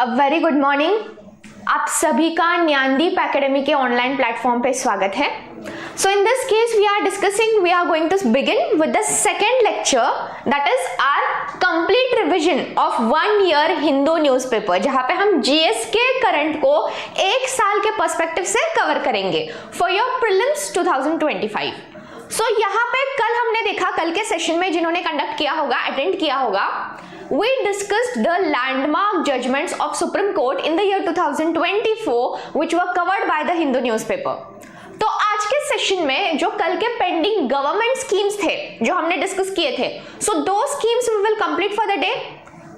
Very good morning. आप सभी का ज्ञानदीप एकेडमी के ऑनलाइन प्लेटफॉर्म पे स्वागत है। So in this case we are going to begin with the second lecture, that is our complete revision of 1 year Hindu newspaper, जहां पे हम जीएस के करंट को एक साल के पर्सपेक्टिव से कवर करेंगे फॉर योर प्रीलिम्स 2025। सो यहाँ पे कल हमने देखा, कल के सेशन में जिन्होंने कंडक्ट किया होगा, अटेंड किया होगा, we discussed the landmark judgments of Supreme Court in the year 2024 which were covered by the Hindu newspaper। तो आज के सेशन में जो कल के पेंडिंग गवर्नमेंट स्कीम्स थे जो हमने डिस्कस किए थे, सो दो schemes we will complete for the day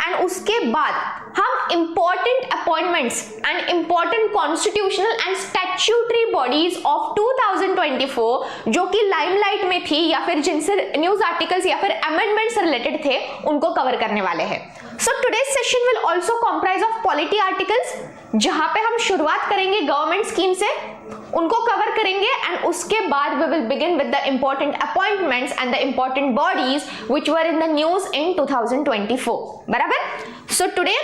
and उसके बाद हम important appointments and important constitutional and statutory bodies of 2024 जो कि लाइमलाइट में थी या फिर जिनसे न्यूज आर्टिकल्स या फिर अमेंडमेंट से रिलेटेड थे, उनको कवर करने वाले हैं। So today's session will also comprise of polity articles, जहां पे हम शुरुआत करेंगे गवर्नमेंट स्कीम से, उनको कवर करेंगे एंड उसके बाद we will begin with the important appointments and the important bodies which were in the news in 2024। बराबर? So today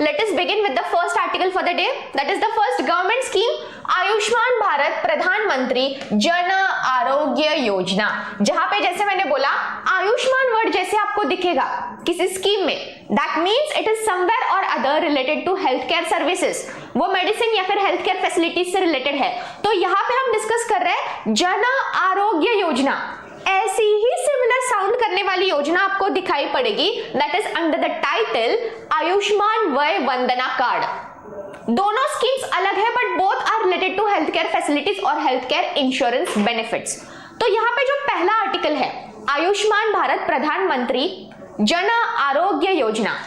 let us begin with the first article for the day, that is the first government scheme, Ayushman Bharat प्रधानमंत्री जन आरोग्य योजना। जहां पे जैसे मैंने बोला Ayushman word जैसे आपको दिखेगा किसी स्कीम में, that means it is somewhere or other related to healthcare services, वो मेडिसिन या फिर हेल्थ केयर फैसिलिटीज से रिलेटेड है। तो यहाँ पे हम डिस्कस कर रहे हैं जन आरोग्य योजना। ऐसी ही सिमिलर साउंड करने वाली योजना आपको दिखाई पड़ेगी, that is under the title Ayushman Vay Vandana card. दोनों स्कीम्स अलग है but both are related to health care facilities और हेल्थ केयर इंश्योरेंस बेनिफिट्स। तो यहाँ पे जो पहला आर्टिकल है आयुष्मान भारत प्रधानमंत्री जन आरोग्य योजना,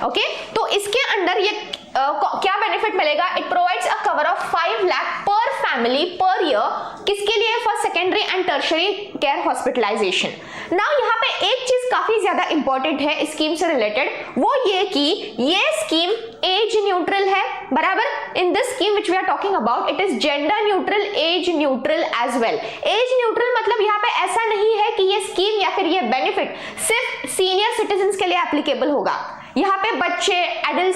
ओके, तो इसके अंदर ये क्या बेनिफिट मिलेगा? It provides a cover of 5 lakh पर फैमिली पर ईयर। किसके लिए? For secondary and tertiary care hospitalisation. Now यहाँ पे एक चीज काफी ज्यादा इंपॉर्टेंट है स्कीम से रिलेटेड, वो ये कि ये स्कीम एज न्यूट्रल है। बराबर? In this scheme which we are talking about it is gender neutral, age neutral as well. Age neutral मतलब यहाँ पे ऐसा नहीं है कि ये स्कीम या फिर ये बेनिफिट सिर्फ सीनियर सिटीजन के लिए एप्लीकेबल होगा। यहाँ पे बच्चे, एडल्ट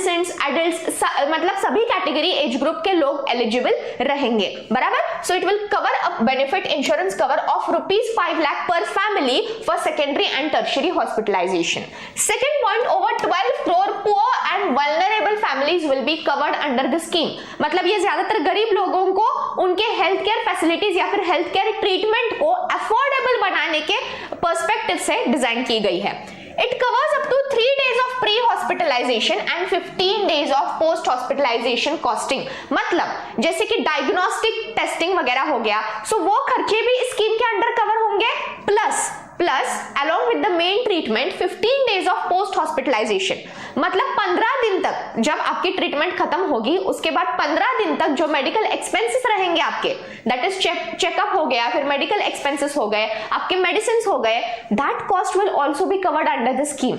मतलब सभी कैटेगरी एज ग्रुप के लोग एलिजिबल रहेंगे। बराबर? So it will cover a benefit insurance cover of ₹5 lakh पर family for secondary and tertiary hospitalisation. Second point, over 12 crore poor and vulnerable families will be covered under the scheme. मतलब ये ज्यादातर गरीब लोगों को उनके हेल्थ केयर फैसिलिटीज या फिर हेल्थ केयर ट्रीटमेंट को अफोर्डेबल बनाने के पर्सपेक्टिव से डिजाइन की गई है। It covers up to 3 days of pre-hospitalization and 15 days of post-hospitalization costing। मतलब जैसे कि डायग्नोस्टिक टेस्टिंग वगैरह हो गया, सो वो खर्चे भी स्कीम के अंडर कवर होंगे, plus along with the main treatment 15 days of post-hospitalization। मतलब 15 दिन तक जब आपकी ट्रीटमेंट खत्म होगी उसके बाद 15 दिन तक जो मेडिकल एक्सपेंसेस रहेंगे आपके, दैट इज चेकअप हो गया, फिर मेडिकल एक्सपेंसेस हो गए, आपके मेडिसिन हो गए, that cost will also be covered under the scheme.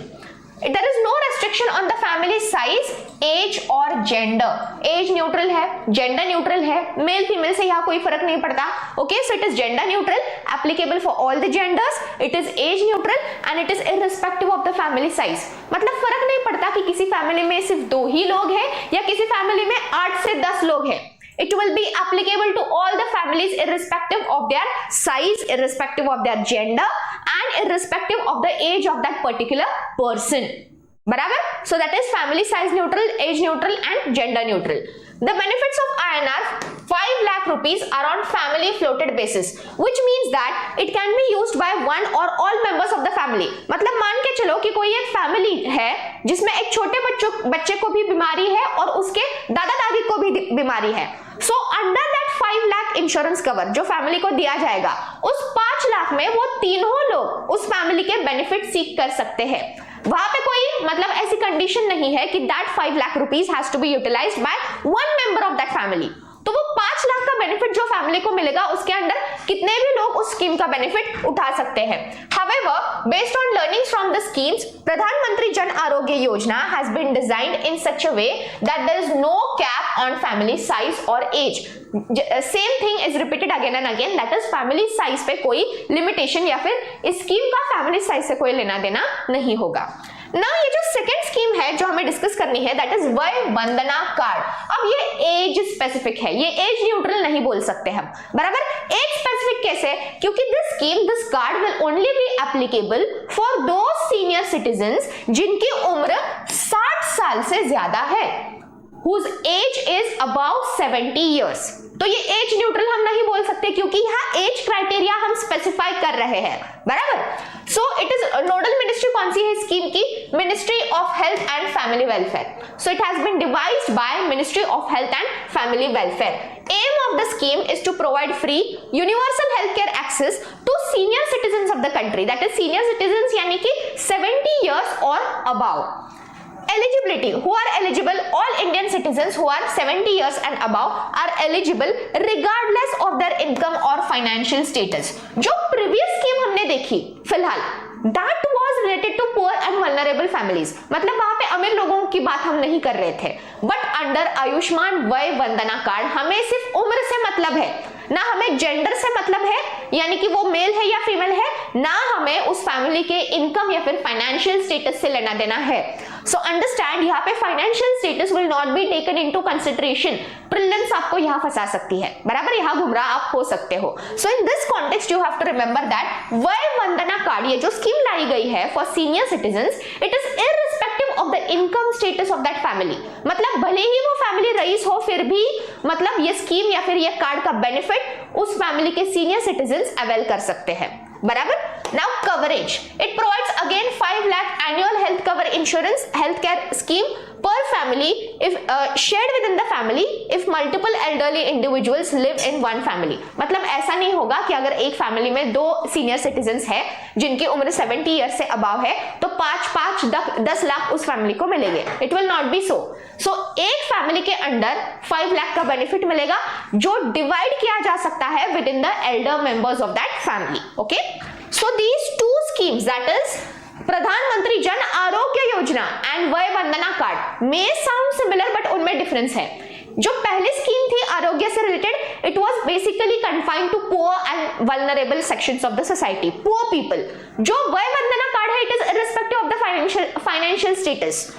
There is no restriction on the family size, age और gender। Age neutral है, gender neutral है, male female से यहाँ कोई फर्क नहीं पड़ता। Okay, so it is gender neutral, applicable for all the genders. It is age neutral and it is irrespective of the family size। मतलब फर्क नहीं पड़ता कि किसी फैमिली में सिर्फ 2 ही लोग हैं या किसी फैमिली में 8 से 10 लोग हैं। It will be applicable to all the families irrespective of their size, irrespective of their gender and irrespective of the age of that particular person। बराबर? So that is family size neutral, age neutral and gender neutral। The benefits of INR 5 lakh rupees are on family floated basis, which means that it can be used by one or all members of the family। मतलब मान के चलो कि कोई एक family है जिसमें एक छोटे बच्चे को भी बीमारी है और उसके दादा दादी को भी बीमारी है। सो under that 5 lakh insurance cover जो फैमिली को दिया जाएगा, उस 5 लाख में वो तीनों लोग उस फैमिली के बेनिफिट सीख कर सकते हैं। वहां पे कोई मतलब ऐसी कंडीशन नहीं है कि that 5 lakh rupees has to be utilised by one member of that family. तो वो 5 लाख का बेनिफिट जो फैमिली को मिलेगा उसके अंदर कितने भी लोग उस स्कीम का बेनिफिट उठा सकते हैं। However, based on learnings from the schemes, प्रधानमंत्री जन आरोग्य योजना has been designed in such a way that there is no cap on family size or age. Same thing is repeated again and again, that is family size पे कोई limitation या फिर इस scheme का family size से कोई लेना देना नहीं होगा। ना ये जो सेकेंड स्कीम है जो हमें डिस्कस करनी है, दैट इज वय वंदना कार्ड। अब ये एज स्पेसिफिक है, ये एज न्यूट्रल नहीं बोल सकते हम, बराबर। एज स्पेसिफिक कैसे? क्योंकि this scheme, this card will only be applicable for those senior citizens जिनकी उम्र 60 साल से ज्यादा है, whose age is above 70 years। तो ये एज न्यूट्रल हम नहीं बोल सकते क्योंकि यहाँ एज क्राइटेरिया हम स्पेसिफाई कर रहे हैं, बराबर। So it is nodal ministry कौन सी है स्कीम की? Ministry of health and family welfare. So it has been devised by ministry of health and family welfare. Aim of the scheme is to provide free universal health care access to senior citizens of the country, that is senior citizens यानी कि 70 years और above। Eligibility, who are eligible? All Indian citizens who are 70 years and above are eligible regardless of their income or financial status। जो previous scheme हमने देखी फिलहाल, that was related to poor and vulnerable families, मतलब वहां पे अमीर लोगों की बात हम नहीं कर रहे थे। But under Ayushman Vay Vandana card हमें सिर्फ उम्र से मतलब है, ना हमें जेंडर से मतलब है, यानी कि वो मेल है या फीमेल है, ना हमें उस फैमिली के इनकम या फिर फाइनेंशियल स्टेटस से लेना देना है। सो अंडरस्टैंड, यहाँ पे financial status will not be taken into consideration. Prelims आपको यहाँ फंसा सकती है, बराबर, यहाँ गुमराह आप हो सकते हो। So in this context you have to remember that Vay Vandana card, ये जो स्कीम लाई गई है for senior citizens, it is irrespective of the income status of that family. मतलब भले ही वो फैमिली रईस हो, फिर भी मतलब ये स्कीम या फिर ये कार्ड का बेनिफिट उस फैमिली के सीनियर सिटीजन्स अवेल कर सकते हैं, बराबर। Now coverage, it provides again 5 lakh annual health cover insurance healthcare scheme per family if shared within the family if multiple elderly individuals live in one family। मतलब ऐसा नहीं होगा कि अगर एक फैमिली में 2 सीनियर सिटीजन्स है जिनकी उम्र 70 ईयर से अबाव है तो 10 लाख उस फैमिली को मिलेंगे। इट विल नॉट बी सो। सो एक फैमिली के अंडर 5 लाख का बेनिफिट मिलेगा जो डिवाइड किया जा सकता है with in the Elder members of that family. Okay, so these 2 schemes, that is प्रधानमंत्री जन Arogya Yojana and Vay Vandana card, may sound similar but उनमें डिफरेंस है। जो पहली स्कीम थी आरोग्य से related, it was basically confined to poor and vulnerable sections of the society, poor people. जो Vay Vandana card है, it is irrespective of the financial status.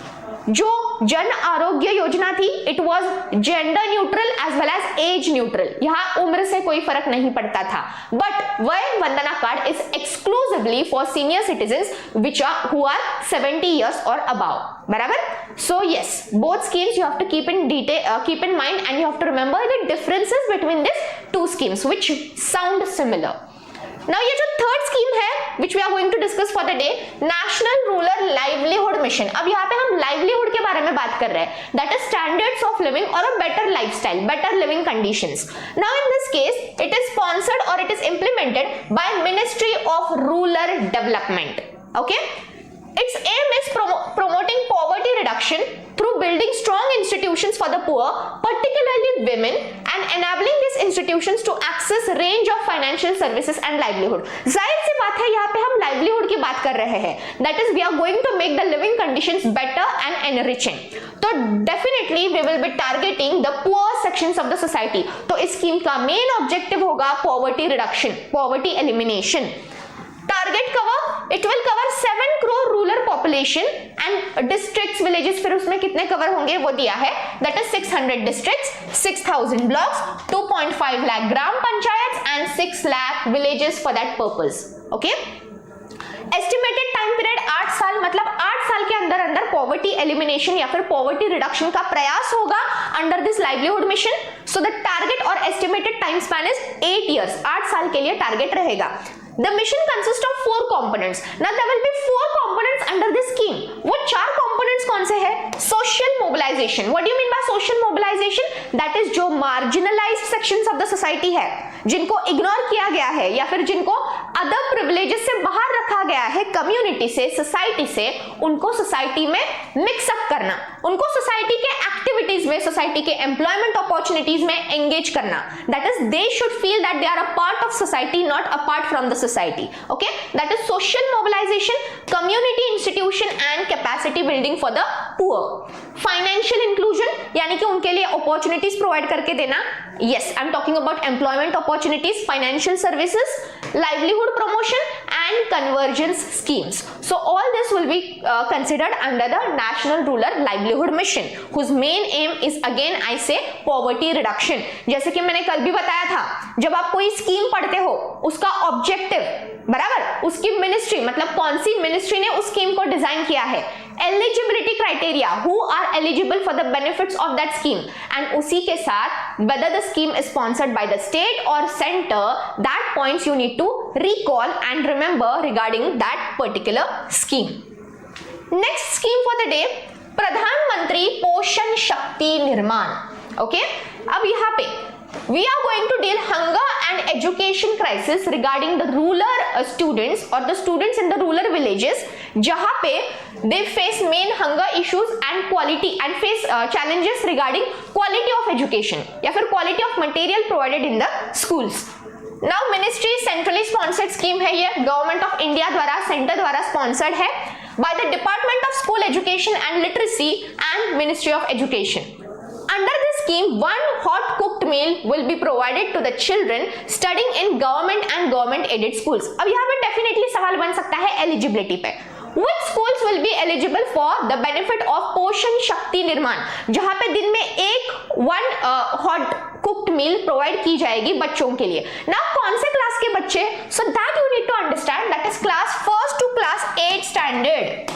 जो जन आरोग्य योजना थी, it was gender neutral as well as age neutral, यहाँ उम्र से कोई फर्क नहीं पड़ता था। But Vay Vandana card is exclusively for senior citizens which are who are 70 years और अबाव, बराबर। So yes, both schemes you have to keep in mind and you have to remember the differences between this 2 schemes which sound similar। Now ये जो third scheme है which we are going to discuss for the day, national rural livelihood mission. अब यहाँ पे हम livelihood के बारे में बात कर रहे हैं, that is standards of living और a better lifestyle, better living conditions. Now in this case it is sponsored और it is implemented by ministry of rural development. Okay, its aim is promoting poverty reduction through building strong institutions for the poor, particularly women, and enabling these institutions to access range of financial services and livelihood। जाहिर सी बात है यहाँ पे हम livelihood की बात कर रहे हैं, that is we are going to make the living conditions better and enriching। तो definitely we will be targeting the poor sections of the society। तो इस स्कीम का मेन ऑब्जेक्टिव होगा poverty reduction, poverty elimination। Target cover, it will cover 7 crore rural population and districts, villages, फिर उसमें कितने cover होंगे वो दिया है, that is 600 districts, 6000 blocks, 2.5 lakh gram panchayat and 6 lakh villages for that purpose. Okay, estimated time period 8 साल, मतलब 8 साल के अंदर अंदर पॉवर्टी एलिमिनेशन या फिर पॉवर्टी रिडक्शन का प्रयास होगा under this livelihood mission. So the target और estimated time span is 8 years, 8 साल के लिए टारगेट रहेगा। The mission consists of 4 components. Now there will be 4 components under this scheme. वो 4 components कौन से हैं? Social mobilization. What do you mean by social mobilization? That is जो marginalized sections of the society है, जिनको ignore किया गया है या फिर जिनको अदर प्रिविलेजेस से बाहर रखा गया है, कम्युनिटी से, सोसाइटी से, उनको सोसाइटी में मिक्सअप करना, उनको सोसाइटी के एक्टिविटीज एक्टिविटीज में, सोसाइटी के एम्प्लॉयमेंट अपॉर्चुनिटीज में एंगेज करना, that is they should feel that they are a part of society, not apart from the society. Okay, that is social mobilisation, community institution and capacity building for the poor. Financial inclusion, यानी कि उनके लिए opportunities provide करके देना. Yes, I am talking about employment opportunities, financial services, livelihood promotion and convergence schemes. So all this will be considered under the National Rural Livelihood Mission, whose main aim is again I say poverty reduction. जैसे कि मैंने कल भी बताया था, जब आप कोई स्कीम पढ़ते हो उसका ऑब्जेक्टिव बराबर, उसकी मिनिस्ट्री मतलब कौन सी मिनिस्ट्री ने उस स्कीम को डिजाइन किया है, eligibility criteria, who are eligible for the benefits of that scheme, and उसी के साथ whether the scheme is sponsored by the state or center, that points you need to recall and remember regarding that particular scheme. Next scheme for the day, प्रधानमंत्री पोषण शक्ति निर्माण. Okay, अब यहाँ पे we are going to deal hunger and education crisis regarding the rural students or the students in the rural villages, जहाँ पे they face main hunger issues and quality and face challenges regarding quality of education या फिर quality of material provided in the schools. Now ministry centrally sponsored scheme है, ये government of India द्वारा, centre द्वारा sponsored है by the Department of School Education and Literacy and Ministry of Education. Under this scheme, one hot cooked meal will be provided to the children studying in government and government aided schools. अब यहाँ पे definitely सवाल बन सकता है eligibility पे. Which schools will be eligible for the benefit of पोषण शक्ति निर्माण, जहाँ पे दिन में एक hot cooked meal provide की जाएगी बच्चों के लिए. Now कौन से क्लास के बच्चे? So that you need to understand, that is class 1st to class 8 standard.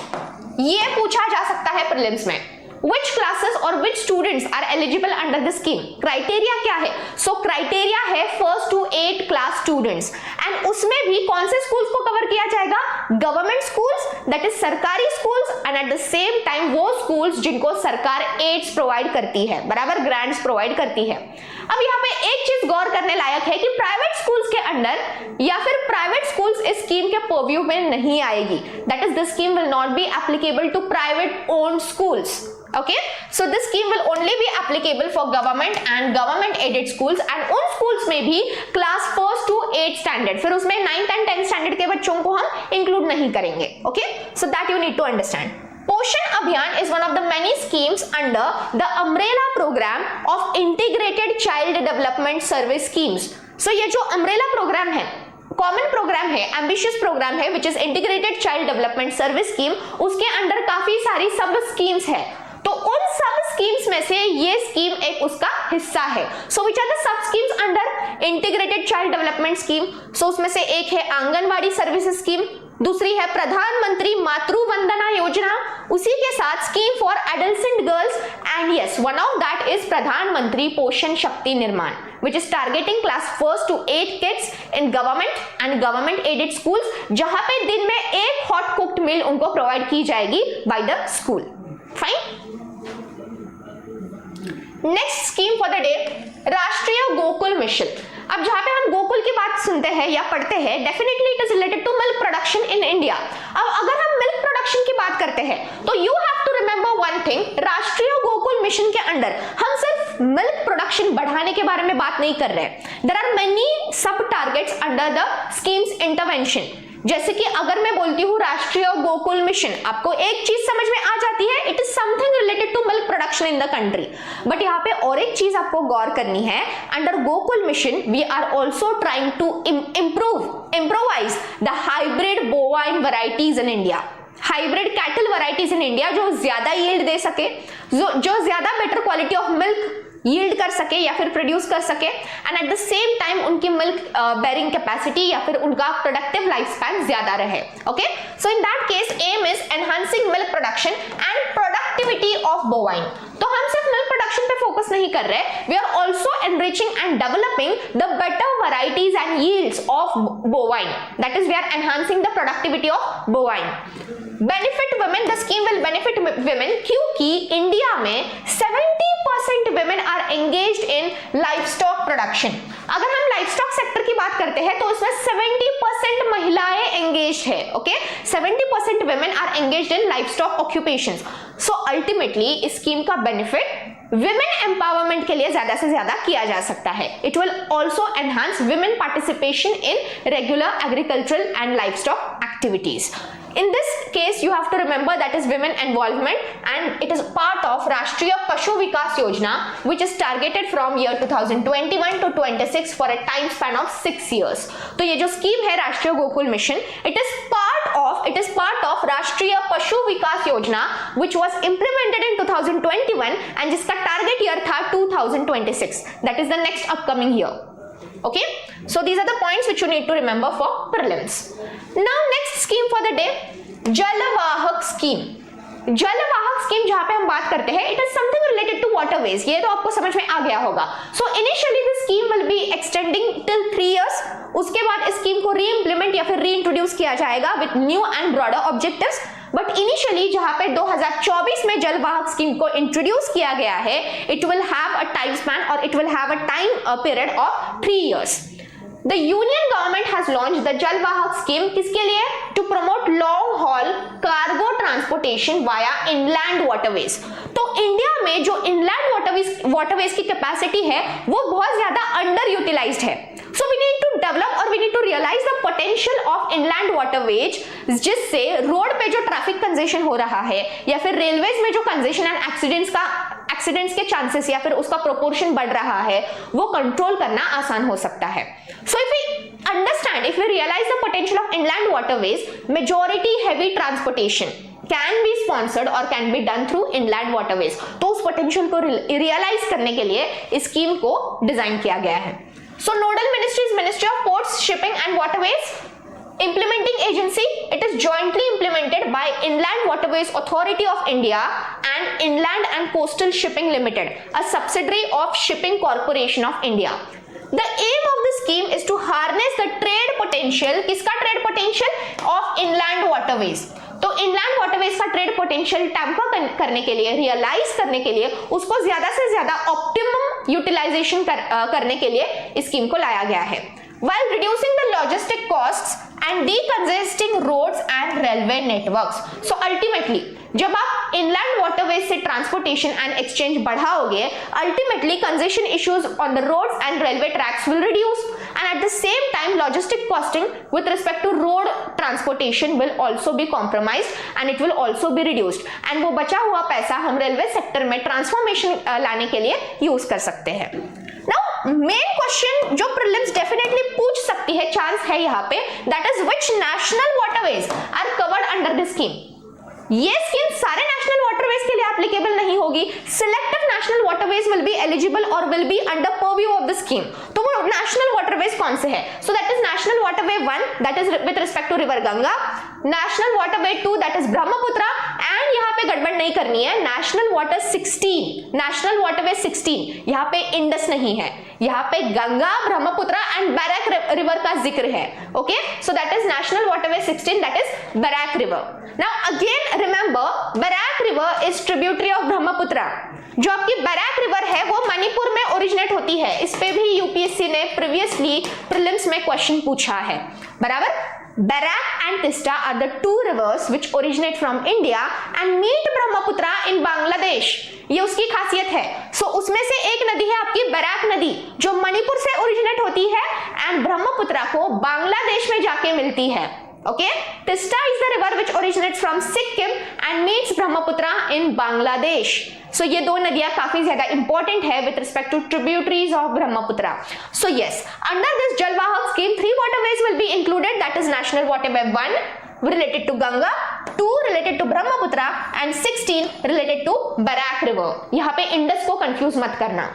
ये पूछा जा सकता है prelims में. Which classes or which students are eligible under this scheme? Criteria क्या है? So criteria है 1st to 8 class students, and उसमें भी कौन से schools को cover किया जाएगा? Government schools, that is सरकारी schools, and at the same time वो schools जिनको सरकार aids provide करती है, बराबर grants provide करती है. अब यहाँ पे एक चीज गौर करने लायक है कि प्राइवेट स्कूल्स के अंडर या फिर प्राइवेट स्कूल्स इस स्कीम के पर्व्यू में नहीं आएगी. That is this scheme will not be applicable to private owned schools. Okay, so this scheme will only be applicable for government and government aided schools, and उन schools में भी class 1st to 8 standard, फिर उसमें 9th and 10th standard के बच्चों को हम include नहीं करेंगे. Okay, so that you need to understand. पोषण अभियान is one of the many schemes under the umbrella program of integrated child development service schemes. So ये जो umbrella program है, कॉमन प्रोग्राम है, एम्बिशियस प्रोग्राम है, which is integrated child development service scheme, उसके under काफी सारी सब schemes है. तो उन सब स्कीम्स में से ये स्कीम एक उसका हिस्सा है. So which are the sub schemes under integrated child development scheme? So उसमें से एक है आंगनवाड़ी सर्विसेज स्कीम, दूसरी है प्रधानमंत्री मातृ वंदना योजना, उसी के साथ scheme for adolescent girls, and yes one of that is प्रधानमंत्री पोषण शक्ति निर्माण, which is targeting class 1st to 8 kids in government and government aided schools, जहां पे दिन में एक hot cooked meal उनको प्रोवाइड की जाएगी by the school. Fine. Next scheme for the day, राष्ट्रीय गोकुल मिशन. अब जहां पे हम गोकुल की बात सुनते हैं या पढ़ते हैं, definitely it is related to milk production in India. अब अगर हम मिल्क प्रोडक्शन की बात करते हैं तो you have to remember one thing, Rashtriya Gokul mission के अंडर हम सिर्फ मिल्क प्रोडक्शन बढ़ाने के बारे में बात नहीं कर रहे हैं. देयर आर मेनी सब targets under the schemes intervention. जैसे कि अगर मैं बोलती हूँ राष्ट्रीय गोकुल मिशन, आपको एक चीज समझ में आ जाती है, it is something related to milk production in the country. But यहाँ पे और एक चीज आपको गौर करनी है, under Gokul mission we are also trying to improvise the hybrid bovine varieties in India, hybrid cattle varieties in India, जो ज्यादा यील्ड दे सके, जो ज्यादा better quality of milk yield कर सके या फिर प्रोड्यूस कर सके, and at the same time उनकी मिल्क बेरिंग कैपेसिटी या फिर उनका प्रोडक्टिव लाइफ स्पैन ज्यादा रहे. Okay, so in that case aim is enhancing milk production and productivity of bovine. तो हम सिर्फ मिल्क प्रोडक्शन पे फोकस नहीं कर रहे, we are also enriching and developing the better varieties and yields of bovine, that is we are enhancing the productivity of bovine. Benefit women, the scheme will benefit women क्योंकि India में 70% women are engaged in livestock production. अगर हम livestock sector की बात करते हैं तो उसमें 70% महिलाएं एंगेज्ड है. Okay, 70% women are engaged in livestock occupations. So ultimately इस स्कीम का बेनिफिट विमेन एम्पावरमेंट के लिए ज्यादा से ज्यादा किया जा सकता है. It will also enhance women participation in regular agricultural and livestock activities. In this case, you have to remember that is women involvement, and it is part of Rashtriya Pashu Vikas Yojana, which is targeted from year 2021 to 26 for a time span of 6 years. तो ये जो scheme है राष्ट्रीय Gokul mission, it is part of Rashtriya Pashu Vikas Yojana, which was implemented in 2021 and जिसका target year था 2026. That is the next upcoming year. Okay, so these are the points which you need to remember for prelims. Now next scheme for the day, Jalvahak scheme. Jalvahak scheme जहां पे हम बात करते हैं, it is something related to waterways. ये तो आपको समझ में आ गया होगा. So initially this scheme will be extending till 3 years. उसके बाद इस स्कीम को री इंप्लीमेंट या फिर री इंट्रोड्यूस किया जाएगा with new and broader objectives. But initially जहां पे 2024 में जलवाहक स्कीम को इंट्रोड्यूस किया गया है, it will have a time span और it will have a time period of 3 years. The union government has launched the Jalwahak scheme किसके लिए? To promote long haul cargo transportation via inland waterways. तो India में जो inland waterways की capacity है वो बहुत ज्यादा अंडर यूटिलाइज्ड है. So we need to develop और we need to realize the potential of inland waterways, जिससे रोड पे जो ट्रैफिक कंजेशन हो रहा है या फिर रेलवेज में जो कंजेशन एंड एक्सीडेंट्स के चांसेस या फिर उसका प्रोपोर्शन बढ़ रहा है वो कंट्रोल करना आसान हो सकता है. So if we realize the potential of inland waterways, majority heavy transportation can be sponsored or can be done through inland waterways. तो उस पोटेंशियल को रियलाइज करने के लिए इस स्कीम को डिजाइन किया गया है. So nodal ministry is Ministry of Ports, Shipping and Waterways. Implementing agency, it is jointly implemented by Inland Waterways Authority of India and Inland and Coastal Shipping Limited, a subsidiary of Shipping Corporation of India. The aim of the scheme is to harness the trade potential, किसका trade potential? Of inland waterways. तो inland waterways का trade potential temper करने के लिए, realise करने के लिए, उसको ज्यादा से ज्यादा ऑप्टिमम यूटिलाइजेशन करने के लिए इस स्कीम को लाया गया है. While reducing the logistic costs and decongesting roads and railway networks. So ultimately, जब आप inland waterways से transportation and exchange बढ़ाओगे, ultimately congestion issues on the roads and railway tracks will reduce, and at the same time logistic costing with respect to road transportation will also be compromised and it will also be reduced, and वो बचा हुआ पैसा हम railway sector में transformation लाने के लिए use कर सकते हैं. Now मेन क्वेश्चन जो प्रीलिम्स डेफिनेटली पूछ सकती है, चांस है यहाँ पे, that is which national waterways are covered under this scheme. ये स्कीम सारे नेशनल वाटरवेज के लिए एप्लीकेबल नहीं होगी. Selective national waterways will be eligible और will be under purview of the scheme. तो वो नेशनल वाटरवेज कौन से है? So that is national waterway 1, that is with respect to river Ganga. National waterway 2, that is Brahmaputra. And यहाँ पे गड़बड़ नहीं करनी है, नेशनल वाटर 16, नेशनल वाटरवे 16, यहाँ पे इंडस नहीं है, यहाँ पे गंगा, ब्रह्मपुत्र एंड बैराक रिवर का जिक्र है. Okay, so that is national waterway 16, that is बैराक river. Now again remember, बैराक river is tributary of Brahmaputra. जो आपकी बैराक रिवर है वो मणिपुर में ओरिजिनेट होती है. इस पे भी यूपीएससी ने प्रीवियसली प्रीलिम्स में क्वेश्चन पूछा है, बराबर. Barak and Tista are the two rivers which originate from India and meet Brahmaputra in Bangladesh. ये उसकी खासियत है. सो उसमें से एक नदी है आपकी बैराक नदी जो मणिपुर से ओरिजिनेट होती है एंड ब्रह्मपुत्र को बांग्लादेश में जाके मिलती है. Okay, Tista is the river which originates from Sikkim and meets Brahmaputra in Bangladesh. So ये दो नदियां काफी ज्यादा इंपॉर्टेंट है with respect to tributaries of Brahmaputra. So yes, under this Jalwahak scheme, 3 waterways will be included. That is National Waterway 1 related to Ganga, 2 related to Brahmaputra and 16 related to Barak River. यहाँ पे Indus को confuse मत करना.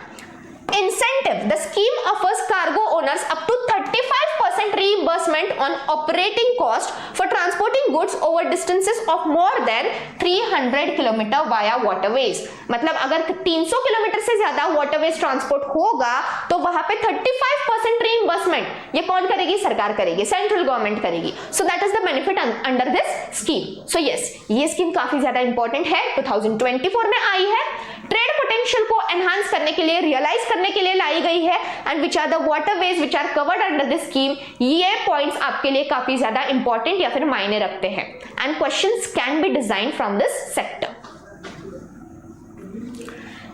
Incentive, the scheme offers cargo owners up to 35% reimbursement on operating cost for transporting goods over distances of more than 300 km via waterways. मतलब अगर 300 kilometre से ज्यादा waterways transport होगा तो वहां पे 35% reimbursement ये कौन करेगी? सरकार करेगी, सेंट्रल गवर्नमेंट करेगी. So that is the benefit under this scheme. So yes, ये स्कीम काफी ज्यादा इंपॉर्टेंट है, 2024 में आई है. ट्रेड पोटेंशियल को एनहांस करने के लिए, रियलाइज करने के लिए लाई गई है. And which are the waterways which are covered under this scheme. ये पॉइंट्स आपके लिए काफी ज्यादा इंपॉर्टेंट या फिर मायने रखते हैं. And questions can be design from this sector.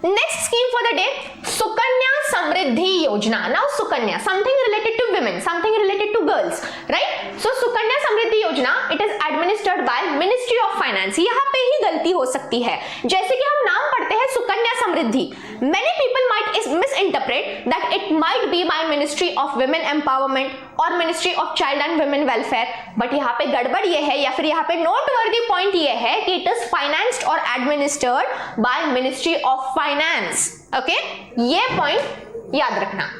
Next scheme for the day, Sukanya Samriddhi Yojana. Now Sukanya, something related to women, something related to girls, right? So Sukanya Samriddhi Yojana, it is administered by Ministry of Finance. यहाँ पे ही गलती हो सकती है, जैसे कि हम नाम पढ़ते हैं Sukanya Samriddhi. Many people might misinterpret that it might be by Ministry of Women Empowerment और Ministry of Child and Women Welfare, but यहाँ पे गड़बड़ ये है या फिर यहाँ पे नोटवर्दी पॉइंट ये है कि it is financed और administered by Ministry of Finance. Okay, ये पॉइंट याद रखना.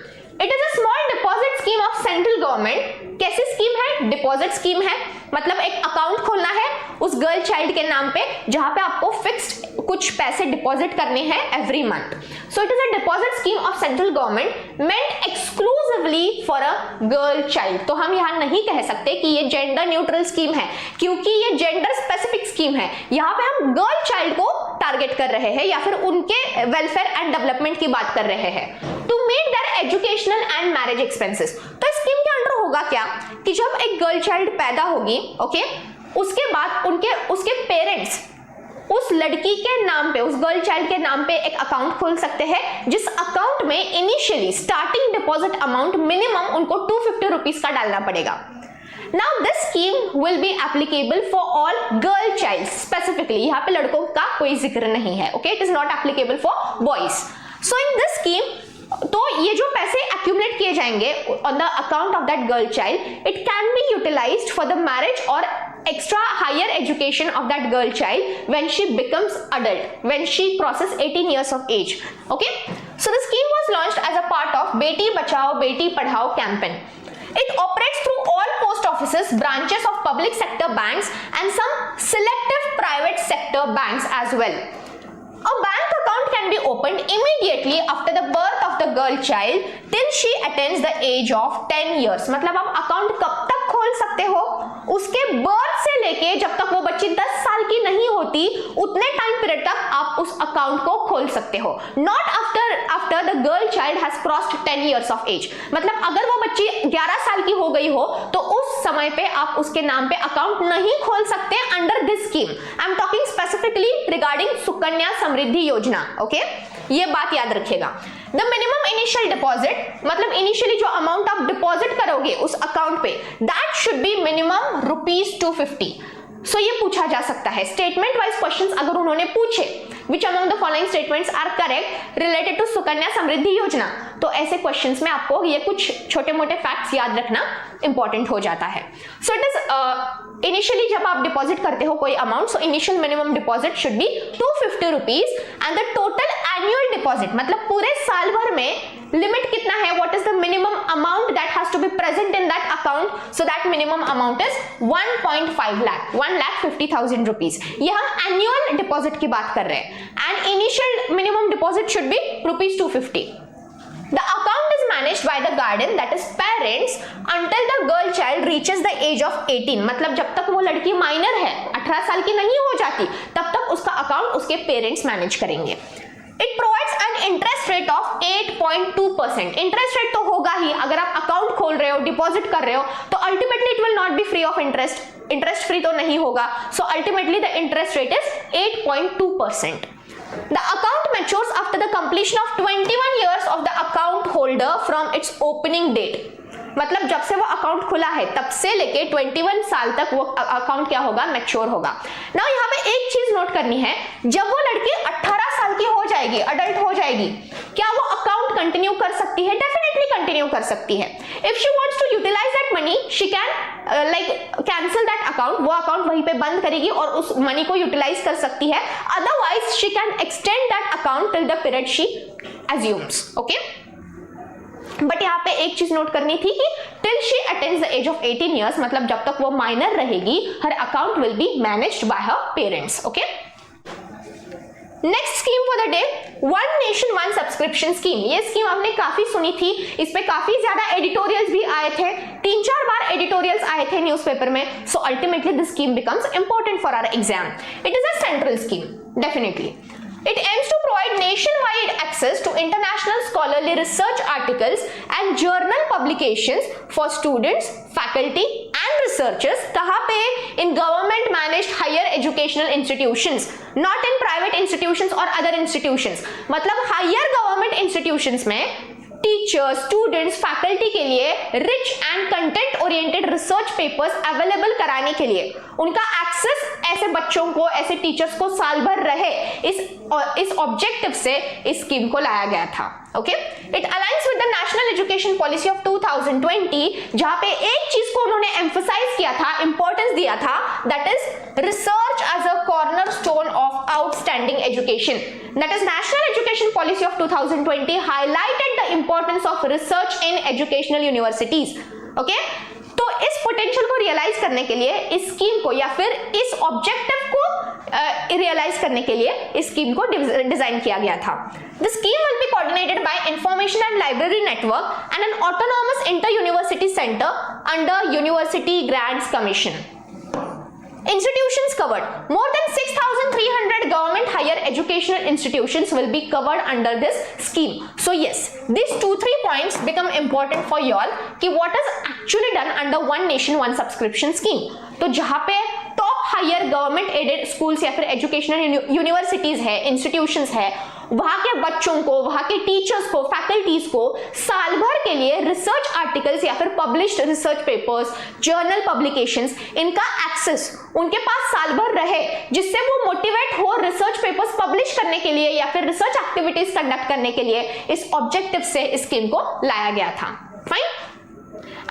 It is a small deposit scheme of central government. कैसी स्कीम है? डिपॉजिट स्कीम है, मतलब एक अकाउंट खोलना है उस गर्ल चाइल्ड के नाम पे जहां पे आपको फिक्स्ड कुछ पैसे डिपॉजिट करने हैं every month. So it is a deposit scheme of central government meant exclusively for a girl child. तो हम यहाँ नहीं कह सकते कि ये जेंडर न्यूट्रल स्कीम है, क्योंकि ये जेंडर स्पेसिफिक स्कीम है. यहाँ पे हम गर्ल चाइल्ड को टारगेट कर रहे हैं या फिर उनके वेलफेयर एंड डेवलपमेंट की बात कर रहे हैं. To meet their educational and marriage expenses. तो स्कीम के अंडर होगा क्या कि जब एक गर्ल चाइल्ड पैदा होगी, ओके, उसके बाद उसके पेरेंट्स उस लड़की के नाम पे, उस गर्ल चाइल्ड के नाम पे एक अकाउंट खोल सकते हैं, जिस अकाउंट में initially starting deposit amount minimum उनको 250 रुपीज का डालना पड़ेगा. Now this scheme will be applicable for all girl childs specifically. यहाँ पे लड़कों का कोई जिक्र नहीं है. Okay, it is not applicable for boys. So in this scheme, तो ये जो पैसे accumulate किए जाएंगे on the account of that girl child, it can be utilized for the marriage or extra higher education of that girl child when she becomes adult, when she crosses 18 years of age. Okay, so the scheme was launched as a part of Beti Bachao Beti Padhao campaign. It operates through all post offices, branches of public sector banks and some selective private sector banks as well. A bank account can be opened immediately after the birth of the girl child till she attains the age of 10 years. मतलब आप account कब तक खोल सकते हो? उसके birth से लेके जब तक वो बच्ची 10 साल की नहीं होती उतने टाइम पीरियड तक आप उस अकाउंट को खोल सकते हो. Not after the girl child has crossed 10 years of age. मतलब अगर वो बच्ची 11 साल की हो गई हो तो उस समय पे आप उसके नाम पे अकाउंट नहीं खोल सकते under this scheme. I am talking specifically regarding Sukanya Samriddhi Yojana. Okay, ये बात याद रखिएगा. द मिनिमम इनिशियल डिपॉजिट, मतलब इनिशियली जो अमाउंट आप डिपॉजिट करोगे उस अकाउंट पे, that should be minimum ₹250. So ये पूछा जा सकता है स्टेटमेंट वाइज क्वेश्चंस अगर उन्होंने पूछे which among the following statements are correct related to Sukanya Samriddhi Yojana, तो ऐसे क्वेश्चंस में आपको ये कुछ छोटे मोटे फैक्ट्स याद रखना इंपॉर्टेंट हो जाता है. सो इट इज इनिशियली जब आप डिपॉजिट करते हो कोई amount, so initial minimum deposit should be 250 rupees and the total annual deposit, मतलब पूरे साल भर में लिमिट कितना है, what is the minimum amount that has to be present in that account, so that minimum amount is 1.5 lakh, 1,50,000 rupees. ये हम annual deposit की बात कर रहे हैं and initial minimum deposit should be ₹250. The account is managed by the guardian, that is parents, until the girl child reaches the age of 18. मतलब जब तक वो लड़की माइनर है, 18 साल की नहीं हो जाती, तब तक उसका अकाउंट उसके पेरेंट्स मैनेज करेंगे. It provides an interest rate of 8.2%. Interest rate तो होगा ही, अगर आप अकाउंट खोल रहे हो, डिपॉजिट कर रहे हो, तो ultimately it will not B free of interest. Interest free तो नहीं होगा. So ultimately the interest rate is 8.2%. The account matures after the completion of 21 years of the account holder from its opening date. मतलब जब से वो account खुला है तब से लेके 21 साल तक वो अकाउंट क्या होगा, मैच्योर होगा. नाउ यहाँ पे एक चीज नोट करनी है, जब वो लड़की 18 साल की हो जाएगी, अडल्ट हो जाएगी, क्या वो अकाउंट कंटिन्यू कर सकती है? डेफिनेटली कंटिन्यू कर सकती है. If she wants to utilize that money, she can cancel that account, वो अकाउंट वहीं पे बंद करेगी और उस मनी को यूटिलाइज कर सकती है. Otherwise she can extend that account till the period she assumes. Okay, but यहाँ पे एक चीज नोट करनी थी कि till she attains the age of 18 years, मतलब जब तक वो माइनर रहेगी, her account will be managed by her parents. Okay, next scheme for the day, one nation one subscription scheme. ये स्कीम आपने काफी सुनी थी, इस पे काफी ज्यादा एडिटोरियल्स भी आए थे, 3-4 बार एडिटोरियल्स आए थे न्यूज़पेपर में. So ultimately this scheme becomes important for our exam. It is a central scheme definitely. It aims to provide nationwide access to international scholarly research articles and journal publications for students, faculty and and researches कहाँ पे? In government managed higher educational institutions, not in private institutions or other institutions. मतलब higher government institutions में teachers, students, faculty के लिए rich and content oriented research papers available कराने के लिए उनका एक्सेस ऐसे बच्चों को, ऐसे टीचर्स को साल भर रहे, इस ऑब्जेक्टिव से इस स्कीम को लाया गया था. Okay, it aligns with the national education policy of 2020, जहां पे एक चीज को उन्होंने एम्फसाइज किया था, इंपॉर्टेंस दिया था, that is research as a cornerstone of outstanding education. That is National Education Policy of 2020 highlighted the importance of research in educational universities. Okay? तो इस पोटेंशियल को रियलाइज करने के लिए इस स्कीम को या फिर इस ऑब्जेक्टिव को रियलाइज करने के लिए इस स्कीम को डिजाइन किया गया था. The scheme will be coordinated by Information and Library Network and an autonomous inter-university center under University Grants Commission. Institutions covered. More than 6,300 government higher educational institutions will be covered under this scheme. So yes, these 2-3 points become important for you all कि what is actually done under one nation one subscription scheme. तो जहाँ पे top higher government aided schools या फिर educational universities है, institutions है, वहां के बच्चों को, वहां के टीचर्स को, फैकल्टीज को साल भर के लिए रिसर्च आर्टिकल्स या फिर published research papers, journal publications, इनका एक्सेस उनके पास साल भर रहे, जिससे वो मोटिवेट हो रिसर्च पेपर्स पब्लिश करने के लिए या फिर रिसर्च एक्टिविटीज कंडक्ट करने के लिए. इस ऑब्जेक्टिव से इस स्कीम को लाया गया था. Fine.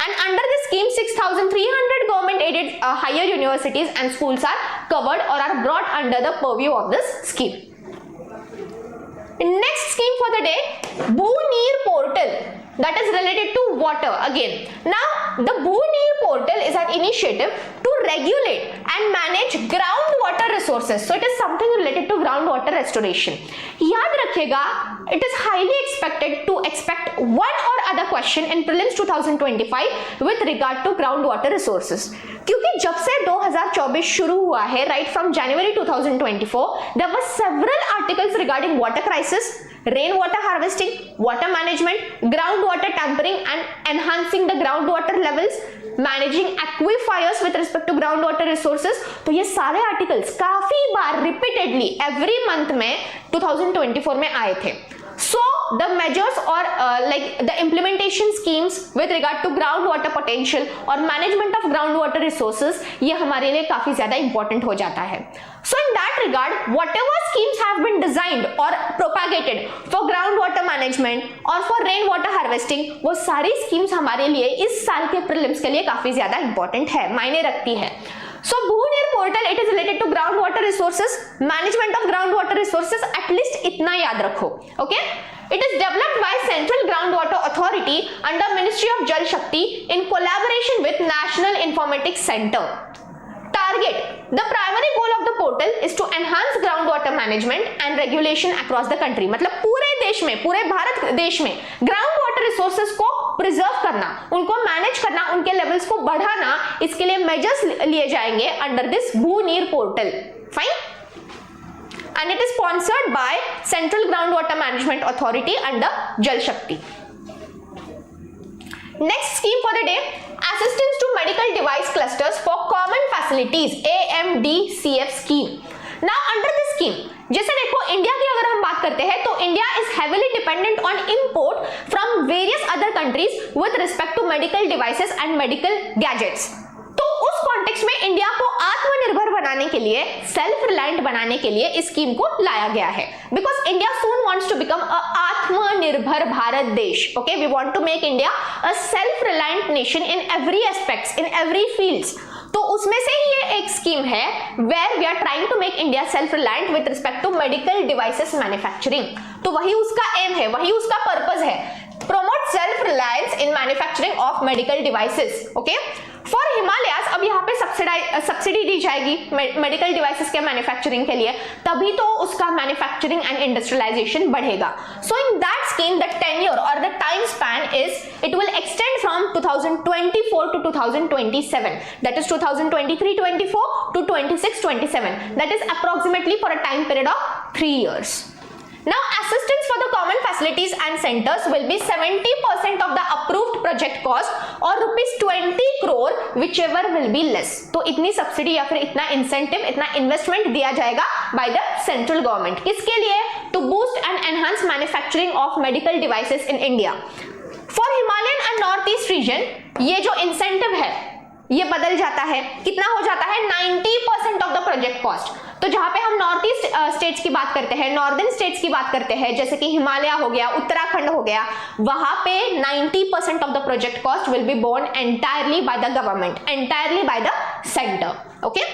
And under this scheme, 6,300 government-aided higher universities and schools are covered or are brought under the purview of this scheme. Next scheme for the day, BhuNeer portal, that is related to water again. Now, the BhuNeer portal is an initiative to regulate and manage groundwater resources. So, it is something related to groundwater restoration. याद रखिएगा, it is highly expected to expect one or other question in prelims 2025 with regard to groundwater resources. क्योंकि जब से 2024 शुरू हुआ है, right from January 2024, there were several articles regarding water crisis, rainwater harvesting, water management, groundwater tampering and enhancing the groundwater levels, managing aquifers with respect to groundwater resources. तो ये सारे articles काफी बार रिपीटेडली एवरी मंथ में 2024 में आए थे. So the measures or like the implementation schemes with regard to groundwater potential or management of groundwater resources, ये हमारे लिए काफी ज्यादा important हो जाता है. So in that regard, whatever schemes have been designed or propagated for groundwater management or for rainwater harvesting, वो सारी schemes हमारे लिए इस साल के prelims के लिए काफी ज्यादा important है, मायने रखती है. So BhuNeer portal, it is related to groundwater resources, management of groundwater resources, at least इतना याद रखो. Okay? It is developed by Central Groundwater Authority under Ministry of Jal Shakti in collaboration with National Informatics Center. Target: the primary goal of the portal is to enhance groundwater management and regulation across the country. मतलब पूरे देश में, पूरे भारत देश में ground water resources को preserve करना, उनको मैनेज करना, उनके लेवल्स को बढ़ाना, इसके लिए मेजर्स लिए जाएंगे under this BhuNeer portal. Fine. And it is sponsored by Central Groundwater Management Authority under Jal Shakti. Next scheme for the day, assistance to medical device clusters for common facilities, AMDCF scheme. Now under this scheme, जैसे देखो India की अगर हम बात करते हैं तो India is heavily dependent on import from various other countries with respect to medical devices and medical gadgets. तो उस कॉन्टेक्स्ट में इंडिया को आत्मनिर्भर बनाने के लिए, सेल्फ रिलायंट बनाने के लिए इस स्कीम को लाया गया है. Because India soon wants to become a Atmanirbhar Bharat देश. Okay, we want to make India a self reliant nation in every aspects, in every fields. तो उसमें से ही ये एक स्कीम है where we are trying to make India self reliant with respect to medical devices manufacturing. तो वही उसका एम है, वही उसका पर्पस है, promote self reliance in manufacturing of medical devices. Okay, for Himalayas अब यहाँ पे सब्सिडी दी जाएगी मेडिकल डिवाइसेस के मैन्युफैक्चरिंग के लिए, तभी तो उसका मैन्युफैक्चरिंग एंड इंडस्ट्रियलाइजेशन बढ़ेगा. So in that scheme the tenure और the time span is it will extend from 2024 to 2027, that is 2023-24 to 26-27, that is approximately for a time period of 3 years. Now assistance for the common facilities and centers will be 70% of the approved project cost और ₹20 crore whichever will be less. तो इतनी subsidy या फिर इतना incentive, इतना investment दिया जाएगा by the central government. किसके लिए? To boost and enhance manufacturing of medical devices in India. For Himalayan and Northeast region ये जो इंसेंटिव है ये बदल जाता है, कितना हो जाता है? 90% ऑफ द प्रोजेक्ट कॉस्ट. तो जहां पे हम नॉर्थ ईस्ट स्टेट्स की बात करते हैं, नॉर्दर्न स्टेट्स की बात करते हैं, जैसे कि हिमालय हो गया, उत्तराखंड हो गया, वहां पे 90% of the project cost will be borne entirely by the government, entirely by the centre. Okay,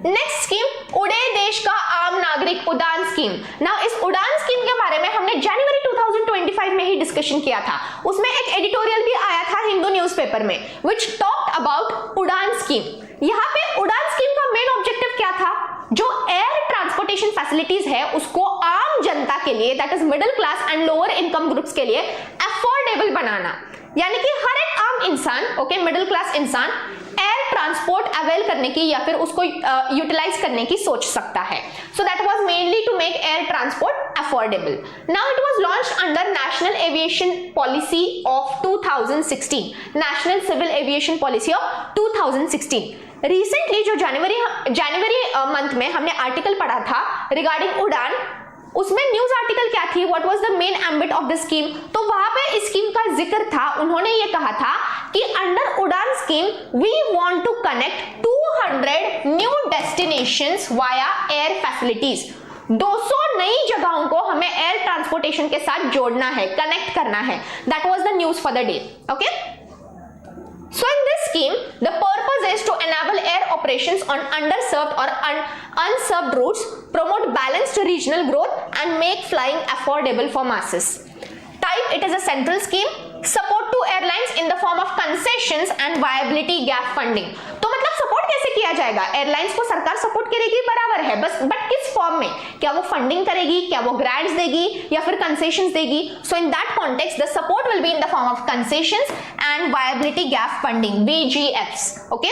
next scheme, उड़े देश का आम नागरिक उड़ान स्कीम. नाउ इस उड़ान स्कीम के बारे में हमने जनवरी 2025 में ही डिस्कशन किया था. उसमें एक एडिटोरियल भी आया था हिंदू न्यूज़पेपर में व्हिच टॉक्ड अबाउट उड़ान स्कीम. यहाँ पे उड़ान स्कीम का मेन ऑब्जेक्टिव क्या था? जो एयर ट्रांसपोर्टेशन फैसिलिटीज है उसको आम जनता के लिए, that is middle class and lower income groups के लिए अफोर्डेबल बनाना. यानी कि हर एक आम इंसान, ओके, मिडिल क्लास इंसान एयर ट्रांसपोर्ट अवेल करने की या फिर उसको यूटिलाइज करने की सोच सकता है. So that was mainly to make air transport affordable. Now it was launched under national aviation policy of 2016, national civil aviation policy of 2016. Recently जो जनवरी मंथ में हमने आर्टिकल पढ़ा था रिगार्डिंग उड़ान, उसमें न्यूज आर्टिकल क्या थी, what was the main ambit of the scheme. तो वहां पे इस स्कीम का जिक्र था. उन्होंने ये कहा था कि under Udan scheme we want to connect 200 new destinations via air facilities. 200 नई जगहों को हमें एयर ट्रांसपोर्टेशन के साथ जोड़ना है, कनेक्ट करना है. That was the news for the day. Okay, so in this scheme the purpose is to enable air operations on underserved or unserved routes, promote balanced regional growth and make flying affordable for masses. Type, it is a central scheme. Support to airlines in the form of concessions and viability gap funding. तो मतलब support कैसे किया जाएगा? Airlines को सरकार support करेगी बराबर है, बस बट किस फॉर्म में? क्या वो फंडिंग करेगी, क्या वो ग्रांट्स देगी या फिर कंसेशंस देगी? So in that context the support will be in the form of concessions and viability gap funding, BGFs. Okay,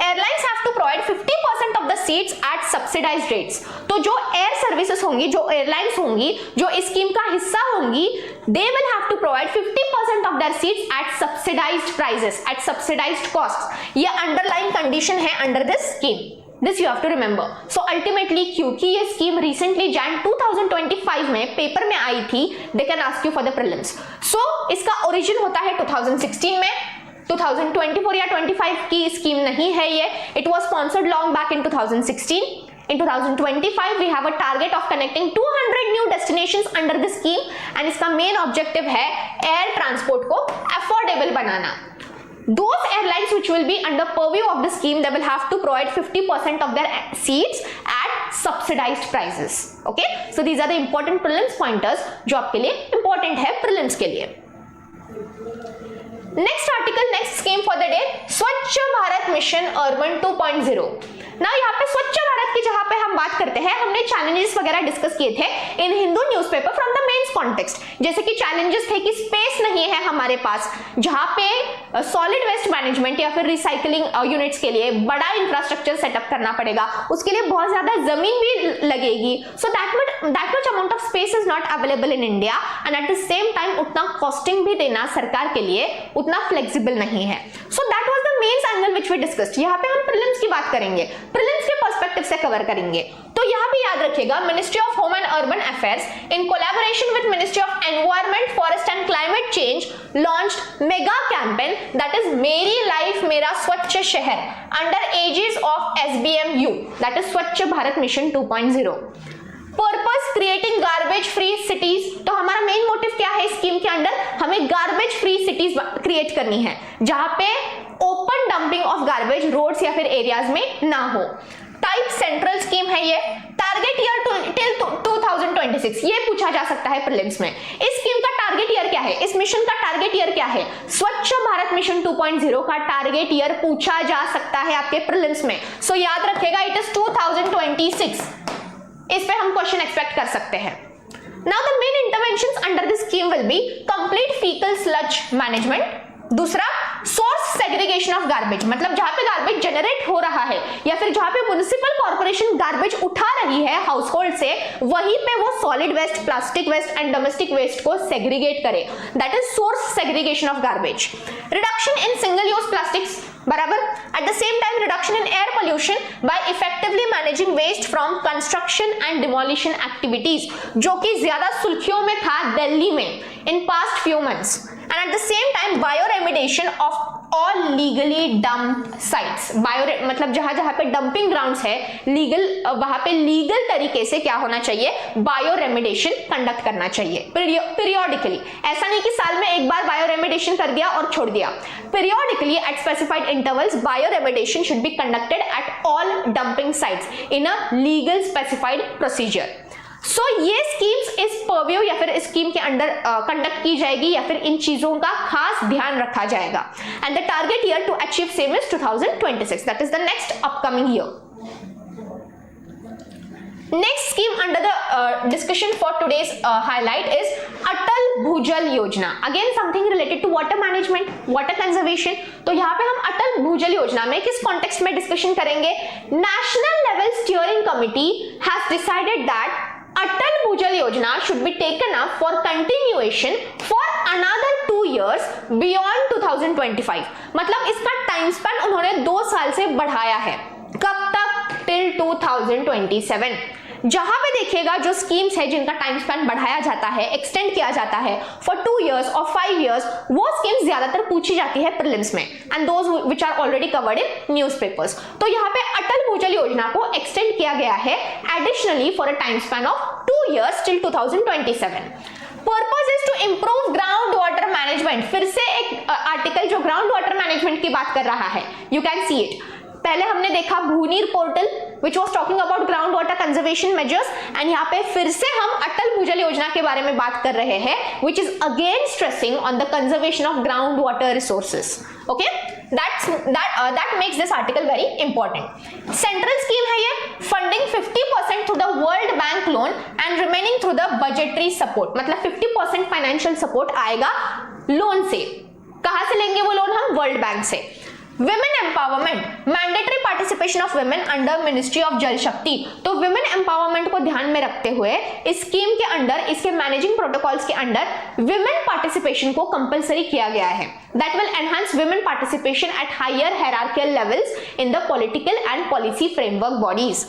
airlines have to provide 50% of the seats at subsidized rates. तो जो air services होंगी, जो airlines होंगी, जो इस scheme का हिस्सा होंगी, they will have to provide 50% of their seats at subsidized prices, at subsidized costs. ये underlying condition है under this scheme. This you have to remember. So ultimately, क्योंकि ये स्कीम recently Jan 2025 में पेपर में आई थी, they can ask you for the prelims. So इसका origin होता है 2016 में. 2024 या 25 की स्कीम नहीं है ये. It was sponsored long back in 2016. In 2025 we have a target of connecting 200 new destinations under this scheme and इसका main objective है air transport को affordable banana. Those airlines which will be under purview of the scheme, they will have to provide 50% of their seats at subsidized prices. Okay, so these are the important prelims pointers जो आपके लिए important है prelims के लिए. Next article, next scheme for the day, स्वच्छ Bharat mission urban 2.0. ना यहाँ पे स्वच्छ भारत की जहां पे हम बात करते हैं, हमने चैलेंजेस वगैरह डिस्कस किए थे in Hindu newspaper from the mains context. जैसे कि चैलेंजेस थे कि स्पेस नहीं है हमारे पास जहां पे सॉलिड वेस्ट मैनेजमेंट या फिर रिसाइकलिंग यूनिट्स के लिए बड़ा इंफ्रास्ट्रक्चर सेटअप करना पड़ेगा, उसके लिए बहुत ज्यादा जमीन भी लगेगी. So that much amount of space is not available in India and at the same time उतना कॉस्टिंग भी देना सरकार के लिए उतना फ्लेक्सिबल नहीं है. So that was the main angle which we discussed. यहाँ पे हम प्रीलिम्स की बात करेंगे, प्रीलिम्स के पर्सपेक्टिव से कवर करेंगे. तो यहाँ भी याद रखिएगा, ministry of home and urban affairs in collaboration with ministry of environment, forest and climate change launched mega campaign that is Meri life Mera Swachh Shahar under aegis of SBMU, that is Swachh Bharat mission 2.0. Purpose creating garbage free cities. तो हमारा main motive क्या है scheme के under? हमें garbage free cities create करनी है जहां पे open dumping of garbage roads या फिर एरियाज में ना हो. टाइप सेंट्रल स्कीम है ये. टारगेट ईयर टिल 2026 ये पूछा जा सकता है प्रीलिम्स में. इस स्कीम का टारगेट ईयर क्या है? इस मिशन का टारगेट ईयर क्या है? स्वच्छ भारत मिशन 2.0 का टारगेट ईयर पूछा जा सकता है आपके प्रीलिम्स में. सो याद रखिएगा, इट इज 2026. इस पे हम क्वेश्चन एक्सपेक्ट कर सकते हैं. Now the main interventions under this scheme will be complete fecal sludge management, दूसरा सोर्स सेग्रीगेशन ऑफ गार्बेज, मतलब जहां पे गार्बेज जनरेट हो रहा है या फिर जहां पे म्युनिसिपल कॉर्पोरेशन गार्बेज उठा रही है हाउस होल्ड से, वहीं पे वो solid waste, plastic waste and domestic waste को सेग्रीगेट करे, that is source segregation of garbage. Reduction in single use plastics, बराबर। At the same time reduction in air pollution by effectively managing waste from construction and demolition activities, जो कि ज्यादा सुर्खियों में था दिल्ली में in past few months. And at the same time bioremediation of all legally dump sites, bio मतलब जहां जहां पे डंपिंग ग्राउंड्स है लीगल, वहां पे लीगल तरीके से क्या होना चाहिए, बायोरेमिडिएशन कंडक्ट करना चाहिए पीरियोडिकली। ऐसा नहीं कि साल में एक बार बायोरेमिडिएशन कर दिया और छोड़ दिया, periodically at specified intervals bioremediation should be conducted at all dumping sites in a legal specified procedure. So ये स्कीम्स इस परव्यू या फिर स्कीम के अंडर कंडक्ट की जाएगी या फिर इन चीजों का खास ध्यान रखा जाएगा। And the target year to achieve same is 2026, that is the next upcoming year. Next scheme under the discussion for today's highlight is Atal Bhujal Yojana. Again something related to water management, water conservation. तो यहाँ पे हम अटल भूजल योजना में किस context में discussion करेंगे? National Level Steering Committee has decided that Atal Bhujal Yojana should be taken up for continuation for another 2 years beyond 2025. मतलब इसका टाइम स्पैन उन्होंने 2 साल से बढ़ाया है। कब तक? टिल 2027। जहां पे देखिएगा जो स्कीम्स है जिनका टाइम स्पैन बढ़ाया जाता है, एक्सटेंड किया जाता है फॉर 2 years और 5 years, वो स्कीम्स ज्यादातर पूछी जाती है प्रीलिम्स में and those which are already covered in newspapers. तो यहाँ पे अटल भूजल योजना को एक्सटेंड किया गया है additionally for a time span of 2 years till 2027। Purpose is to improve ground water management. फिर से एक आर्टिकल जो ग्राउंड वाटर मैनेजमेंट की बात कर रहा है, यू कैन सी इट। पहले हमने देखा भूनीर portal which was talking about ground water conservation measures, and यहाँ पे फिर से हम अटल भूजल योजना के बारे में बात कर रहे हैं which is again stressing on the conservation of ground water resources. Okay, that makes this article very important. Central scheme है ये, funding 50% through the World Bank loan and remaining through the budgetary support, मतलब 50% financial support आएगा loan से। कहाँ से लेंगे वो loan हम? वर्ल्ड बैंक से। Women empowerment, mandatory participation of women under Ministry of जल शक्ति। तो women empowerment को ध्यान में रखते हुए इस स्कीम के अंडर, इसके मैनेजिंग प्रोटोकॉल्स के अंडर women participation को कंपलसरी किया गया है। That will enhance women participation at higher hierarchical levels in the political and policy framework bodies.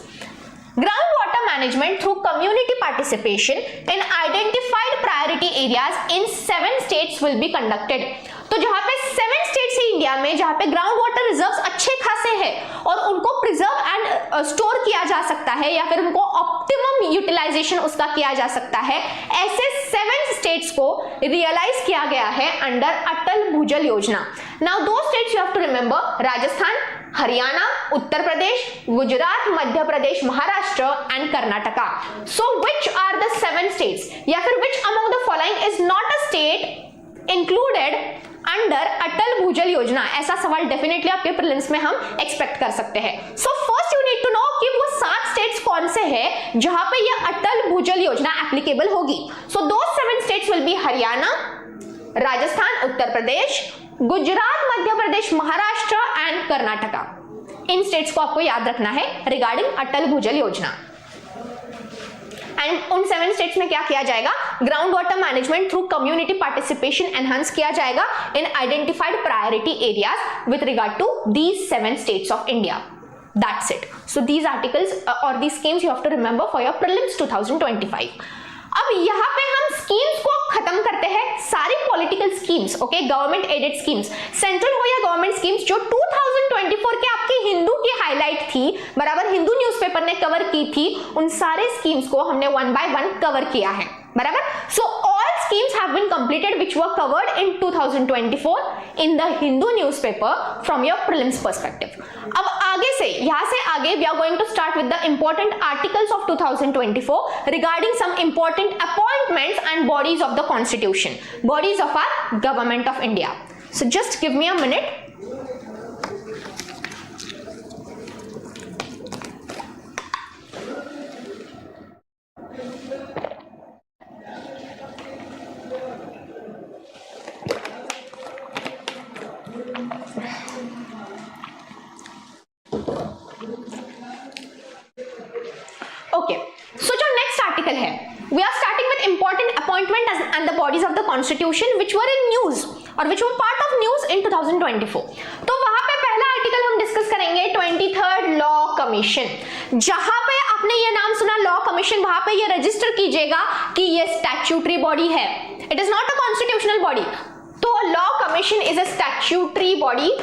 Groundwater management through community participation in identified priority areas in 7 states will be conducted. तो जहां पे 7 states है India में जहां पे ground water reserves अच्छे खासे हैं और उनको प्रिजर्व एंड स्टोर किया जा सकता है या फिर उनको ऑप्टिमम यूटिलाइजेशन उसका किया जा सकता है, ऐसे 7 स्टेट्स को रियलाइज किया गया है अंडर अटल भूजल योजना। नाउ दो states you have to remember, Rajasthan, Haryana, Uttar Pradesh, Gujarat, Madhya Pradesh, Maharashtra and Karnataka. So which are the 7 states या फिर which among the following is not a state included under Atal Bhujal Yojana? ऐसा सवाल डेफिनेटली आपके प्रीलिम्स में हम एक्सपेक्ट कर सकते हैं। So first you need to know कि वो 7 स्टेट्स कौन से हैं जहां पे ये अटल भूजल योजना एप्लीकेबल होगी। सो दो 7 states will be Haryana, Rajasthan, Uttar Pradesh, Gujarat, Madhya Pradesh, Maharashtra and Karnataka. In states को आपको याद रखना है रिगार्डिंग अटल भूजल योजना। एंड उन 7 स्टेट्स में क्या किया जाएगा? Ground water management through community participation enhance किया जाएगा in identified priority areas with regard to these 7 states of India. That's it. So these articles or these schemes you have to remember for your prelims 2025. अब यहाँ पे हम schemes को खत्म करते हैं, सारी political schemes, okay, government aided schemes, central हो या गवर्नमेंट स्कीम्स जो 2024 के आपके हिंदू की हाईलाइट थी, बराबर, हिंदू न्यूज़पेपर ने कवर की थी, उन सारे स्कीम्स को हमने 1 by 1 कवर किया है, बराबर। So all schemes have been completed which were covered in 2024 in the Hindu newspaper from your prelims perspective. अब आगे से, यहां से आगे we are going to start with the important articles of 2024 regarding some important appointments and bodies of the constitution, bodies of our government of India. So just give me a minute. appointment and the bodies of the constitution which were in news or which were part of news in 2024. तो वहां पे पहला article हम discuss करेंगे 23rd law commission. जहां पे आपने ये नाम सुना लॉ कमीशन, वहां पे ये रजिस्टर कीजिएगा कि ये स्टैट्यूटरी बॉडी है. It is not a constitutional body. तो law commission is a statutory body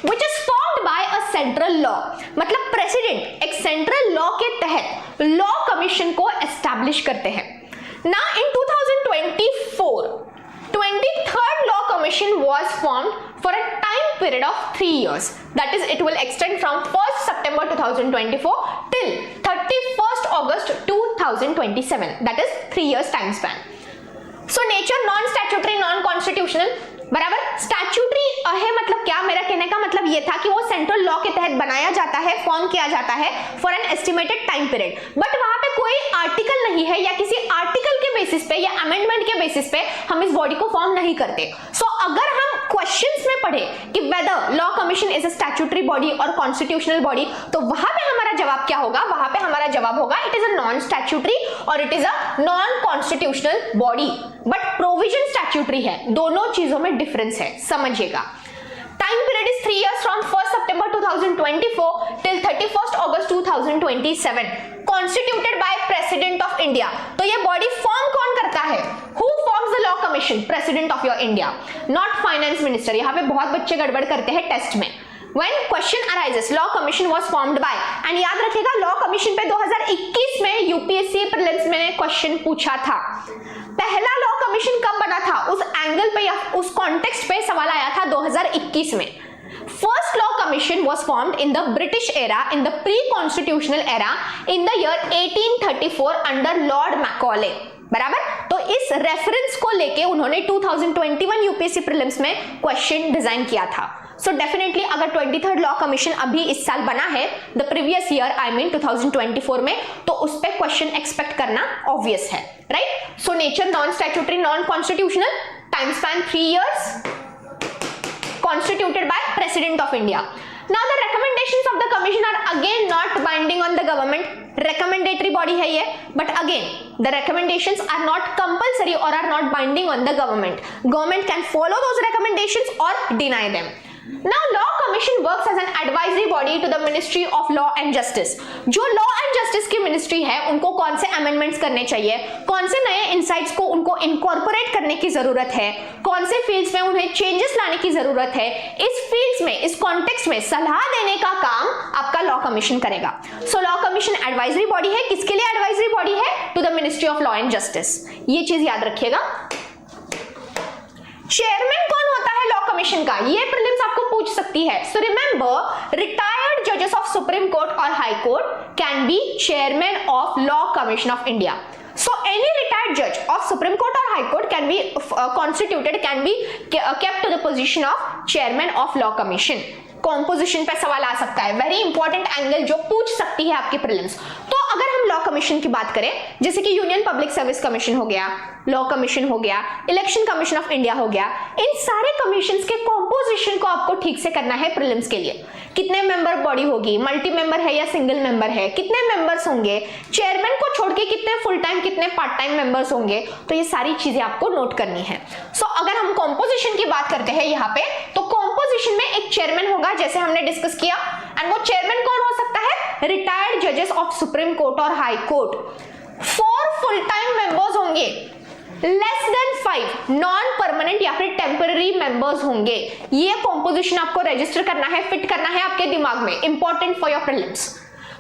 which is formed by a central law. मतलब प्रेसिडेंट एक सेंट्रल लॉ के तहत लॉ कमीशन को एस्टैब्लिश करते हैं. Now in 2024 23rd law commission was formed for a time period of 3 years. That is, it will extend from 1st September 2024 till 31st August 2027. That is 3 years time span. So nature non statutory non constitutional बराबर. Statutory है मतलब क्या, मेरा कहने का मतलब ये था कि वो सेंट्रल लॉ के तहत बनाया जाता है, फॉर्म किया जाता है for an estimated time period. But वहां पे कोई आर्टिकल नहीं है या किसी आर्टिकल के बेसिस पे या अमेंडमेंट के बेसिस पे हम इस बॉडी को फॉर्म नहीं करते. सो अगर हम क्वेश्चंस में पढ़े कि whether law commission is a statutory body और कॉन्स्टिट्यूशनल बॉडी, तो वहां पे हमारा जवाब क्या होगा? वहां पे हमारा जवाब होगा it is a non statutory और it is a non constitutional body. But provision statutory है. दोनों चीजों में डिफरेंस है, समझिएगा. टाइम पीरियड इज 3 years फ्रॉम 1st September 2024 till 31st August 2027. Constituted by president of India. तो ये बॉडी फॉर्म कौन करता है? Who forms the law commission? President of your India, not finance minister. यहाँ पे बहुत बच्चे गड़बड़ करते हैं टेस्ट में. When question arises, law commission was formed by, and याद रखिएगा लॉ कमीशन पे 2021 में यूपीएससी प्रीलिम्स में क्वेश्चन पूछा था. पहला लॉ कमीशन कब बना था? उस एंगल पे या उस कॉन्टेक्स्ट पे सवाल आया था 2021 में. First law commission was formed in the British era, in the pre-constitutional era, in the year 1834 under Lord Macaulay. बराबर. तो इस रेफरेंस को लेके उन्होंने 2021 यूपीएससी प्रीलिम्स में क्वेश्चन डिजाइन किया था. सो डेफिनेटली अगर 23rd लॉ कमीशन अभी इस साल बना है, the previous year I mean 2024 में, तो उस पे क्वेश्चन एक्सपेक्ट करना ऑब्वियस है, right. So nature non statutory non constitutional, time span 3 years, constituted by President of India. Now the recommendations of the commission are again not binding on the government. Recommendatory body है ये, but again the recommendations are not compulsory or are not binding on the government. Government can follow those recommendations or deny them. Now law commission works as an advisory body to the Ministry of Law and Justice. जो law and justice की ministry है उनको कौन से amendments करने चाहिए, कौन से नए insights को उनको incorporate करने की जरूरत है, कौन से fields में उन्हें changes लाने की जरूरत है, इस fields में इस context में सलाह देने का काम आपका law commission करेगा. So law commission advisory body है. किसके लिए advisory body है? To the Ministry of Law and Justice. ये चीज याद रखिएगा. चेयरमैन कौन होता है लॉ कमीशन का? ये प्रीलिम्स आपको पूछ सकती है. सो रिमेंबर रिटायर्ड जजेस ऑफ सुप्रीम कोर्ट और high court can be chairman of law commission of India. So any retired judge of Supreme Court or High Court can be constituted, can be kept to the position of chairman of law commission. Composition पे सवाल आ सकता है, very important angle जो पूछ सकती है आपकी prelims. तो अगर हम लॉ कमीशन की बात करें, जैसे कि यूनियन पब्लिक सर्विस कमीशन हो गया, लॉ कमीशन हो गया, इलेक्शन कमीशन ऑफ इंडिया हो गया, इन सारे कमीशंस के कॉम्पोजिशन को आपको ठीक से करना है प्रीलिम्स के लिए. कितने मेंबर बॉडी होगी, मल्टी मेंबर है या सिंगल मेंबर है, कितने मेंबर्स होंगे, चेयरमैन को छोड़ के कितने फुल टाइम कितने पार्ट टाइम मेंबर्स होंगे, तो ये सारी चीजें आपको नोट करनी है. सो अगर हम कॉम्पोजिशन की बात करते हैं यहाँ पे, तो कॉम्पोजिशन में एक चेयरमैन होगा जैसे हमने डिस्कस किया, एंड वो चेयरमैन कौन हो सकता है? रिटायर्ड जजेस ऑफ सुप्रीम कोर्ट और high court. 4 full time members होंगे, लेस देन 5 नॉन परमानेंट या फिर टेम्पररी मेंबर्स होंगे. ये कॉम्पोजिशन आपको रजिस्टर करना है, फिट करना है आपके दिमाग में, इंपॉर्टेंट फॉर योर प्रीलिम्स.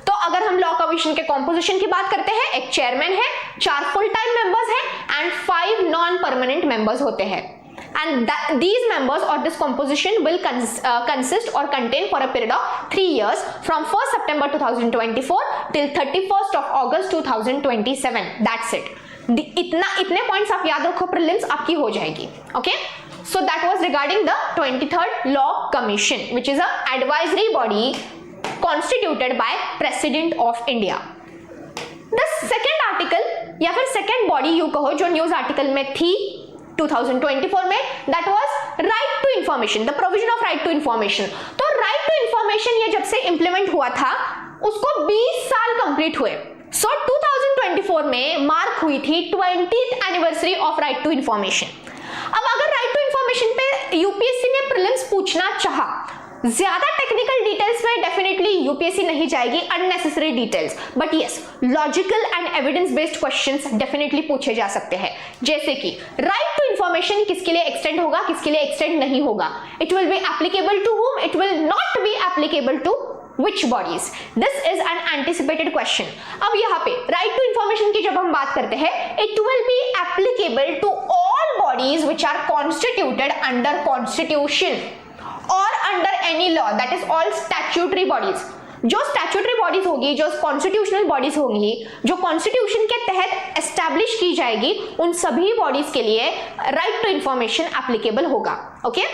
तो अगर हम लॉ कमीशन के कॉम्पोजिशन की बात करते हैं, एक चेयरमैन है, 4 फुल टाइम मेंबर्स हैं एंड 5 नॉन परमानेंट मेंबर्स होते हैं. And these members or this composition will consist or contain for a period of 3 years from 1st September 2024 till 31st of August 2027. That's it. इतने points आप याद रखो, prelims आपकी हो जाएगी. Okay, so that was regarding the 23rd Law Commission, which is a advisory body constituted by President of India. The second article या फिर second body you कहो जो न्यूज आर्टिकल में थी 2024 में, that was right to information, the provision of right to information. तो right to information ये जब से implement हुआ था उसको 20 साल कंप्लीट हुए. सो 2024 में मार्क हुई थी 20th anniversary of right to information. अब अगर राइट टू इंफॉर्मेशन पे यूपीएससी ने प्रीलिम्स पूछना चाहा, ज्यादा टेक्निकल डिटेल्स में डेफिनेटली यूपीएससी नहीं जाएगी, unnecessary details, but yes logical and evidence based questions definitely पूछे जा सकते हैं। जैसे कि राइट टू इंफॉर्मेशन किसके लिए एक्सटेंड होगा, किसके लिए एक्सटेंड नहीं होगा, it will be applicable to whom, it will not be applicable to which bodies? This is an anticipated question. अब यहाँ पे right to information की जब हम बात करते हैं, it will be applicable to all bodies which are constituted under constitution or under any law, that is all statutory bodies. जो statutory bodies होगी, जो constitutional bodies होंगी, जो constitution के तहत establish की जाएगी, उन सभी bodies के लिए right to information applicable होगा, okay?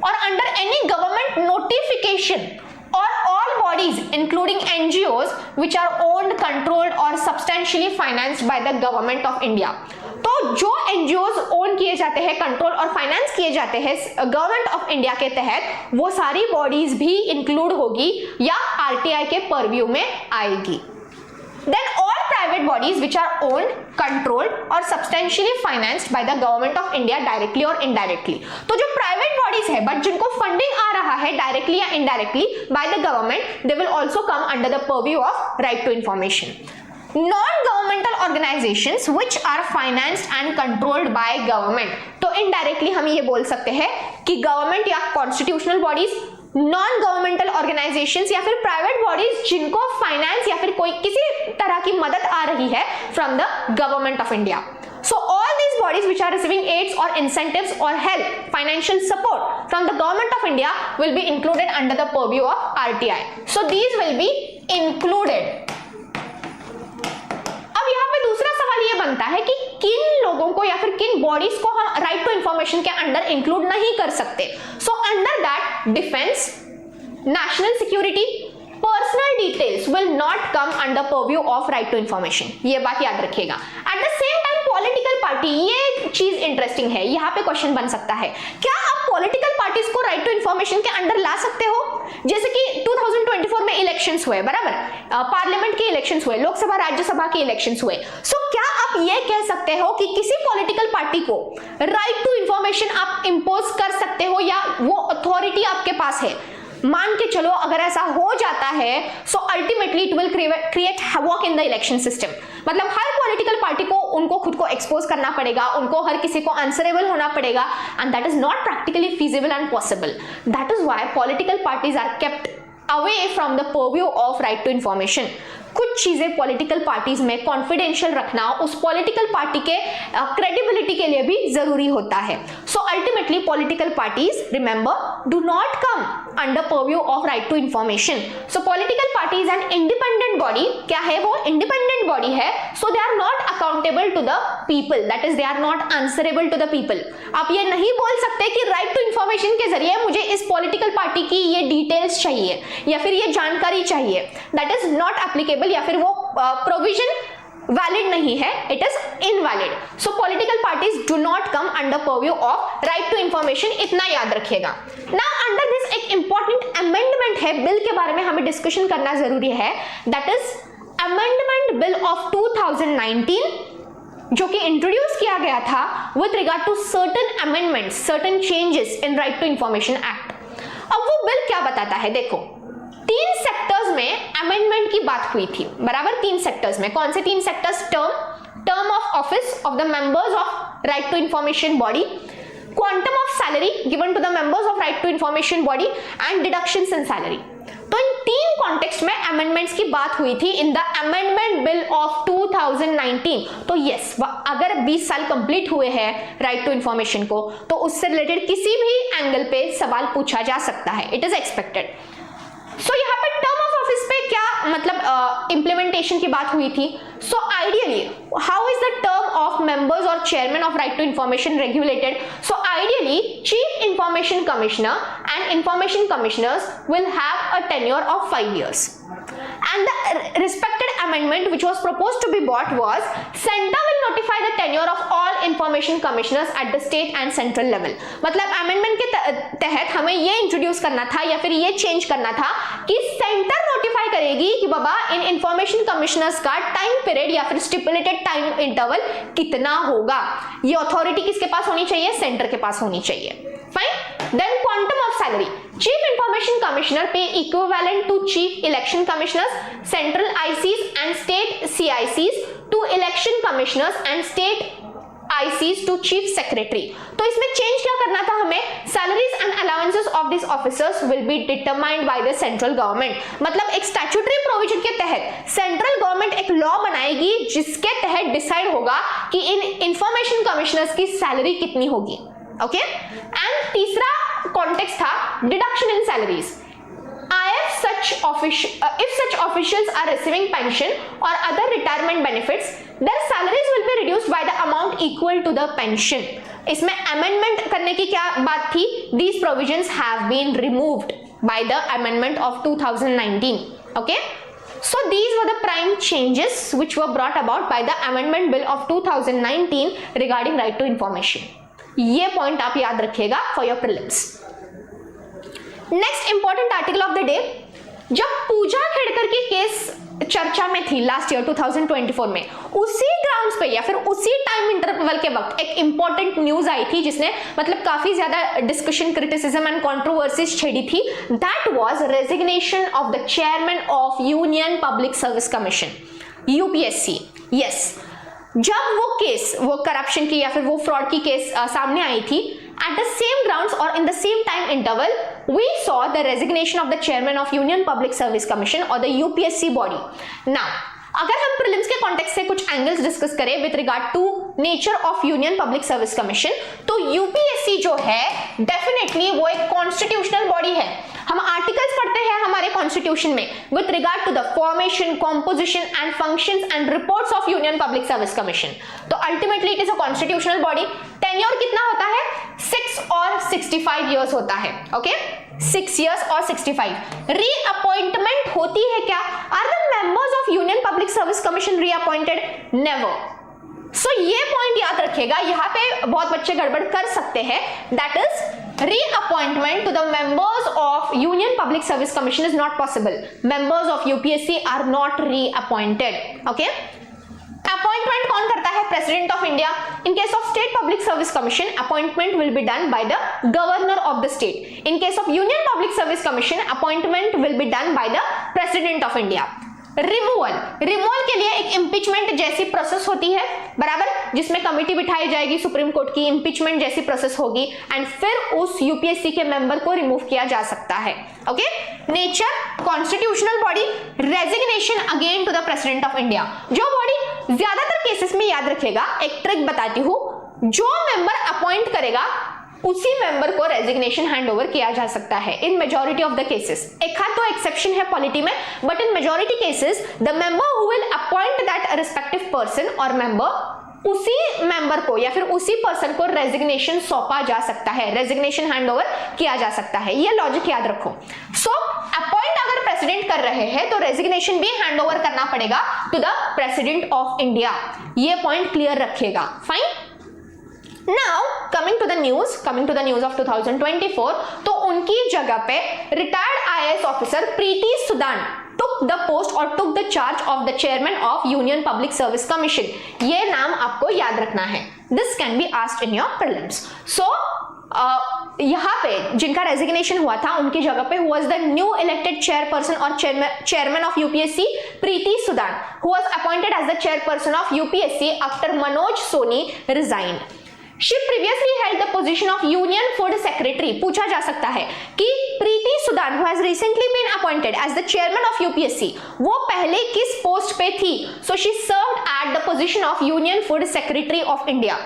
और under any government notification or all bodies including NGOs which are owned, controlled or substantially financed by the government of India. तो जो NGOs ओन किए जाते हैं, कंट्रोल और फाइनेंस किए जाते हैं गवर्नमेंट ऑफ इंडिया के तहत, वो सारी बॉडीज भी इंक्लूड होगी या आरटीआई के परव्यू में आएगी। Then all private bodies which are owned, controlled or substantially financed by the government of India directly or indirectly. तो जो private bodies है but जिनको funding आ रहा है directly या indirectly by the government, they will also come under the purview of right to information. Non-governmental organizations which are financed and controlled by government. तो indirectly हम ये बोल सकते हैं कि government या constitutional bodies, non governmental organisations या फिर प्राइवेट बॉडीज जिनको फाइनेंस या फिर कोई किसी तरह की मदद आ रही है from the government of India. So all these bodies which are receiving aids or incentives or help, financial support from the government of India will be included under the purview of RTI. So these will be included. अब यहाँ पे दूसरा सवाल ये बनता है कि किन लोगों को या फिर किन बॉडीज को हम राइट टू इंफॉर्मेशन के अंडर इंक्लूड नहीं कर सकते. So under that defence, national security, personal details will not come under purview of right to information. ये बात याद रखिएगा. At the same time political party, ये चीज इंटरेस्टिंग है. यहाँ पे क्वेश्चन बन सकता है, क्या आप पॉलिटिकल पार्टीज को राइट टू इंफॉर्मेशन के अंडर ला सकते हो? जैसे कि 2024 में इलेक्शंस हुए, बराबर, पार्लियामेंट के इलेक्शंस हुए, लोकसभा राज्यसभा के इलेक्शंस हुए. सो क्या आप ये कह सकते हो कि किसी पॉलिटिकल पार्टी को राइट टू इंफॉर्मेशन आप इंपोज कर सकते हो या वो अथॉरिटी आपके पास है? मान के चलो अगर ऐसा हो जाता है, so ultimately it will create havoc in the election system. मतलब हर पॉलिटिकल पार्टी को उनको खुद को एक्सपोज करना पड़ेगा, उनको हर किसी को आंसरेबल होना पड़ेगा, and that is not practically feasible and possible. That is why political parties are kept away from the purview of right to information. कुछ चीजें पॉलिटिकल पार्टीज में कॉन्फिडेंशियल रखना उस पॉलिटिकल पार्टी के क्रेडिबिलिटी के लिए भी जरूरी होता है. So ultimately political parties, remember, do not come under purview of right to information. So political parties and independent body. क्या है वो? इंडिपेंडेंट बॉडी है. So they are not accountable to the people, that is they are not answerable to the people. आप ये नहीं बोल सकते कि राइट टू इंफॉर्मेशन के जरिए मुझे इस पॉलिटिकल पार्टी की ये डिटेल्स चाहिए या फिर ये जानकारी चाहिए. दैट इज नॉट एप्लीकेबल या फिर वो प्रोविजन वैलिड नहीं है, it is invalid. So political parties do not come under purview of right to information, इतना याद रखिएगा. नाउ अंडर दिस एक इंपॉर्टेंट अमेंडमेंट है, बिल के बारे में हमें डिस्कशन करना जरूरी है. That is amendment bill of 2019 जो कि इंट्रोड्यूस किया गया था with regard to certain amendments, certain changes in right to information act. अब वो बिल क्या बताता है? देखो, 3 सेक्टर्स में अमेंडमेंट की बात हुई थी, बराबर. 3 सेक्टर्स में. कौन से 3 sectors? Term of office of the members of right to information body, quantum of salary given to the members of right to information body and deductions in salary. तो इन 3 कॉन्टेक्स्ट में अमेंडमेंट्स की बात हुई थी इन द अमेंडमेंट बिल ऑफ 2019. तो yes, अगर 20 साल कंप्लीट हुए हैं राइट टू इंफॉर्मेशन को, तो उससे रिलेटेड किसी भी एंगल पे सवाल पूछा जा सकता है. It is expected. सो यहाँ पे टर्म ऑफ ऑफिस पे क्या मतलब इंप्लीमेंटेशन की बात हुई थी. So ideally how is the term of members और chairman of right to information regulated? So ideally chief information commissioner and information commissioners will have a tenure of 5 years. And the respected amendment which was proposed to be brought was, Center will notify the tenure of all information commissioners at the state and central level. मतलब amendment के तहत हमें ये introduce करना था या फिर ये चेंज करना था कि सेंटर नोटिफाई करेगी कि बाबा इन इंफॉर्मेशन कमिश्नर्स का टाइम पीरियड या फिर स्टिपुलेटेड टाइम इंटरवल कितना होगा। ये अथॉरिटी किसके पास होनी चाहिए? सेंटर के पास होनी चाहिए। Fine. Then quantum of salary. Chief Information Commissioner pay equivalent to Chief Election Commissioners, Central ICs and State CICs to Election Commissioners and State ICs to Chief Secretary. तो इसमें चेंज क्या करना था हमें? Salaries and allowances of these officers will be determined by the central government. मतलब एक statutory provision के तहत सेंट्रल गवर्नमेंट एक लॉ बनाएगी जिसके तहत डिसाइड होगा कि इन इंफॉर्मेशन कमिश्नर्स की सैलरी कितनी होगी। ओके एंड तीसरा कॉन्टेक्स्ट था deduction in salaries. If such officials are receiving pension or other retirement benefits, their salaries will be reduced by the amount equal to the pension. इसमें amendment करने की क्या बात थी? These provisions have been removed by the amendment of 2019. Okay? So these were the prime changes which were brought about by the amendment bill of 2019 regarding right to information. ये point आप याद रखिएगा for your prelims. Next important article of the day, जब पूजा खेड़कर की case चर्चा में थी last year 2024 में, उसी ग्राउंड्स पे या फिर उसी टाइम इंटरवल के वक्त एक इंपॉर्टेंट न्यूज आई थी जिसने मतलब काफी ज्यादा डिस्कशन, क्रिटिसिज्म एंड कंट्रोवर्सीज छेड़ी थी। That was resignation of the chairman of union public service commission, UPSC. Yes, जब वो केस, वो करप्शन की या फिर वो फ्रॉड की केस सामने आई थी, at the same grounds or in the same time interval we saw the resignation of the chairman of Union Public Service Commission or the UPSC body. Now अगर हम प्रीलिम्स के कॉन्टेक्स्ट से कुछ angles discuss करें with regard to nature of union public service commission, तो UPSC जो है definitely वो एक कॉन्स्टिट्यूशनल बॉडी है। हम आर्टिकल्स पढ़ते हैं हमारे कॉन्स्टिट्यूशन में with regard to the formation, composition and functions and reports of union public service commission. तो ultimately it is a constitutional body. Tenure कितना होता है? 6 और 65 इयर्स होता है। ओके, 6 इयर्स और 65। रीअपॉइंटमेंट होती है क्या? Are the members of union public service commission reappointed? Never. So ये पॉइंट याद रखिएगा, यहाँ पे बहुत बच्चे गड़बड़ कर सकते हैं। That is reappointment to the members of Union Public Service Commission is not possible. Members of UPSC are not reappointed. Okay? Appointment कौन करता है? President of India. In case of State Public Service Commission, appointment will be done by the Governor of the state. In case of Union Public Service Commission, appointment will be done by the President of India. Removal के लिए एक impeachment जैसी process होती है, बराबर, जिसमें committee बिठाई जाएगी सुप्रीम कोर्ट की, इम्पीचमेंट जैसी प्रोसेस होगी एंड फिर उस यूपीएससी के मेंबर को रिमूव किया जा सकता है। Okay, nature constitutional body, resignation again to the president of India. जो बॉडी ज्यादातर केसेस में याद रखेगा, एक ट्रिक बताती हूं, जो मेंबर अपॉइंट करेगा उसी मेंबर को रेजिग्नेशन हैंडओवर किया जा सकता है in majority of the cases. एक हाथ तो एक्सेप्शन है पॉलिटी में, but in majority cases the member who will appoint that respective person और मेंबर, उसी मेंबर को या फिर उसी पर्सन को रेजिग्नेशन सौंपा जा सकता है, रेजिग्नेशन हैंडओवर किया जा सकता है। ये लॉजिक याद रखो। सो अपॉइंट अगर प्रेसिडेंट कर रहे हैं तो रेजिग्नेशन भी हैंडओवर करना पड़ेगा to the president of India. ये पॉइंट क्लियर रखिएगा। Fine. Now coming to the news of 2024, तो उनकी जगह पे retired IAS officer Preeti Sudan took the post और took the charge of the chairman of Union Public Service Commission. ये नाम आपको याद रखना है। This can be asked in your prelims. So यहाँ पे जिनका रेजिग्नेशन हुआ था उनकी जगह पे was the new elected chairperson और chairman of UPSC Preeti Sudan, who was appointed as the chairperson of UPSC after Manoj Soni resigned. She previously held the position of Union Food Secretary. पूछा जा सकता है कि प्रीति Sudan who has recently been appointed as the chairman of UPSC, वो पहले किस post पे थी? So she served at the position of Union Food Secretary of India.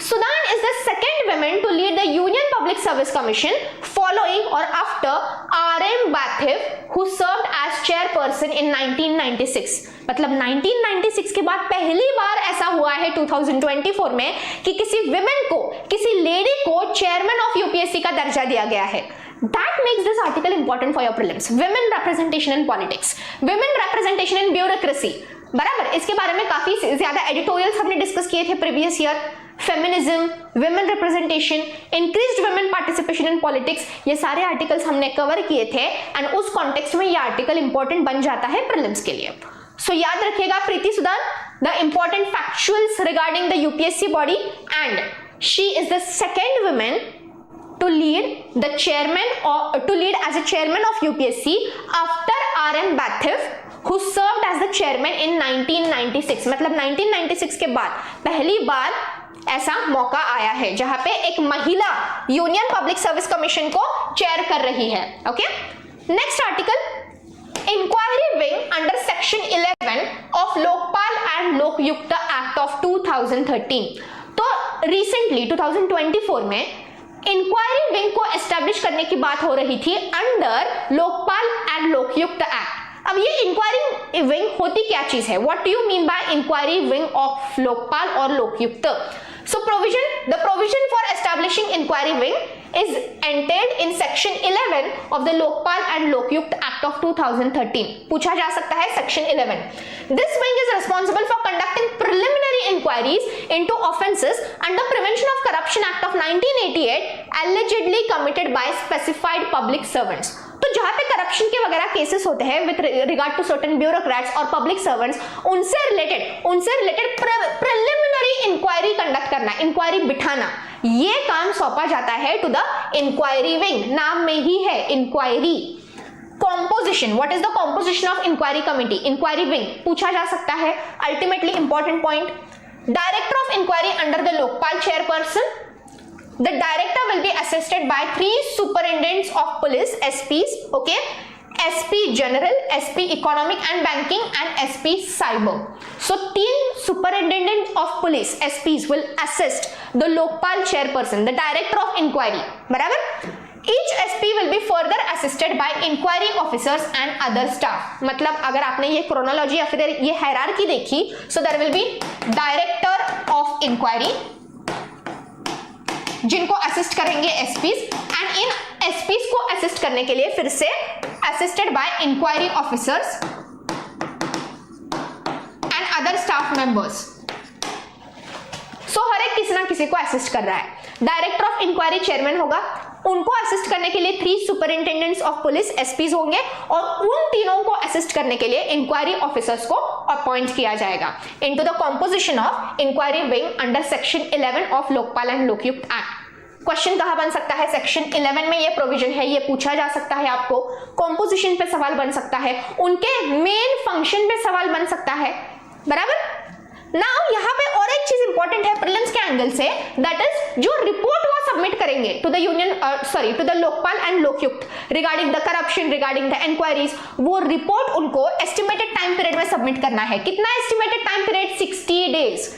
Sudan is the second woman to lead the Union Public Service Commission following or after R.M. Bathiv, who served as chairperson in 1996. मतलब 1996 के बाद पहली बार ऐसा हुआ है 2024 में कि किसी विमेन को, किसी लेडी को चेयरमैन ऑफ यूपीएससी का दर्जा दिया गया है। That makes this article important for your prelims. Women representation in politics, women representation in bureaucracy, बराबर। इसके बारे में काफी ज्यादा एडिटोरियल्स हमने डिस्कस किए थे previous year. Feminism, women representation, increased women participation in politics, ये सारे आर्टिकल्स हमने कवर किए थे एंड उस कॉन्टेक्स्ट में ये आर्टिकल इंपॉर्टेंट बन जाता है प्रीलिम्स के लिए. सो याद रखिएगा Preeti Sudan, the important factuals regarding the UPSC body, and she is the second women to lead the chairman or to lead as a chairman of UPSC after R.M. Bathif, who served as the chairman in 1996. मतलब 1996 के बाद पहली बार ऐसा मौका आया है जहां पे एक महिला यूनियन पब्लिक सर्विस कमीशन को चेयर कर रही है. Okay, next article, inquiry wing under section 11 of Lokpal and Lokayukta act of 2013. तो रिसेंटली 2024 में इंक्वायरी विंग को एस्टैब्लिश करने की बात हो रही थी under Lokpal and Lokayukta act. अब ये इंक्वायरी विंग होती क्या चीज है? What do you mean by inquiry wing of Lokpal और Lokayukta? So the provision for establishing inquiry wing is entailed in section 11 of the Lokpal and Lokyukt Act of 2013. पूछा जा सकता है section 11. This wing is responsible for conducting preliminary inquiries into offences under Prevention of Corruption Act of 1988 allegedly committed by specified public servants. तो जहां पे corruption के वगैरह cases होते हैं with regard to certain bureaucrats और पब्लिक सर्वेंट्स, उनसे related preliminary inquiry conduct करना, इंक्वायरी बिठाना, ये काम सौंपा जाता है टू द इंक्वायरी विंग. नाम में ही है inquiry. Composition, what is the composition of inquiry committee, inquiry wing, पूछा जा सकता है. Ultimately important point, director of inquiry under the Lokpal chairperson. The director will be assisted by 3 superintendents of police, SPs, okay, SP General, SP Economic and Banking and SP Cyber. So 3 superintendents of police, SPs, will assist the Lokpal chairperson, the director of inquiry. बराबर? Each SP will be further assisted by inquiry officers and other staff. मतलब अगर आपने ये chronology या फिर ये hierarchy देखी, so there will be director of inquiry, जिनको असिस्ट करेंगे एसपीज, एंड इन एसपीज को असिस्ट करने के लिए फिर से assisted by inquiry officers and other staff members. So हर एक किसी ना किसी को असिस्ट कर रहा है. डायरेक्टर ऑफ इंक्वायरी चेयरमैन होगा, उनको असिस्ट करने के लिए 3 सुपरिंटेंडेंट्स ऑफ पुलिस, एसपीज होंगे, और उन तीनों को असिस्ट करने के लिए इंक्वायरी ऑफिसर्स को अपॉइंट किया जाएगा into the composition of inquiry wing under section 11 of Lokpal and Lokayukta act. Question कहां बन सकता है? सेक्शन 11 में ये प्रोविजन है, ये पूछा जा सकता है आपको. कॉम्पोजिशन पे सवाल बन सकता है, उनके मेन फंक्शन पे सवाल बन सकता है. बराबर? नाउ यहाँ पे और एक चीज इंपॉर्टेंट है प्रीलिम्स के एंगल से, दैट इज जो रिपोर्ट वो सबमिट करेंगे to the to the Lokpal and Lokayukta regarding the corruption, regarding the inquiries, वो रिपोर्ट उनको एस्टिमेटेड टाइम पीरियड में सबमिट करना है. कितना estimated time period? 60 days.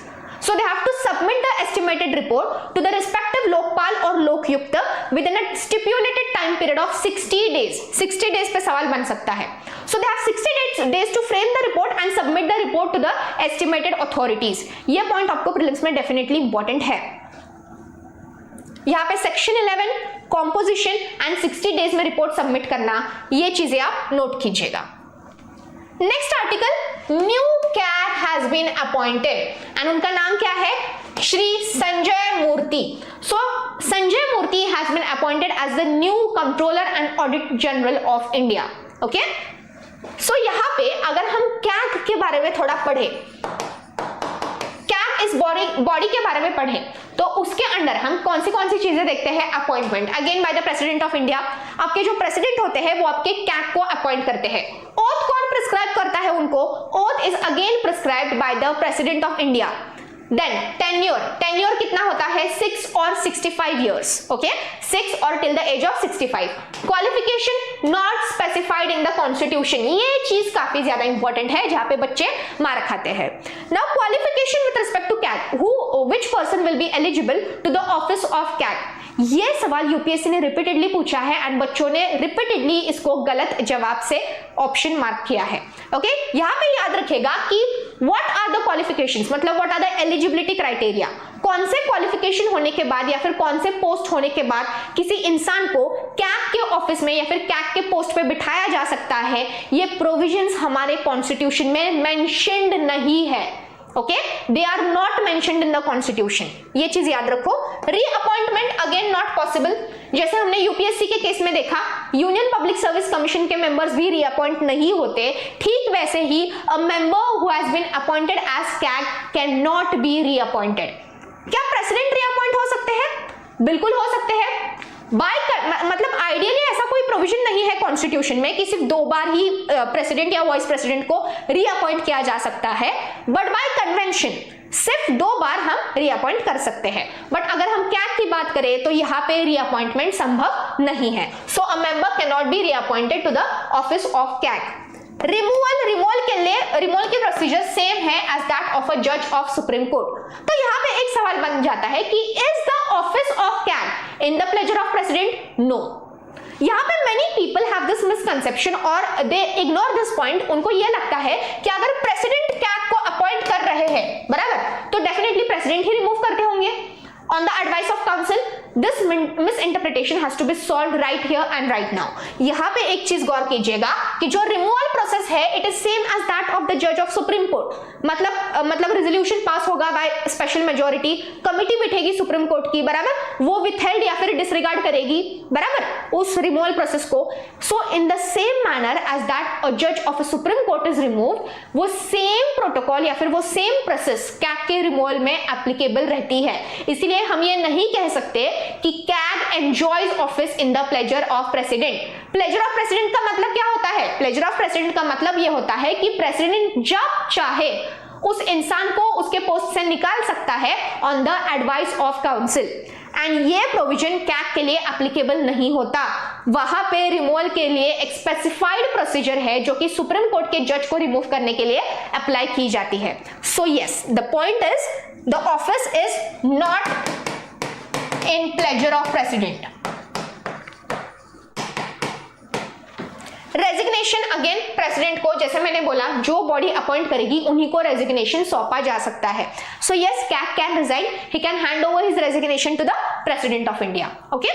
So they have to submit the estimated report to the respective Lokpal or Lokyukta within a stipulated time period of 60 days. 60 days पे सवाल बन सकता है. So they have 60 days to frame the report and submit the report to the estimated authorities. ये point आपको prelims में definitely important है. यहाँ पे सेक्शन 11, कॉम्पोजिशन एंड 60 डेज में रिपोर्ट सबमिट करना, ये चीजें आप नोट कीजिएगा. Next article, new CAG has been appointed and उनका नाम क्या है? Shri Sanjay Murthy. So Sanjay Murthy has been appointed as the new controller and audit general of India. Okay, so यहाँ पे अगर हम कैग के बारे में थोड़ा पढ़े, कैग इस बॉडी के बारे में पढ़े, तो उसके अंडर हम कौन सी चीजें देखते हैं? Appointment again bye the president of India. आपके जो प्रेसिडेंट होते हैं वो आपके कैग को अपॉइंट करते हैं. ओथ कौन प्रिस्क्राइब करता है उनको? Oath is again prescribed by the president of India. Then tenure कितना होता है? 6 और 65 years. ओके, 6 और till the age of 65. Qualification not specified in the constitution. ये चीज काफी ज्यादा इंपॉर्टेंट है जहां पे बच्चे मार खाते हैं. Now qualification with respect to CAG, which person will be eligible to the office of CAG. ये सवाल यूपीएससी ने रिपीटेडली पूछा है एंड बच्चों ने रिपीटेडली इसको गलत जवाब से ऑप्शन मार्क किया है. ओके, यहाँ पे याद रखेगा कि व्हाट आर द क्वालिफिकेशंस, मतलब what are the eligibility criteria. कौन से क्वालिफिकेशन होने के बाद या फिर कौन से पोस्ट होने के बाद किसी इंसान को कैग के ऑफिस में या फिर कैग के पोस्ट पे बिठाया जा सकता है, ये प्रोविजंस हमारे कॉन्स्टिट्यूशन में मेंशन्ड नहीं है. Okay, they are not mentioned in the constitution, ये चीज याद रखो। रीअपॉइंटमेंट अगेन नॉट पॉसिबल, जैसे हमने यूपीएससी के केस में देखा, यूनियन पब्लिक सर्विस कमीशन के मेंबर्स भी रीअपॉइंट नहीं होते, ठीक वैसे ही a member who has been appointed as CAG can not be reappointed. क्या प्रेसिडेंट रीअपॉइंट हो सकते हैं? बिल्कुल हो सकते हैं। मतलब आइडियली ऐसा कोई प्रोविजन नहीं है कॉन्स्टिट्यूशन में कि सिर्फ 2 बार ही प्रेसिडेंट या वाइस प्रेसिडेंट को रीअपॉइंट किया जा सकता है, बट बाय कन्वेंशन सिर्फ 2 बार हम रीअपॉइंट कर सकते हैं। बट अगर हम कैग की बात करें तो यहाँ पे रीअपॉइंटमेंट संभव नहीं है। So a member can not be reappointed to the office of CAG. Removal की प्रोसीजर सेम है एज दैट ऑफ अ जज ऑफ सुप्रीम कोर्ट। तो यहाँ पे एक सवाल बन जाता है कि is the office of CAG in the pleasure of president? No. यहाँ पे many people have this misconception और दे इग्नोर दिस पॉइंट। उनको ये लगता है कि अगर प्रेसिडेंट कैग को अपॉइंट कर रहे हैं, बराबर, तो डेफिनेटली प्रेसिडेंट ही रिमूव करते होंगे। On the advice of council, this misinterpretation has to be solved right here and right now. यहाँ पे एक चीज गौर कीजिएगा कि जो रिमूवल प्रोसेस है it is same as that of the जज ऑफ सुप्रीम कोर्ट। मतलब रेजोल्यूशन पास होगा बाय स्पेशल मेजोरिटी, कमिटी बैठेगी सुप्रीम कोर्ट की, बराबर, वो विथहेल्ड या फिर डिसरिगार्ड करेगी, बराबर, उस रिमूवल प्रोसेस को। So in the same manner as that a जज of a supreme court is removed, वो सेम प्रोटोकॉल या फिर वो सेम प्रोसेस कैग के रिमूवल में एप्लीकेबल रहती है। इसलिए हम ये नहीं कह सकते कि CAG enjoys office in the pleasure of president. Pleasure of president का मतलब क्या होता है? प्लेजर ऑफ प्रेसिडेंट का मतलब ये होता है कि प्रेसिडेंट जब चाहे उस इंसान को उसके पोस्ट से निकाल सकता है on the advice of council. And ये प्रोविजन कैग के लिए एप्लीकेबल नहीं होता। वहां पे रिमूवल के लिए एक स्पेसिफाइड प्रोसीजर है जो कि सुप्रीम कोर्ट के जज को रिमूव करने के लिए अप्लाई की जाती है। So yes, the point is the office is not in pleasure of president. Resignation again president को, जैसे मैंने बोला, जो बॉडी अपॉइंट करेगी उन्हीं को रेजिग्नेशन सौंपा जा सकता है। So yes, CAG can resign, he can hand over his resignation to the president of India. Okay,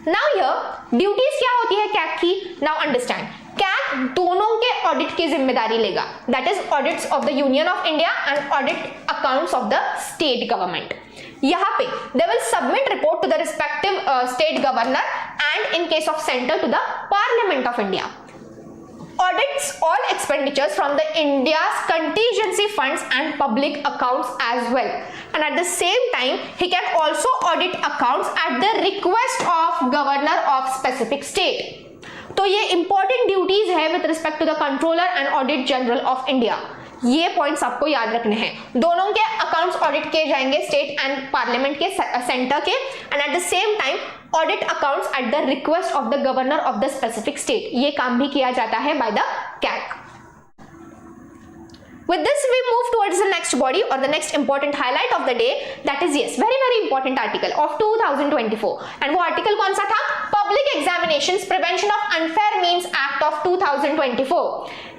now here duties क्या होती है कैग की? नाउ अंडरस्टैंड, कैग दोनों के ऑडिट की जिम्मेदारी लेगा, that is audits of the union of India and audit accounts of the state government. यहाँ पे they will submit report to the respective state governor and in case of center to the Parliament of India. Audits all expenditures from the India's contingency funds and public accounts as well. And at the same time, he can also audit accounts at the request of governor of specific state. तो ये important duties है with respect to the controller and audit general of India. ये points आपको याद रखने हैं। दोनों के अकाउंट्स ऑडिट किए जाएंगे, स्टेट एंड पार्लियामेंट के, सेंटर के, and at the same time audit accounts at the request of the governor of the specific state. ये काम भी किया जाता है by the CAG. With this we move towards the next body or the next important highlight of the day, that is yes, very important article of 2024. and वो article कौन सा था? Public Examinations Prevention of Unfair Means Act of 2024.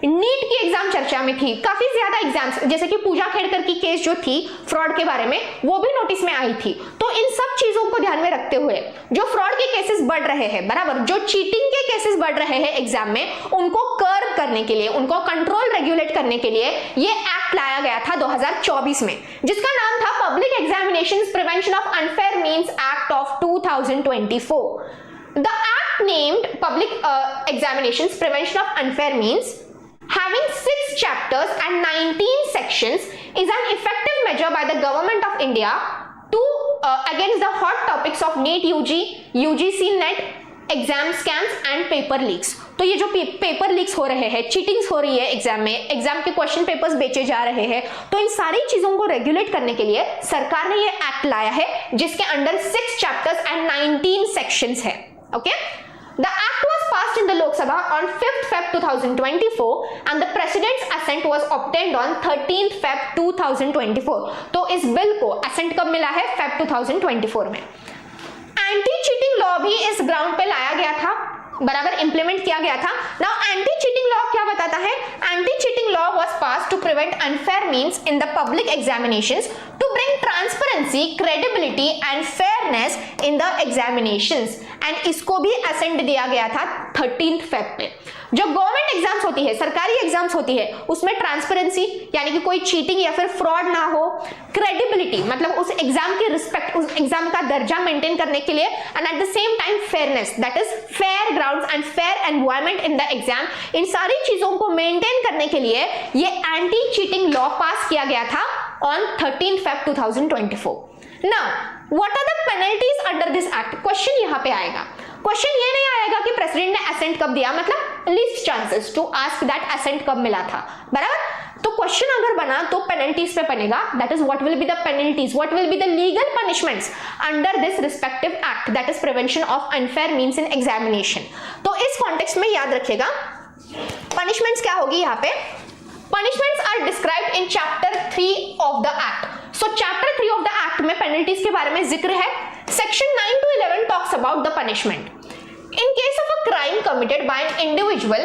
NEET की exam चर्चा में थी, काफी ज्यादा एग्जाम्स, जैसे कि पूजा खेड़कर की केस जो थी फ्रॉड के बारे में, वो भी नोटिस में आई थी। तो इन सब चीजों को ध्यान में रखते हुए जो फ्रॉड के केसेस बढ़ रहे हैं, बराबर, जो चीटिंग के केसेस बढ़ रहे हैं एग्जाम में, उनको कर्व करने के लिए, उनको कंट्रोल रेगुलेट करने के लिए ये एक्ट लाया गया था 2024 में, जिसका नाम था public examinations prevention of unfair means act of 2024. The act named Public Examinations Prevention of Unfair Means, having 6 chapters and 19 sections, is an effective measure by the government of India to against the hot topics of NEET UG, UGC NET, exam scams and paper leaks. तो ये जो paper leaks हो रहे हैं, cheatings हो रही है exam में, एग्जाम के क्वेश्चन पेपर्स बेचे जा रहे हैं, तो इन सारी चीजों को रेगुलेट करने के लिए सरकार ने ये एक्ट लाया है, जिसके अंडर 6 चैप्टर्स एंड 19 सेक्शंस है। Okay, The act was passed in the Lok Sabha on 5th Feb 2024 and the President's assent was obtained on 13th Feb 2024. तो इस बिल को assent कब मिला है? Feb 2024 में। एंटी चीटिंग लॉ भी इस ग्राउंड पे लाया गया था, बराबर इंप्लीमेंट किया गया था। नाउ एंटी चीटिंग लॉ क्या बताता है? Anti cheating law was passed to prevent unfair means in the public examinations to bring transparency, credibility and fairness in the examinations. And इसको भी असेंट दिया गया था 13 फेब पे। जो गवर्नमेंट एग्जाम्स होती है, सरकारी एग्जाम्स होती है, उसमें ट्रांसपेरेंसी यानी कि कोई चीटिंग या फिर फ्रॉड ना हो, क्रेडिबिलिटी मतलब उस एग्जाम की रिस्पेक्ट, उस एग्जाम का दर्जा मेंटेन करने के लिए, and at the same time fairness, that is fair grounds and fair environment in the exam, इन सारी चीजों को मेंटेन करने के लिए ये एंटी चीटिंग लॉ पास किया गया था on 13 Feb 2024। Now what are the penalties under this act? Question यहां पे आएगा। क्वेश्चन ये नहीं आएगा कि प्रेसिडेंट ने असेंट कब दिया, मतलब least chances to ask that assent कब मिला था, बराबर। तो क्वेश्चन अगर बना तो पेनल्टीज पे बनेगा, that is what will be the penalties, what will be the legal punishments under this respective act, that is prevention of unfair means in examination. तो इस कॉन्टेक्स्ट में याद रखिएगा पनिशमेंट्स क्या होगी यहाँ पे। Punishments are described in chapter 3 of the act. So chapter 3 of the act में penalties के बारे में जिक्र है। Section 9 to 11 talks about the punishment. In case of a crime committed by an individual,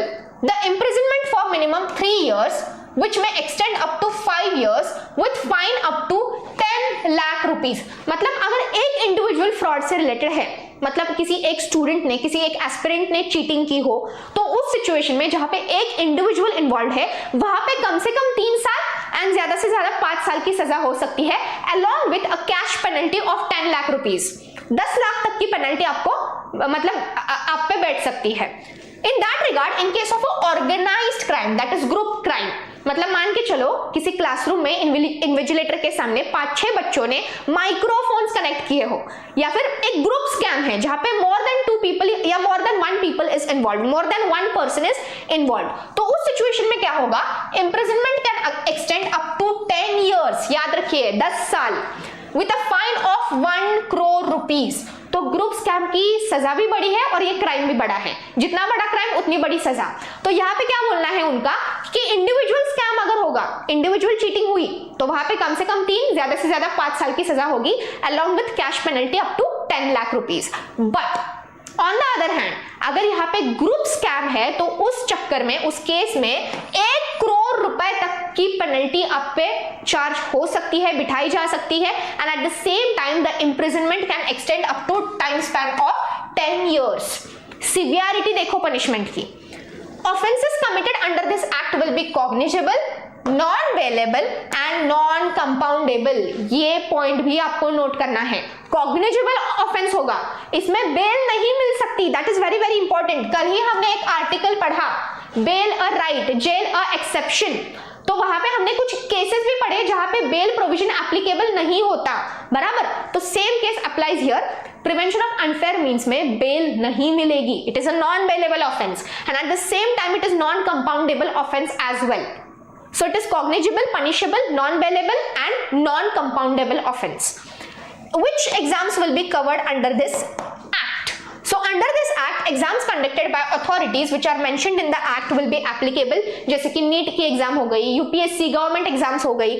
the imprisonment for minimum 3 years, which may extend up to 5 years, with fine up to 10 lakh rupees. मतलब अगर एक individual fraud से related है, मतलब किसी एक student ने, किसी एक एस्पिरेंट ने चीटिंग की हो, तो उस सिचुएशन में जहां पे एक इंडिविजुअल इन्वॉल्व है, वहां पे कम से कम 3 साल एंड ज्यादा से ज्यादा 5 साल की सजा हो सकती है, along with a cash penalty of 10 lakh rupees. 10 lakh तक की पेनल्टी आपको मतलब आप पे बैठ सकती है। In that regard, in case of organised crime, that is group crime, मतलब मान के चलो किसी क्लासरूम में इन्विजिलेटर के सामने 5-6 बच्चों ने माइक्रोफोन्स कनेक्ट किए हो, या फिर एक ग्रुप स्कैम है जहां पे मोर देन 2 पीपल या more than 1 people is involve, more than 1 person is involve, तो उस सिचुएशन में क्या होगा, imprisonment can extend up to 10 years, याद रखिए 10 साल, with a fine of 1 crore rupees. तो ग्रुप स्कैम की सजा भी बड़ी है और ये क्राइम भी बड़ा है, जितना बड़ा क्राइम उतनी बड़ी सजा। तो यहाँ पे क्या बोलना है उनका कि इंडिविजुअल स्कैम अगर होगा, इंडिविजुअल चीटिंग हुई, तो वहां पे कम से कम 3, ज्यादा से ज्यादा 5 साल की सजा होगी, along with cash penalty up to 10 lakh rupees. But on the other hand, अगर यहाँ पे ग्रुप स्कैम है तो उस चक्कर में, उस केस में 1 करोड़ रुपए तक की पेनल्टी आप पे चार्ज हो सकती है, बिठाई जा सकती है, and at the same time the imprisonment can extend up to time span of 10 years. Severity देखो पनिशमेंट की। Offences committed under this act will be cognizable, non bailable and non compoundable. ये पॉइंट भी आपको note करना है। Cognizable offence होगा, इसमें bell नहीं मिल सकती, that is very very important. कल ही हमने एक आर्टिकल पढ़ा, bail a right, jail a exception, तो वहां पे हमने कुछ केसेस भी पढ़े जहां पे बेल प्रोविजन एप्लीकेबल नहीं होता, बराबर। तो same case applies here. Prevention of unfair means में बेल नहीं मिलेगी, it is a non bailable offence, and at the same time it is non compoundable offence as well. So it is cognizable, punishable, non-bailable and non-compoundable offense. Which exams will be covered under this act? So under this act, exams conducted by authorities which are mentioned in the act will be applicable. जैसे कि NEET की exam हो गई, UPSC government exams हो गई,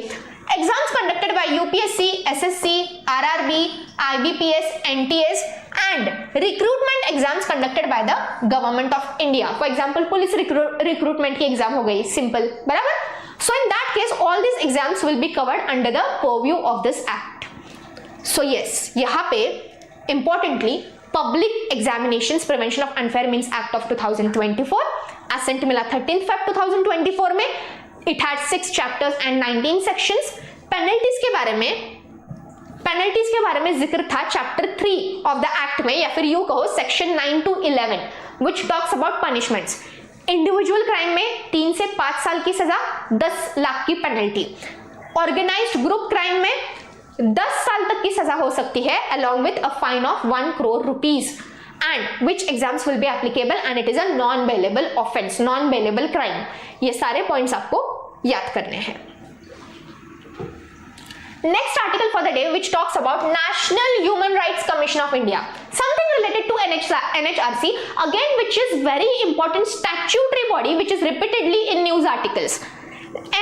exams conducted by UPSC, SSC, RRB, IBPS, NTS and recruitment exams conducted by the government of India. For example, police recruitment की exam हो गई, सिंपल, बराबर। So in that case, all these exams will be covered under the purview of this act. So yes, यहाँ पे importantly Public Examinations Prevention of Unfair Means Act of 2024 assent मिला 13 Feb 2024 में। It had 6 chapters and 19 sections. Penalties के बारे में जिक्र था chapter 3 of the act में, या फिर यू कहो section 9 to 11 which talks about punishments. Individual crime में 3 से 5 साल की सजा, 10 लाख की पेनल्टी। ऑर्गेनाइज्ड ग्रुप क्राइम में 10 साल तक की सजा हो सकती है, along with a fine of 1 crore rupees. And which exams will be applicable, and it is a non-bailable offense, non-bailable crime. ये सारे पॉइंट्स आपको याद करने हैं। Next article for the day, which talks about National Human Rights Commission of India, something related to NHRC, again which is very important statutory body which is repeatedly in news articles.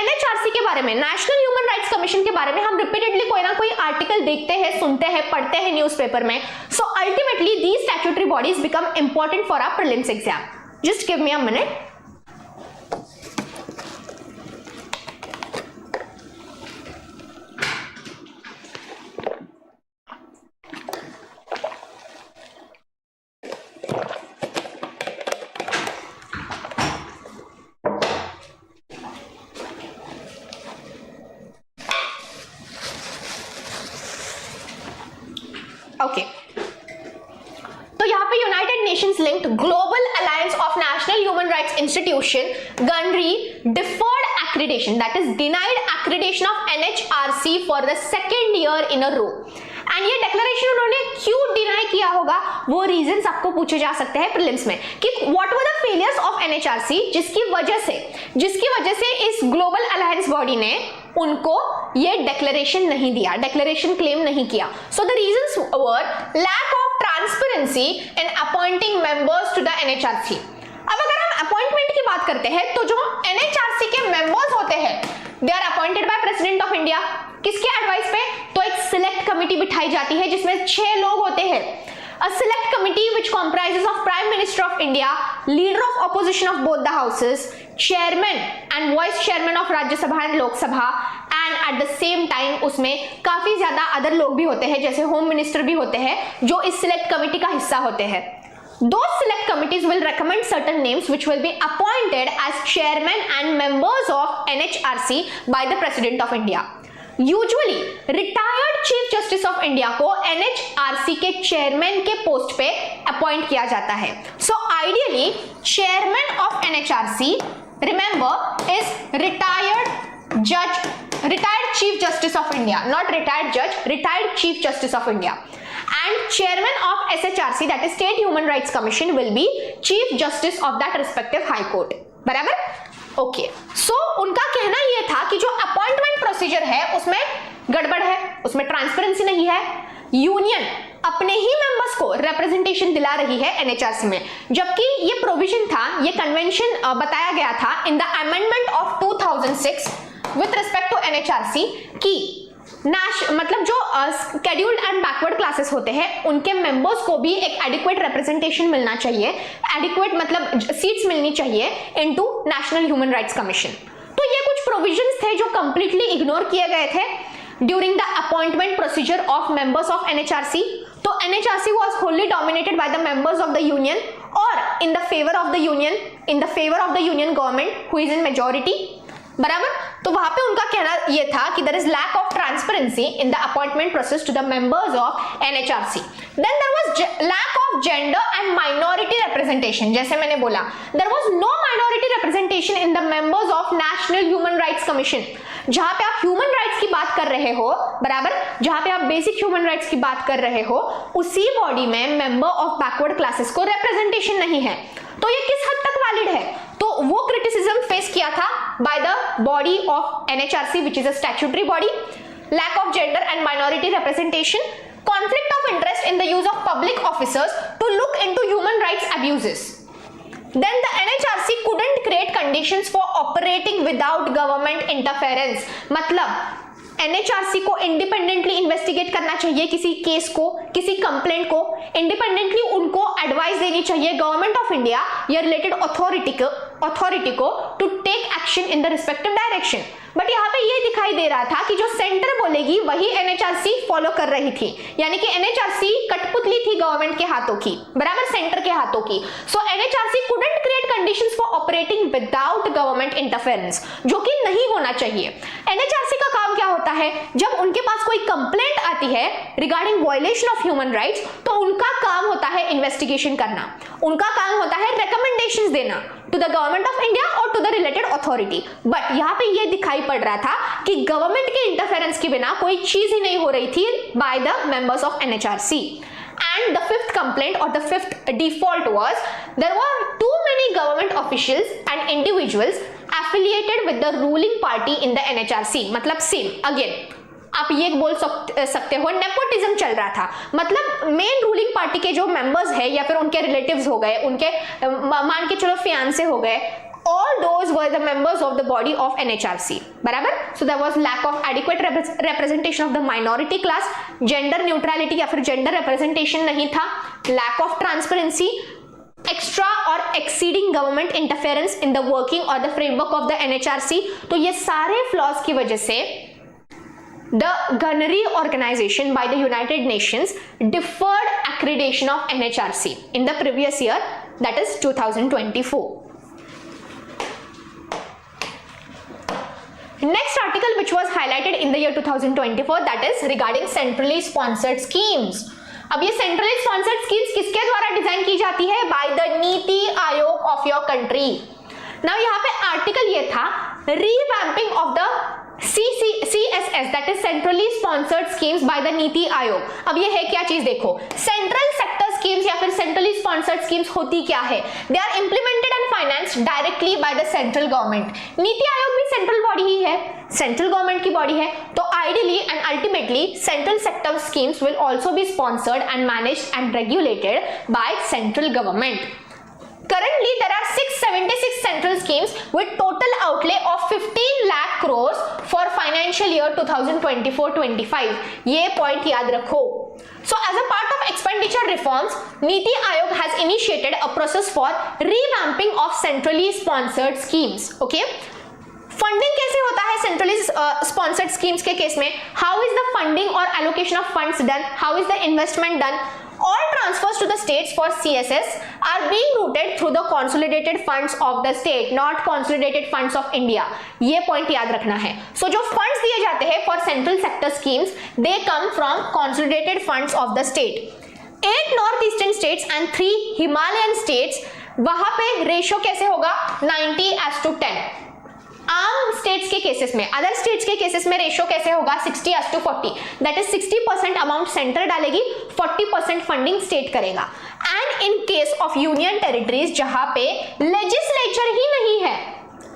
NHRC के बारे में, national human rights commission के बारे में हम repeatedly कोई ना कोई आर्टिकल देखते हैं, सुनते हैं, पढ़ते हैं न्यूज़पेपर में। So ultimately these statutory bodies become important for our prelims exam. Just give me a minute. Okay तो यहाँ पे united nations linked global alliance of national human rights institution GANHRI deferred accreditation, that is denied accreditation of NHRC for the second year in a row. And ये declaration उन्होंने क्यों deny किया होगा, वो reasons आपको पूछे जा सकते हैं प्रीलिम्स में कि what were the failures of NHRC जिसकी वजह से इस ग्लोबल अलायंस बॉडी ने उनको ये डिक्लेरेशन नहीं दिया, डिक्लेरेशन क्लेम नहीं किया। So the reasons were lack of transparency in appointing members to the NHRC। अब अगर हम अपॉइंटमेंट की बात करते हैं तो जो NHRC के मेंबर्स होते हैं they are appointed by president of India. किसके एडवाइस पे, तो एक सिलेक्ट कमिटी बिठाई जाती है जिसमें 6 लोग होते हैं। A select committee which comprises of Prime Minister of India, Leader of Opposition of both the houses, Chairman and Vice Chairman of Rajya Sabha and Lok Sabha, and at the same time उसमें काफी ज्यादा other लोग भी होते हैं जैसे home minister भी होते हैं जो इस सिलेक्ट कमिटी का हिस्सा होते हैं। Those select committees will recommend certain names which will be appointed as chairman and members of NHRC by the President of India. Usually retired chief justice of India को NHRC के chairman के post पे appoint किया जाता है। So ideally chairman of NHRC remember is retired chief justice of India, not retired जज, retired chief justice of India. And chairman of SHRC that is state human rights commission will be chief justice of that respective high court. बराबर, okay. So उनका कहना यह था कि जो appointment procedure है उसमें गड़बड़ है, उसमें ट्रांसपेरेंसी नहीं है। यूनियन अपने ही मेंबर्स को रिप्रेजेंटेशन दिला रही है NHRC में, जबकि ये प्रोविजन था, ये कन्वेंशन बताया गया था in the amendment of 2006 with respect to NHRC की मतलब जो शेड्यूल्ड एंड बैकवर्ड क्लासेस होते हैं उनके मेंबर्स को भी एक एडिक्वेट रिप्रेजेंटेशन मिलना चाहिए, एडिक्वेट मतलब सीट्स मिलनी चाहिए into national human rights commission. तो ये कुछ प्रोविजंस थे जो कंप्लीटली इग्नोर किए गए थे during the appointment procedure of members of NHRC। तो NHRC was wholly dominated by the members of the union or in the favor of the union government who is in majority। बराबर, तो वहां पे उनका कहना यह था कि there is lack of transparency in the appointment process to the members of NHRC। Then there was lack of gender and minority representation. जैसे मैंने बोला there was no minority representation in the members of national human rights commission. जहां पे आप human rights की बात कर रहे हो, बराबर, जहां पे आप बेसिक ह्यूमन राइट्स की बात कर रहे हो, उसी बॉडी में मेंबर ऑफ बैकवर्ड क्लासेस को रिप्रेजेंटेशन नहीं है। तो ये किस हद तक वैलिड है, तो वो क्रिटिसिज्म फेस किया था by the body of NHRC which is a statutory body, lack of gender and minority representation, conflict of interest in the use of public officers to look into human rights abuses. Then the NHRC couldn't create conditions for operating without government interference। मतलब NHRC को independently investigate करना चाहिए किसी case को, किसी complaint को, independently उनको advice देनी चाहिए गवर्नमेंट ऑफ इंडिया या रिलेटेड अथॉरिटी को to take action in the respective direction. But यहाँ पे ये दिखाई दे रहा था कि जो सेंटर बोलेगी वही NHRC फॉलो कर रही थी, यानी कि NHRC कठपुतली थी गवर्नमेंट के हाथों की, बराबर, सेंटर के हाथों की। सो NHRC couldn't create conditions for operating without government interference, जो कि नहीं होना चाहिए। NHRC का काम क्या होता है, जब उनके पास कोई कंप्लेंट आती है regarding violation of human rights, तो उनका काम होता है इन्वेस्टिगेशन करना, उनका काम होता है रिकमेंडेशंस देना to the government of India और to the related authority. But यहाँ पे ये दिखाई पड़ रहा था कि गवर्नमेंट के इंटरफेरेंस के बिना कोई चीज ही नहीं हो रही थी by the members of NHRC। And the fifth complaint or the fifth default was there were too many government officials and individuals affiliated with the ruling party in the NHRC। मतलब same again आप ये बोल सकते हो nepotism चल रहा था, मतलब मेन रूलिंग पार्टी के जो मेंबर्स है या फिर उनके रिलेटिव्स हो गए, उनके मान के चलो फियांसे हो गए, all those were the members of the body of NHRC, बराबर। So there was lack of adequate representation of the minority class, gender neutrality या फिर gender representation नहीं था, lack of transparency, extra or exceeding government interference in the working or the framework of the NHRC। तो ये सारे flaws की वजह से the gunnery organization by the United Nations deferred accreditation of NHRC in the previous year, that is 2024. Next article which was highlighted in the year 2024, that is regarding centrally sponsored schemes। अब ये centrally sponsored schemes किसके द्वारा design की जाती है? By the NITI Aayog of your country. Now यहाँ पे article ये था revamping of the CSS, that is centrally sponsored schemes by the NITI Aayog. अब ये है क्या चीज देखो, सेंट्रल सेक्टर स्कीम्स या फिर सेंट्रली स्पॉन्सर्ड स्कीम्स होती क्या है? They are implemented and financed directly by the central government. NITI Aayog भी सेंट्रल बॉडी ही है, सेंट्रल गवर्नमेंट की बॉडी है, तो ideally and ultimately central sector schemes will also be sponsored and managed and regulated by central government. Currently, there are 676 central schemes with total outlay of 15 lakh crores for financial year 2024-25. ये point याद रखो। So, as a part of expenditure reforms, NITI Aayog has initiated a process for revamping of centrally sponsored schemes. Okay? Funding कैसे होता है centrally sponsored schemes के case में? How is the funding और allocation of funds done? How is the investment done? All transfers to the states for CSS are being routed through the consolidated funds of the state, not consolidated funds of India. ये point याद रखना है। So जो funds दिए जाते हैं for central sector schemes, they come from consolidated funds of the state. 8 northeastern states and 3 Himalayan states, वहां पे रेशियो कैसे होगा? 90:10। आम स्टेट्स के केसेस में, अदर स्टेट्स के केसेस में रेशियो कैसे होगा? 60:40। दैट इज 60% अमाउंट सेंटर डालेगी, 40% फंडिंग स्टेट करेगा। And in case of union territories जहां पे लेजिस्लेचर ही नहीं है,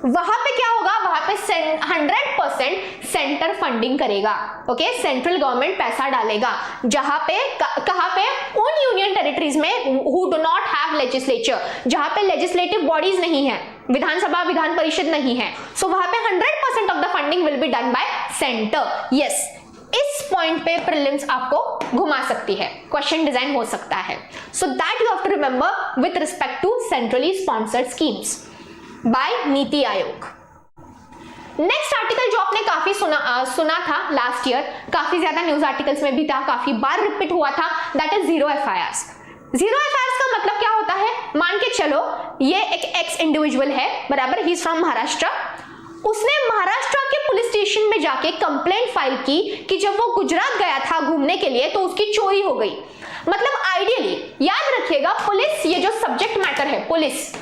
वहां पे क्या होगा? वहां पे 100% सेंटर फंडिंग करेगा। ओके, सेंट्रल गवर्नमेंट पैसा डालेगा। जहां पे कहां पे? उन यूनियन टेरिटरीज में who do not have legislature, जहां पे लेजिस्लेटिव बॉडीज नहीं है, विधानसभा विधान परिषद नहीं है, सो वहां पे 100% of the funding will be done by centre. Yes, इस पॉइंट पे प्रीलिम्स आपको घुमा सकती है, क्वेश्चन डिजाइन हो सकता है। So that you have to remember with respect to centrally sponsored schemes by NITI Aayog. Next article जो आपने काफी सुना था लास्ट ईयर, काफी ज्यादा न्यूज आर्टिकल्स में भी था, काफी बार रिपीट हुआ था, that is zero FIRs। Zero FIRs का मतलब क्या होता है? मान के चलो ये एक एक्स इंडिविजुअल है, बराबर, ही इज फ्रॉम महाराष्ट्र। उसने महाराष्ट्र के पुलिस स्टेशन में जाके कंप्लेंट फाइल की कि जब वो गुजरात गया था घूमने के लिए तो उसकी चोरी हो गई। मतलब आइडियली याद रखिएगा, पुलिस, ये जो सब्जेक्ट मैटर है पुलिस,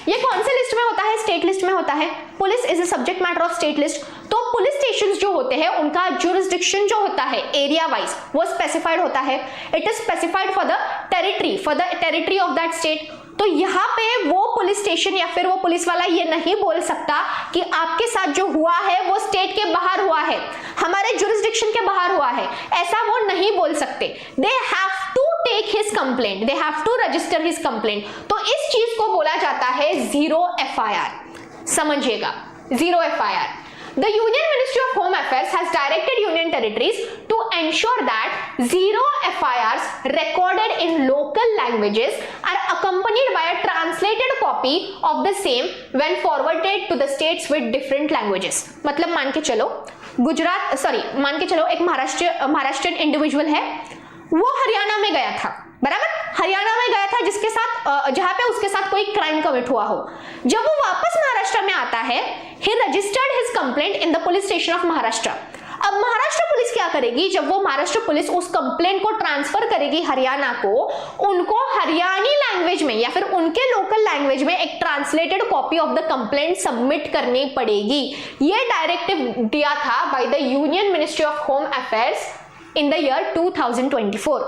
ये कौन से लिस्ट में होता है? स्टेट लिस्ट में होता है। Police is a subject matter of state list. तो पुलिस स्टेशंस जो होते हैं उनका जुरिस्डिक्शन जो होता है एरिया वाइज वो स्पेसिफाइड होता है। It is specified for the territory of that state. तो यहाँ पे वो पुलिस स्टेशन या फिर वो पुलिस वाला ये नहीं बोल सकता कि आपके साथ जो हुआ है वो स्टेट के बाहर हुआ है, हमारे जुरिस्डिक्शन के बाहर हुआ है, ऐसा वो नहीं बोल सकते। They have to take his complaint, they have to register his complaint. तो इस चीज को बोला जाता है जीरो FIR। समझिएगा, zero FIR। The Union Ministry of Home Affairs has directed Union Territories to ensure that zero FIRs recorded in local languages are accompanied by a translated copy of the same when forwarded to the states with different languages। मतलब मान के चलो मान के चलो एक Maharashtrian individual है, वो हरियाणा में गया था, बराबर, हरियाणा में गया था जिसके साथ जहां पे उसके साथ कोई क्राइम कमिट हुआ हो। जब वो वापस महाराष्ट्र में आता है, he registered his complaint in the police station of Maharashtra. अब महाराष्ट्र पुलिस क्या करेगी? जब वो महाराष्ट्र पुलिस उस कंप्लेंट को ट्रांसफर करेगी हरियाणा को, उनको हरियाणी लैंग्वेज में या फिर उनके लोकल लैंग्वेज में एक translated copy of the complaint submit करनी पड़ेगी। ये डायरेक्टिव दिया था by the union ministry of home affairs in the year 2024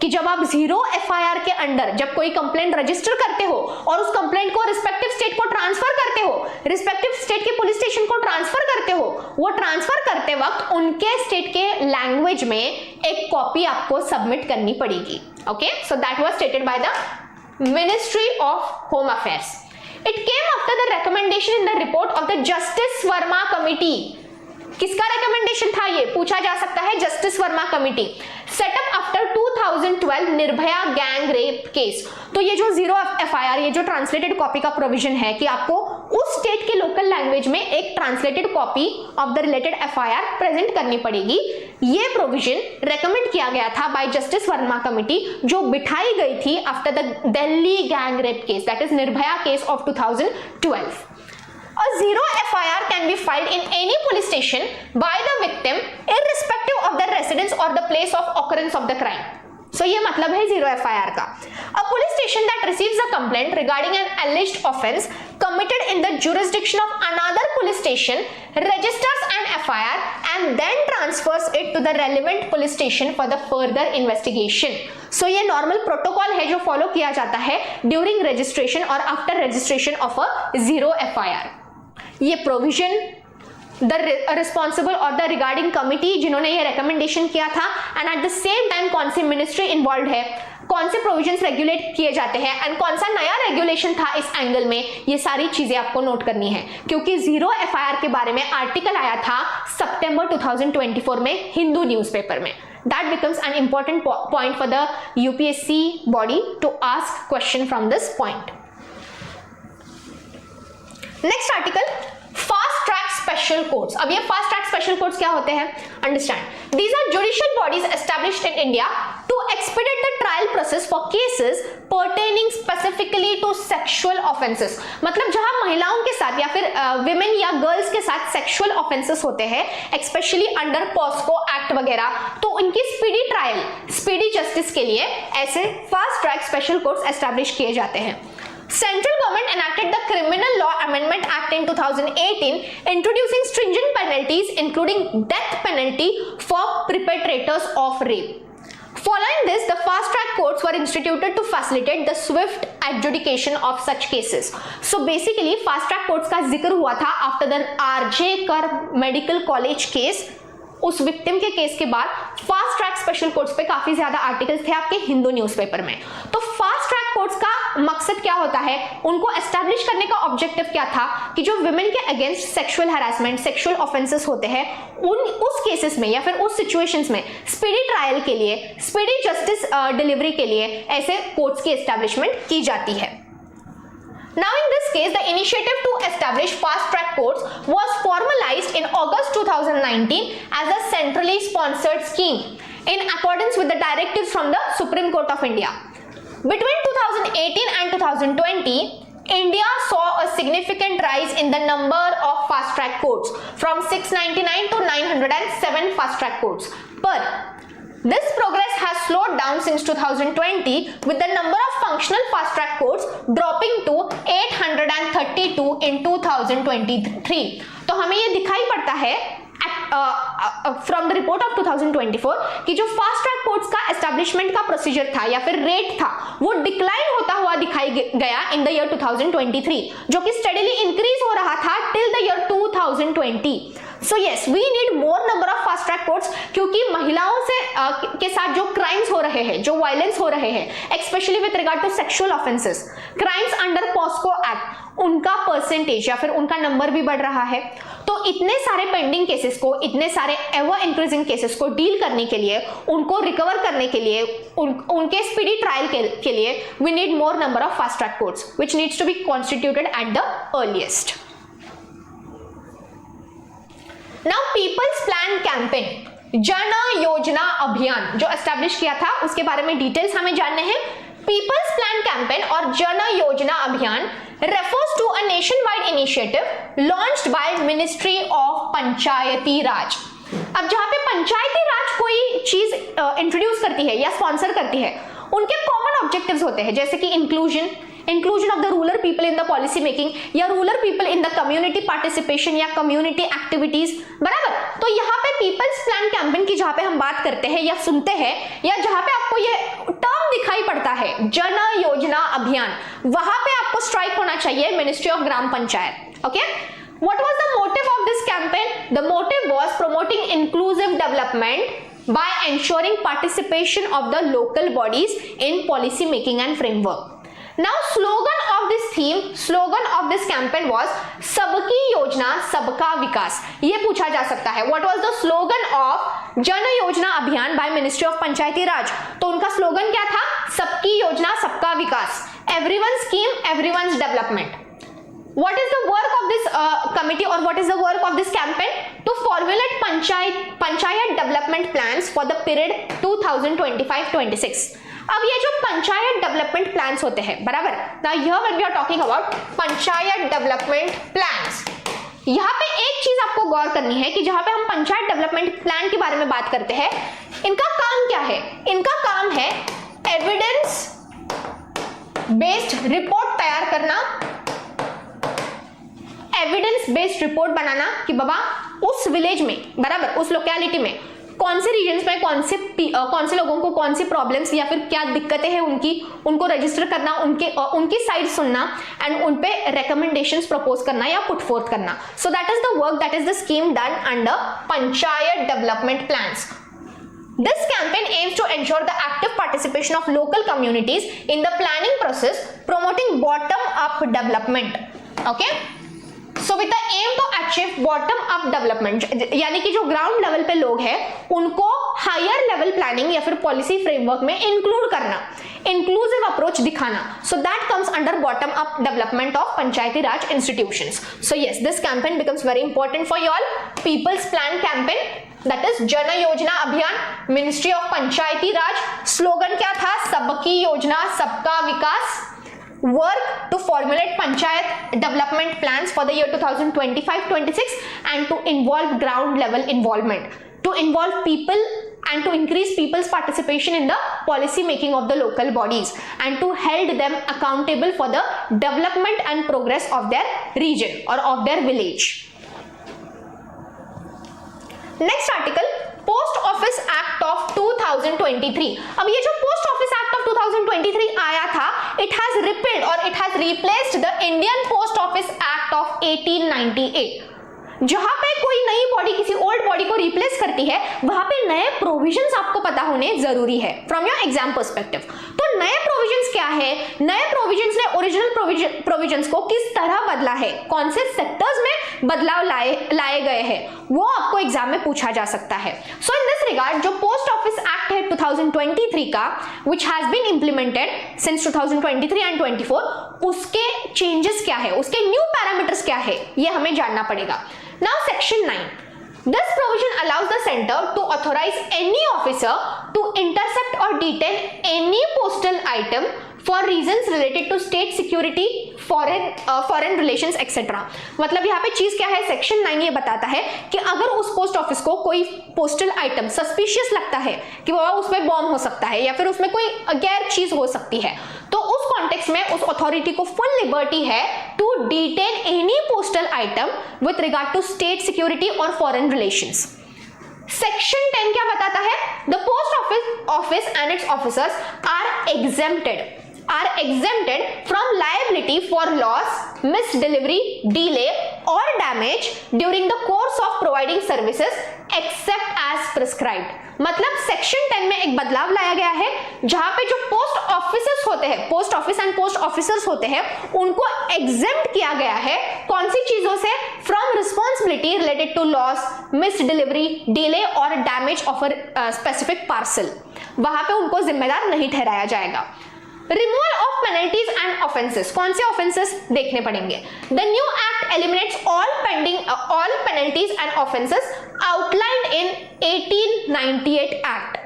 कि जब आप जीरो FIR के अंडर जब कोई कंप्लेंट रजिस्टर करते हो और उस कंप्लेंट को रिस्पेक्टिव स्टेट को ट्रांसफर करते हो, रिस्पेक्टिव स्टेट के पुलिस स्टेशन को ट्रांसफर करते हो, वो ट्रांसफर करते वक्त उनके स्टेट के लैंग्वेज में एक कॉपी आपको सबमिट करनी पड़ेगी। Okay, so that was stated by the ministry of home affairs. It came after the recommendation in the report of the justice Verma committee. किसका रिकमेंडेशन था? ये पूछा जा सकता है, justice Verma committee, setup after 2012 Nirbhaya gang rape case. तो ये जो जीरो FIR, ये जो ट्रांसलेटेड कॉपी का प्रोविजन है कि आपको उस स्टेट के लोकल लैंग्वेज में एक translated copy of the related FIR present करनी पड़ेगी, ये प्रोविजन रेकमेंड किया गया था बाय जस्टिस वर्मा कमिटी, जो बिठाई गई थी after the Delhi gang rape case, that is Nirbhaya case of 2012। A zero FIR can be filed in any police station by the victim irrespective of the residence or the place of occurrence of the crime। सो ये मतलब है 0 FIR का। A police station that receives a complaint regarding an alleged offence committed in the jurisdiction of another police station registers an FIR and then transfers it to the relevant police station for the further investigation. So ये normal protocol है जो follow किया जाता है during registration और after registration of a 0 FIR। ये provision the responsible और the regarding committee जिन्होंने ये रिकमेंडेशन किया था, and at the same time कौन सी मिनिस्ट्री इन्वॉल्व है, कौन से प्रोविजंस रेगुलेट किए जाते हैं एंड कौन सा नया रेगुलेशन था इस एंगल में, ये सारी चीजें आपको नोट करनी है क्योंकि 0 FIR के बारे में आर्टिकल आया था सितंबर 2024 में हिंदू न्यूज़पेपर में। That becomes an important point for the UPSC body to ask question from this point. Next article, fast track special courts. अब ये fast track special courts क्या होते हैं? Understand. These are judicial bodies established in India to expedite the trial process for cases pertaining specifically to sexual offenses. मतलब जहां महिलाओं के साथ या फिर women या girls के साथ sexual offenses होते हैं, especially under POSCO Act वगैरह, तो उनकी speedy trial, speedy justice के लिए ऐसे fast track special courts establish किए जाते हैं। Central government enacted the Criminal Law Amendment Act in 2018, introducing stringent penalties including death penalty for perpetrators of rape. Following this, the fast-track courts were instituted to facilitate the swift adjudication of such cases. So basically, fast-track courts का जिक्र हुआ था after the RJ Kar Medical College case। उस victim के case के बाद fast track special courts पे काफी ज्यादा आर्टिकल्स थे आपके हिंदू न्यूज़पेपर में। तो फास्ट ट्रैक कोर्ट्स का मकसद क्या होता है, उनको एस्टैब्लिश करने का ऑब्जेक्टिव क्या था कि जो विमेन के against sexual harassment, sexual offences होते हैं, उस केसेस में या फिर उस सिचुएशंस में स्पीडी ट्रायल के लिए, स्पीडी जस्टिस डिलीवरी के लिए ऐसे कोर्ट्स की एस्टैब्लिशमेंट की जाती है। Now in this case, the initiative to establish fast-track courts was formalized in August 2019 as a centrally sponsored scheme in accordance with the directives from the Supreme Court of India. Between 2018 and 2020, India saw a significant rise in the number of fast-track courts from 699 to 907 fast-track courts. But this progress has slowed down since 2020 with the number of functional fast-track courts dropping to 832 in 2023. तो हमें ये दिखाई पड़ता है from the report of 2024 कि जो fast track courts का establishment का प्रोसीजर था या फिर रेट था वो डिक्लाइन होता हुआ दिखाई गया इन द ईयर 2023, जो कि स्टडीली इंक्रीज हो रहा था till the year 2020। So yes, we need more number of fast track courts क्योंकि महिलाओं से के साथ जो क्राइम्स हो रहे हैं, जो वायलेंस हो रहे हैं, specially with regard to sexual offences, crimes under POCSO act, उनका परसेंटेज या फिर उनका नंबर भी बढ़ रहा है। तो इतने सारे पेंडिंग केसेस को, इतने सारे एवर इंक्रीजिंग केसेस को डील करने के लिए, उनको रिकवर करने के लिए, उनके स्पीडी ट्रायल के लिए we need more number of fast track courts which needs to be constituted at the earliest. Now people's plan campaign Jan Yojana अभियान जो एस्टैब्लिश किया था उसके बारे में डिटेल्स हमें जानने हैं। पीपल्स प्लान कैंपेन और जन योजना अभियान refers to a nationwide initiative launched by Ministry of पंचायती राज। अब जहां पे पंचायती राज कोई चीज इंट्रोड्यूस करती है या स्पॉन्सर करती है, उनके कॉमन ऑब्जेक्टिव्स होते हैं जैसे कि inclusion of the rural people in the policy making या rural people in the community participation या कम्युनिटी एक्टिविटीज, बराबर। तो यहाँ पे पीपल्स प्लान कैंपेन की जहां पे हम बात करते हैं या सुनते हैं या जहां पे आपको ये टर्म दिखाई पड़ता है जन योजना अभियान, वहां पे आपको स्ट्राइक होना चाहिए ministry of gram panchayat. Okay, what was the motive of this campaign? The motive was promoting inclusive development by ensuring participation of the local bodies in policy making and framework. Now slogan of this campaign was सबकी योजना सबका विकास। ये पूछा जा सकता है what was the slogan of जन योजना अभियान by Ministry of पंचायती राज? तो उनका स्लोगन क्या था? सबकी योजना सबका विकास, everyone's scheme everyone's development. What is the work of this committee or what is the work of this campaign? To formulate panchayat development plans for the period 2025-26. अब ये जो पंचायत डेवलपमेंट प्लान्स होते हैं, बराबर, now here when we are talking about panchayat development plans, यहाँ पे एक चीज आपको गौर करनी है कि जहां पे हम पंचायत डेवलपमेंट प्लान के बारे में बात करते हैं, इनका काम क्या है? इनका काम है एविडेंस बेस्ड रिपोर्ट तैयार करना, एविडेंस बेस्ड रिपोर्ट बनाना कि बाबा उस विलेज में, बराबर उस लोकेलिटी में कौन से रीजन्स में कौन से लोगों को कौन सी प्रॉब्लम्स या फिर क्या दिक्कतें हैं उनकी, उनको रजिस्टर करना, उनकी साइड सुनना एंड उन पे रिकमेंडेशंस प्रपोज करना या पुट फोर्थ करना. सो that is the work, that is the scheme done under panchayat development plans. This campaign aims to ensure the active participation of local communities in the planning process, promoting bottom-up development. Okay? So with the aim to achieve bottom-up development, यानी कि जो ground level पे लोग हैं उनको higher level planning या फिर policy framework में इंक्लूड करना, इंक्लूसिव अप्रोच दिखाना. So that comes under bottom-up development of Panchayati Raj institutions. So yes, this campaign becomes very important for you all. People's Plan campaign. That is जन योजना अभियान, ministry of Panchayati Raj. Slogan क्या था? सबकी योजना सबका विकास. Work to formulate panchayat development plans for the year 2025-26 and to involve ground level involvement, to involve people and to increase people's participation in the policy making of the local bodies and to hold them accountable for the development and progress of their region or of their village. Next article, post office act of 2023. अब ये जो post office act of 2023 आया था, it has repealed और it has replaced the Indian post office act of 1898. जहां पे कोई नई बॉडी किसी ओल्ड बॉडी को रिप्लेस करती है, वहां पे नए प्रोविजंस आपको पता होने जरूरी है फ्रॉम योर एग्जाम पर्सपेक्टिव. तो नए प्रोविजंस क्या है? नए प्रोविजंस ने ओरिजिनल प्रोविजंस को किस तरह बदला है, कौन से सेक्टर्स में बदलाव लाए गए हैं, वो आपको एग्जाम में पूछा जा सकता है. सो इन दिस रिगार्ड जो पोस्ट ऑफिस एक्ट है 2023 का, which has been implemented since 2023 and 24, उसके चेंजेस क्या है, उसके न्यू पैरामीटर्स क्या है, ये हमें जानना पड़ेगा. Now section 9. This provision allows the center to authorize any officer to intercept or detain any postal item for reasons related to state security, foreign relations etc. मतलब यहाँ पे चीज क्या है? सेक्शन 9 ये बताता है कि अगर उस पोस्ट ऑफिस को कोई पोस्टल आइटम सस्पिशियस लगता है कि वो उसमें बॉम्ब हो सकता है या फिर उसमें कोई गैर चीज हो सकती है, तो उस कॉन्टेक्स्ट में उस अथॉरिटी को फुल लिबर्टी है to detain any postal item with regard to state security और फॉरेन रिलेशंस. सेक्शन 10 क्या बताता है? The post office and its officers are exempted from liability for loss, misdelivery, delay or damage during the course of providing services except as prescribed. मतलब section 10 में एक बदलाव लाया गया है जहां पे जो पोस्ट ऑफिसर्स होते हैं, post office and post officers होते हैं, उनको एग्जेम्प्ट किया गया है कौन सी चीजों से? From responsibility related to loss, miss delivery, delay और damage of a specific parcel. वहां पे उनको जिम्मेदार नहीं ठहराया जाएगा. Removal of penalties and offences. कौन से ऑफेंसेस देखने पड़ेंगे? The new act eliminates all penalties and offences outlined in 1898 act,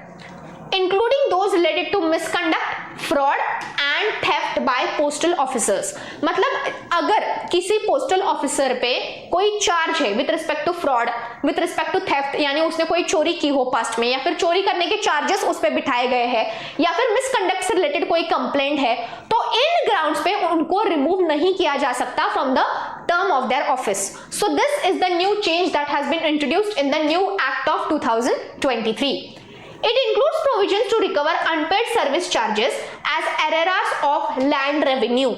including those related to misconduct, fraud and theft by postal officers. मतलब अगर किसी पोस्टल ऑफिसर पे कोई चार्ज है with respect to fraud, with respect to theft, यानी उसने कोई चोरी की हो पास्ट में या फिर चोरी करने के चार्जेस उस पे बिठाए गए हैं या फिर मिसकंडक्ट से रिलेटेड कोई कंप्लेंट है, तो इन ग्राउंड्स पे उनको रिमूव नहीं किया जा सकता from the term of their office. So this is the new change that has been introduced in the new Act of 2023. It includes provisions to recover unpaid service charges as arrears of land revenue.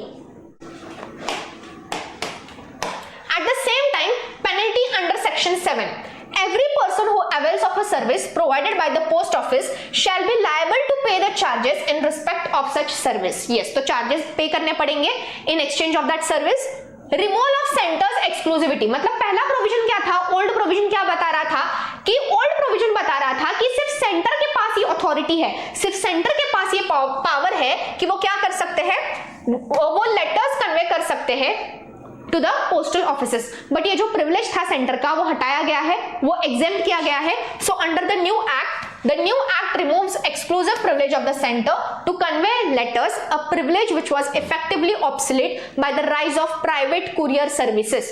At the same time, penalty under section 7. Every person who avails of a service provided by the post office shall be liable to pay the charges in respect of such service. Yes, तो charges pay करने पड़ेंगे in exchange of that service. Removal of centres exclusivity. मतलब पहला provision क्या था? Old provision क्या बता रहा था कि ओल्ड प्रोविजन बता रहा था कि सिर्फ सेंटर के पास ये अथॉरिटी है, सिर्फ सेंटर के पास ये पावर है कि वो क्या कर सकते हैं, वो लेटर्स कन्वे कर सकते हैं to the postal offices. But ये जो प्रिविलेज था सेंटर का वो हटाया गया है, वो एग्जेम्प्ट किया गया है. So under the new act, the new act removes exclusive privilege of the center to convey letters, a privilege which was effectively obsolete by the rise of private courier services.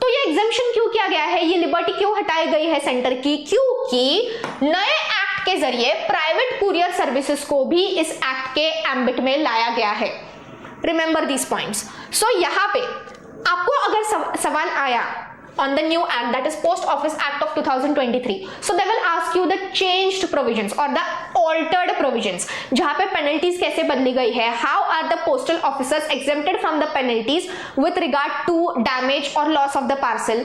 तो ये exemption क्यों किया गया है, ये liberty क्यों हटाई गई है सेंटर की, क्योंकि नए एक्ट के जरिए प्राइवेट कुरियर सर्विसेज को भी इस एक्ट के एम्बिट में लाया गया है। Remember these points. सो यहां पे आपको अगर सवाल आया on the new act, that is Post Office Act of 2023, so they will ask you the changed provisions or the altered provisions, जहां पे penalties कैसे बदली गई है, how are the postal officers exempted from the penalties with regard to damage or loss of the parcel,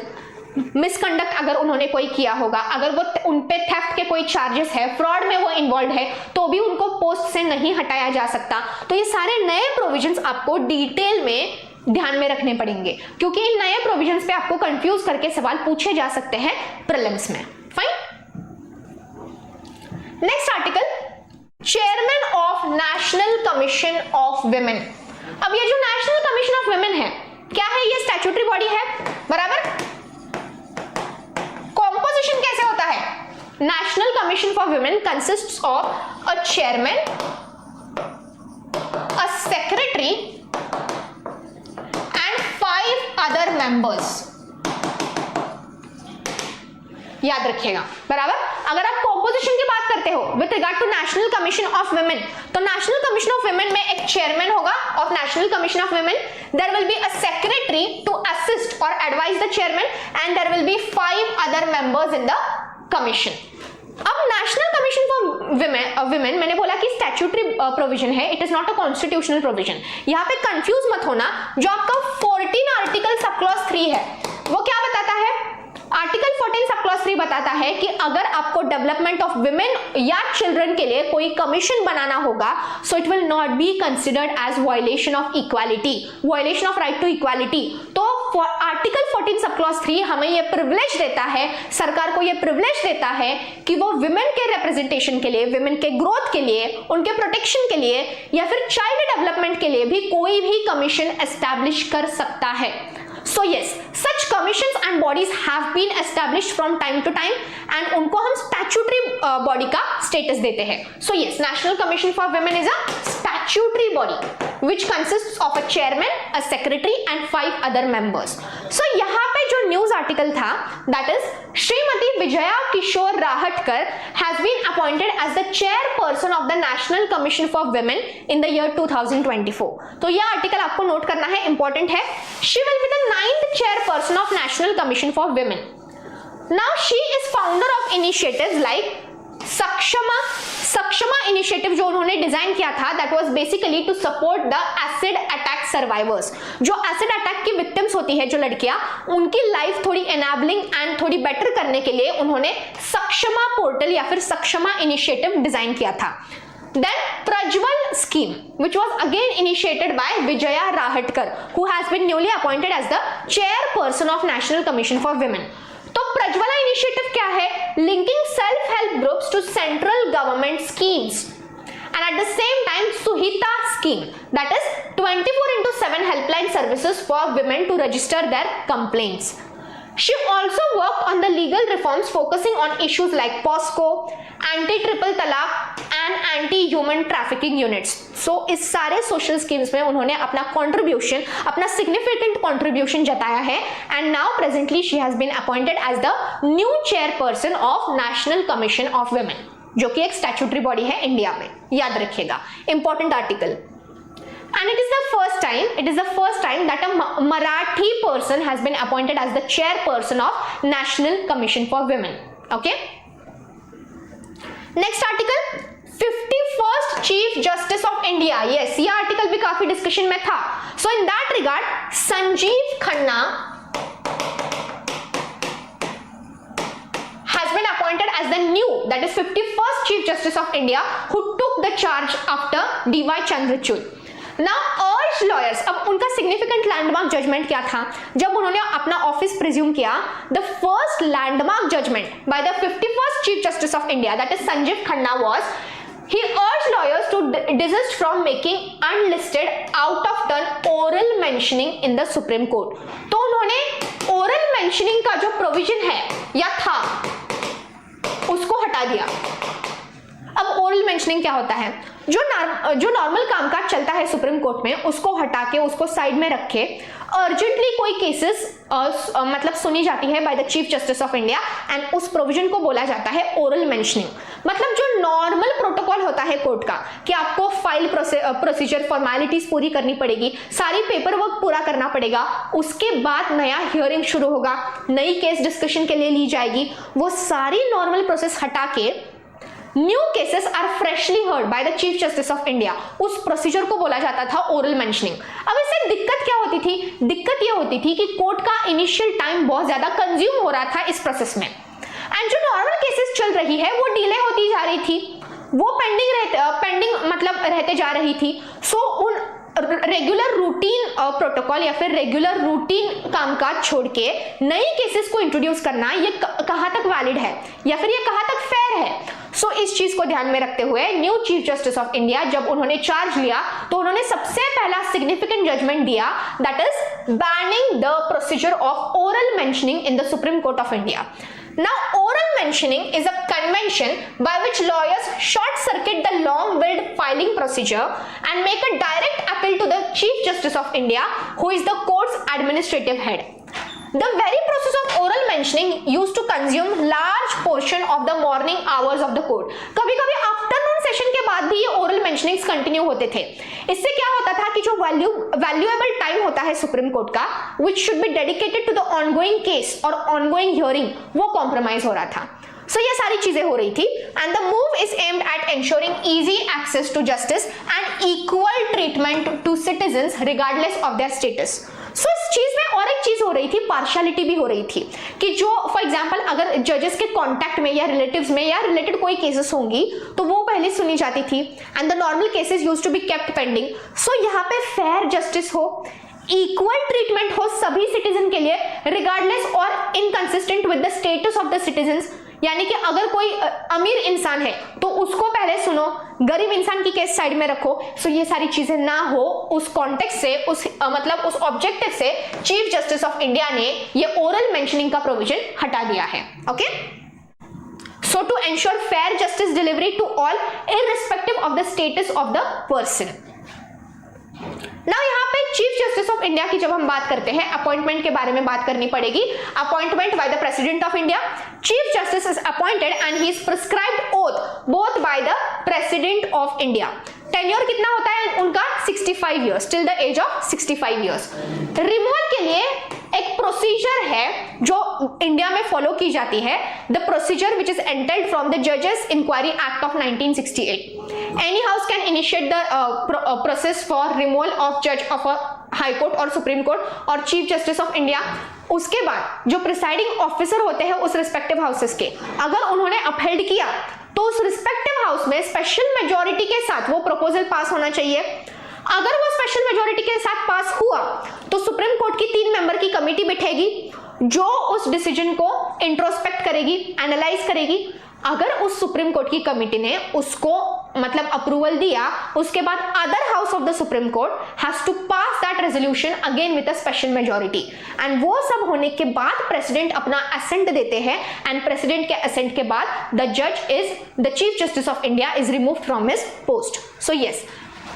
misconduct अगर उन्होंने कोई किया होगा, अगर वो उनपे थेफ्ट के कोई चार्जेस है, फ्रॉड में वो इन्वॉल्व है, तो भी उनको पोस्ट से नहीं हटाया जा सकता। तो ये सारे नए प्रोविजंस आपको डिटेल में ध्यान में रखने पड़ेंगे, क्योंकि इन नए प्रोविजंस पे आपको कंफ्यूज करके सवाल पूछे जा सकते हैं प्रीलिम्स में। Fine. Next article, chairman of national commission of women. अब ये जो नेशनल कमीशन ऑफ वुमेन है, क्या है, ये स्टैट्यूटरी बॉडी है, बराबर। कॉम्पोजिशन कैसे होता है, national commission for women consists of a chairman, a secretary other members. याद रखिएगा, बराबर। अगर आप कॉम्पोजिशन की बात करते हो with regard to national commission of women, तो नेशनल कमीशन ऑफ वुमेन में एक चेयरमैन होगा of national commission of women, there will be a secretary to assist और advise the chairman, and there will be 5 other members in the commission. अब national commission for women मैंने बोला कि statutory provision है, it is not a constitutional provision. यहां पे confuse मत होना, जो आपका 14 आर्टिकल सब क्लॉज 3 है वो क्या बताता है, आर्टिकल 14 सब क्लॉज 3 बताता है कि अगर आपको डेवलपमेंट ऑफ विमेन या चिल्ड्रन के लिए कोई कमीशन बनाना होगा, so it will not be considered as violation of equality, violation of right to equality. तो आर्टिकल 14 सब क्लॉज 3 हमें ये प्रिविलेज देता है, सरकार को ये प्रिविलेज देता है कि वो विमेन के रिप्रेजेंटेशन के लिए, विमेन के ग्रोथ के लिए, उनके प्रोटेक्शन के लिए या फिर चाइल्ड डेवलपमेंट के लिए भी कोई भी कमीशन एस्टैब्लिश कर सकता है। So yes, such commissions and bodies have been established from time to time and उनको हम statutory body का status देते हैं। So yes, National Commission for Women is a statutory body which consists of a chairman, a secretary and 5 other members. So यहाँ पे जो news article था, that is Shrimati Vijaya Kishore Rahatkar has been appointed as the chairperson of the National Commission for Women in the year 2024. तो यह article आपको note करना है, important है। She will be the 9th chairperson of National Commission for Women. Now she is founder of initiatives like Sakshama initiative जो उन्होंने design किया था, that was basically to support the acid attack survivors. जो acid attack की victims होती है, जो लड़कियां, उनकी लाइफ थोड़ी एनेबलिंग एंड थोड़ी बेटर करने के लिए उन्होंने सक्षमा पोर्टल या फिर सक्षमा इनिशिएटिव डिजाइन किया था। Then Prajwal scheme, which was again initiated by Vijaya Rahatkar, who has been newly appointed as the chairperson of National Commission for Women. तो प्रज्वला इनिशिएटिव क्या है, linking self help groups to central government schemes, and at the same time Suhita scheme, that is 24/7 helpline services for women to register their complaints. She also worked on the legal reforms focusing on issues like POSCO, anti-triple talaq and anti-human trafficking units. So इस सारे social schemes में उन्होंने अपना contribution, अपना significant contribution जताया है, and now presently she has been appointed as the new chairperson of National Commission of Women, जो कि एक statutory body है इंडिया में, याद रखिएगा, important article. And it is the first time that a Marathi person has been appointed as the chairperson of National Commission for Women. Okay. Next article, 51st Chief Justice of India. Yes, ये article भी काफी discussion में था. So in that regard, Sanjeev Khanna has been appointed as the new, that is 51st Chief Justice of India, who took the charge after D.Y. Chandrachud. Now urged lawyers, अब उनका significant landmark judgment क्या था, जब उन्होंने अपना office presume किया, the first landmark judgment by the 51st Chief Justice of India, that is Sanjeev Khanna, was he urged lawyers to desist from making unlisted out of turn oral mentioning in the Supreme Court. तो उन्होंने oral mentioning का जो provision है या था उसको हटा दिया। अब oral mentioning मेंशनिंग क्या होता है, जो नॉर्मल कामकाज चलता है सुप्रीम कोर्ट में उसको हटा के उसको साइड में रखे अर्जेंटली कोई केसेस मतलब सुनी जाती है bye the chief justice of India and उस प्रोविजन को बोला जाता है ओरल मेंशनिंग। मतलब जो नॉर्मल प्रोटोकॉल होता है कोर्ट का कि आपको फाइल प्रोसीजर फॉर्मेलिटीज पूरी करनी पड़ेगी, सारी पेपर वर्क पूरा करना पड़ेगा, उसके बाद नया हियरिंग शुरू होगा, नई केस डिस्कशन के लिए ली जाएगी, वो सारी नॉर्मल प्रोसेस हटा के new cases are freshly heard by the chief justice of India, उस प्रोसीजर को बोला जाता था ओरल मेंशनिंग। अब इससे दिक्कत क्या होती थी, दिक्कत ये होती थी कि कोर्ट का इनिशियल टाइम बहुत ज्यादा कंज्यूम हो रहा था इस प्रोसेस में, एंड जो नॉर्मल केसेस चल रही है वो डिले होती जा रही थी, वो पेंडिंग मतलब रहते जा रही थी। सो उन रेगुलर रूटीन प्रोटोकॉल या फिर रेगुलर रूटीन कामकाज छोड़ के नई केसेस को इंट्रोड्यूस करना ये कहां तक वैलिड है या फिर ये कहां तक फेयर है। सो इस चीज को ध्यान में रखते हुए new chief justice of India जब उन्होंने चार्ज लिया तो उन्होंने सबसे पहला सिग्निफिकेंट जजमेंट दिया, that is banning the procedure of oral mentioning in the supreme court of India. Now, oral mentioning is a convention by which lawyers short circuit the long-willed filing procedure and make a direct appeal to the Chief Justice of India, who is the court's administrative head. The very process of oral mentioning used to consume large portion of the morning hours of the court. कभी-कभी afternoon session के बाद भी ये oral mentionings continue होते थे। इससे क्या होता था कि जो वैल्यूएबल टाइम होता है सुप्रीम कोर्ट का, which should be dedicated to the ongoing case और ongoing hearing, वो कॉम्प्रोमाइज हो रहा था। So ये सारी चीजें हो रही थी, and the move is aimed at ensuring easy access to justice and equal treatment to citizens regardless of their status. So इस चीज में और एक चीज हो रही थी, पार्शियलिटी भी हो रही थी कि जो फॉर एग्जांपल अगर जजेस के कांटेक्ट में या रिलेटिव्स में या रिलेटेड कोई केसेस होंगी तो वो पहले सुनी जाती थी and the normal cases used to be kept pending. So यहाँ पे फेयर जस्टिस हो, इक्वल ट्रीटमेंट हो सभी सिटीजन के लिए रिगार्डलेस और inconsistent with the status of the citizens, यानी कि अगर कोई अमीर इंसान है तो उसको पहले सुनो, गरीब इंसान की केस साइड में रखो। सो ये सारी चीजें ना हो, उस कॉन्टेक्स्ट से मतलब उस ऑब्जेक्टिव से चीफ जस्टिस ऑफ इंडिया ने ये ओरल मेंशनिंग का प्रोविजन हटा दिया है। Okay, so to ensure fair justice delivery to all irrespective of the status of the person. Now यहाँ पे चीफ जस्टिस ऑफ इंडिया की जब हम बात करते हैं अपॉइंटमेंट के बारे में बात करनी पड़ेगी। Appointment by the president of India, chief justice is appointed and he is prescribed oath both by the president of India. Tenure कितना होता है उनका 65 years, till the age of 65 years. Removal के लिए एक प्रोसीजर है जो इंडिया में फॉलो की जाती है, the procedure which is entailed from the जजेस inquiry act of 1968। Any house can initiate the process for removal of जज ऑफ अ हाई कोर्ट और सुप्रीम कोर्ट और चीफ जस्टिस ऑफ इंडिया। उसके बाद जो प्रिसाइडिंग ऑफिसर होते हैं उस रिस्पेक्टिव हाउसेस के, अगर उन्होंने अपहेल्ड किया तो उस रिस्पेक्टिव हाउस में स्पेशल मेजॉरिटी के साथ वो प्रपोजल पास होना चाहिए। अगर वो स्पेशल मेजॉरिटी के साथ पास हुआ तो सुप्रीम कोर्ट की 3 मेंबर की कमेटी बैठेगी जो उस डिसीजन को इंट्रोस्पेक्ट करेगी, एनालाइज करेगी। अगर उस सुप्रीम कोर्ट की कमेटी ने उसको मतलब अप्रूवल दिया, उसके बाद other house of the supreme court has to pass that resolution again with a special majority, and वो सब होने के बाद प्रेसिडेंट अपना असेंट देते हैं, एंड प्रेसिडेंट के असेंट के बाद the chief justice of India is removed from his post. So yes,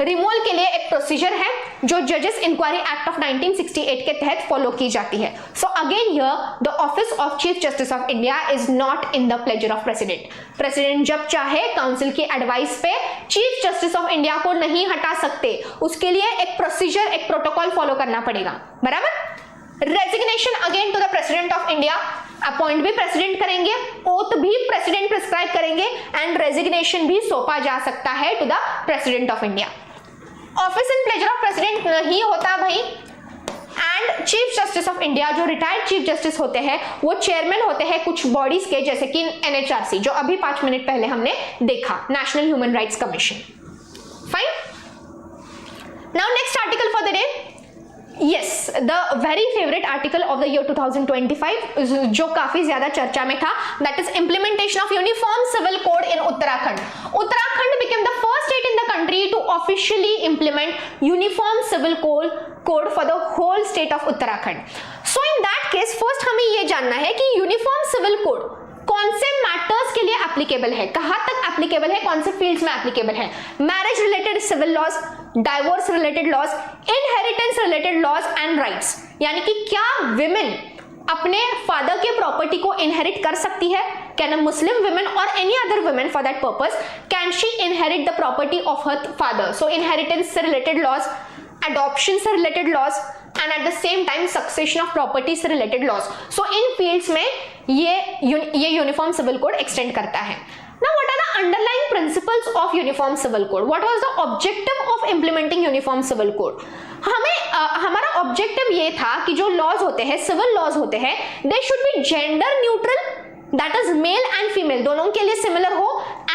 removal के लिए एक प्रोसीजर है जो जजेस इंक्वायरी एक्ट ऑफ 1968 के तहत फॉलो की जाती है। So again here the office of chief justice of India is not in the pleasure of president. President जब चाहे काउंसिल की एडवाइस पे चीफ जस्टिस ऑफ इंडिया को नहीं हटा सकते, उसके लिए एक प्रोसीजर, एक प्रोटोकॉल फॉलो करना पड़ेगा, बराबर। Resignation again to the president of India, appoint भी प्रेसिडेंट करेंगे, ओथ भी प्रेसिडेंट प्रिस्क्राइब करेंगे, एंड रेजिग्नेशन भी सौंपा जा सकता है to the president of India. Office in pleasure of president नहीं होता भाई, and chief justice of India जो रिटायर्ड चीफ जस्टिस होते हैं वो चेयरमैन होते हैं कुछ बॉडीज के, जैसे कि NHRC जो अभी 5 मिनट पहले हमने देखा, national human rights commission. Fine, now next article for the day, yes, the very favorite article of the year 2025 जो काफी ज्यादा चर्चा में था, that is implementation of uniform civil code in Uttarakhand. Uttarakhand became the first state in the country to officially implement uniform civil code for the whole state of Uttarakhand. So in that case first हमें ये जानना है कि uniform civil code कौन से matters के लिए applicable है, कहां तक एप्लीकेबल है, कौन से फील्ड्स में एप्लीकेबल है? Marriage related civil laws, divorce related laws, inheritance related laws and rights, यानी कि क्या विमेन अपने फादर के प्रॉपर्टी को इनहेरिट कर सकती है? कैन अ मुस्लिम विमेन और any other women for that purpose can she inherit the property of her father? So inheritance से रिलेटेड लॉज, adoption से related laws and at the same time succession of property से related laws. So इन fields में ये uniform civil code extend करता है. Now what are the underlying principles of uniform civil code? What was the objective of implementing uniform civil code? हमारा objective ये था कि जो laws होते हैं, civil laws होते हैं, they should be gender neutral, that is male and female दोनों के लिए similar हो,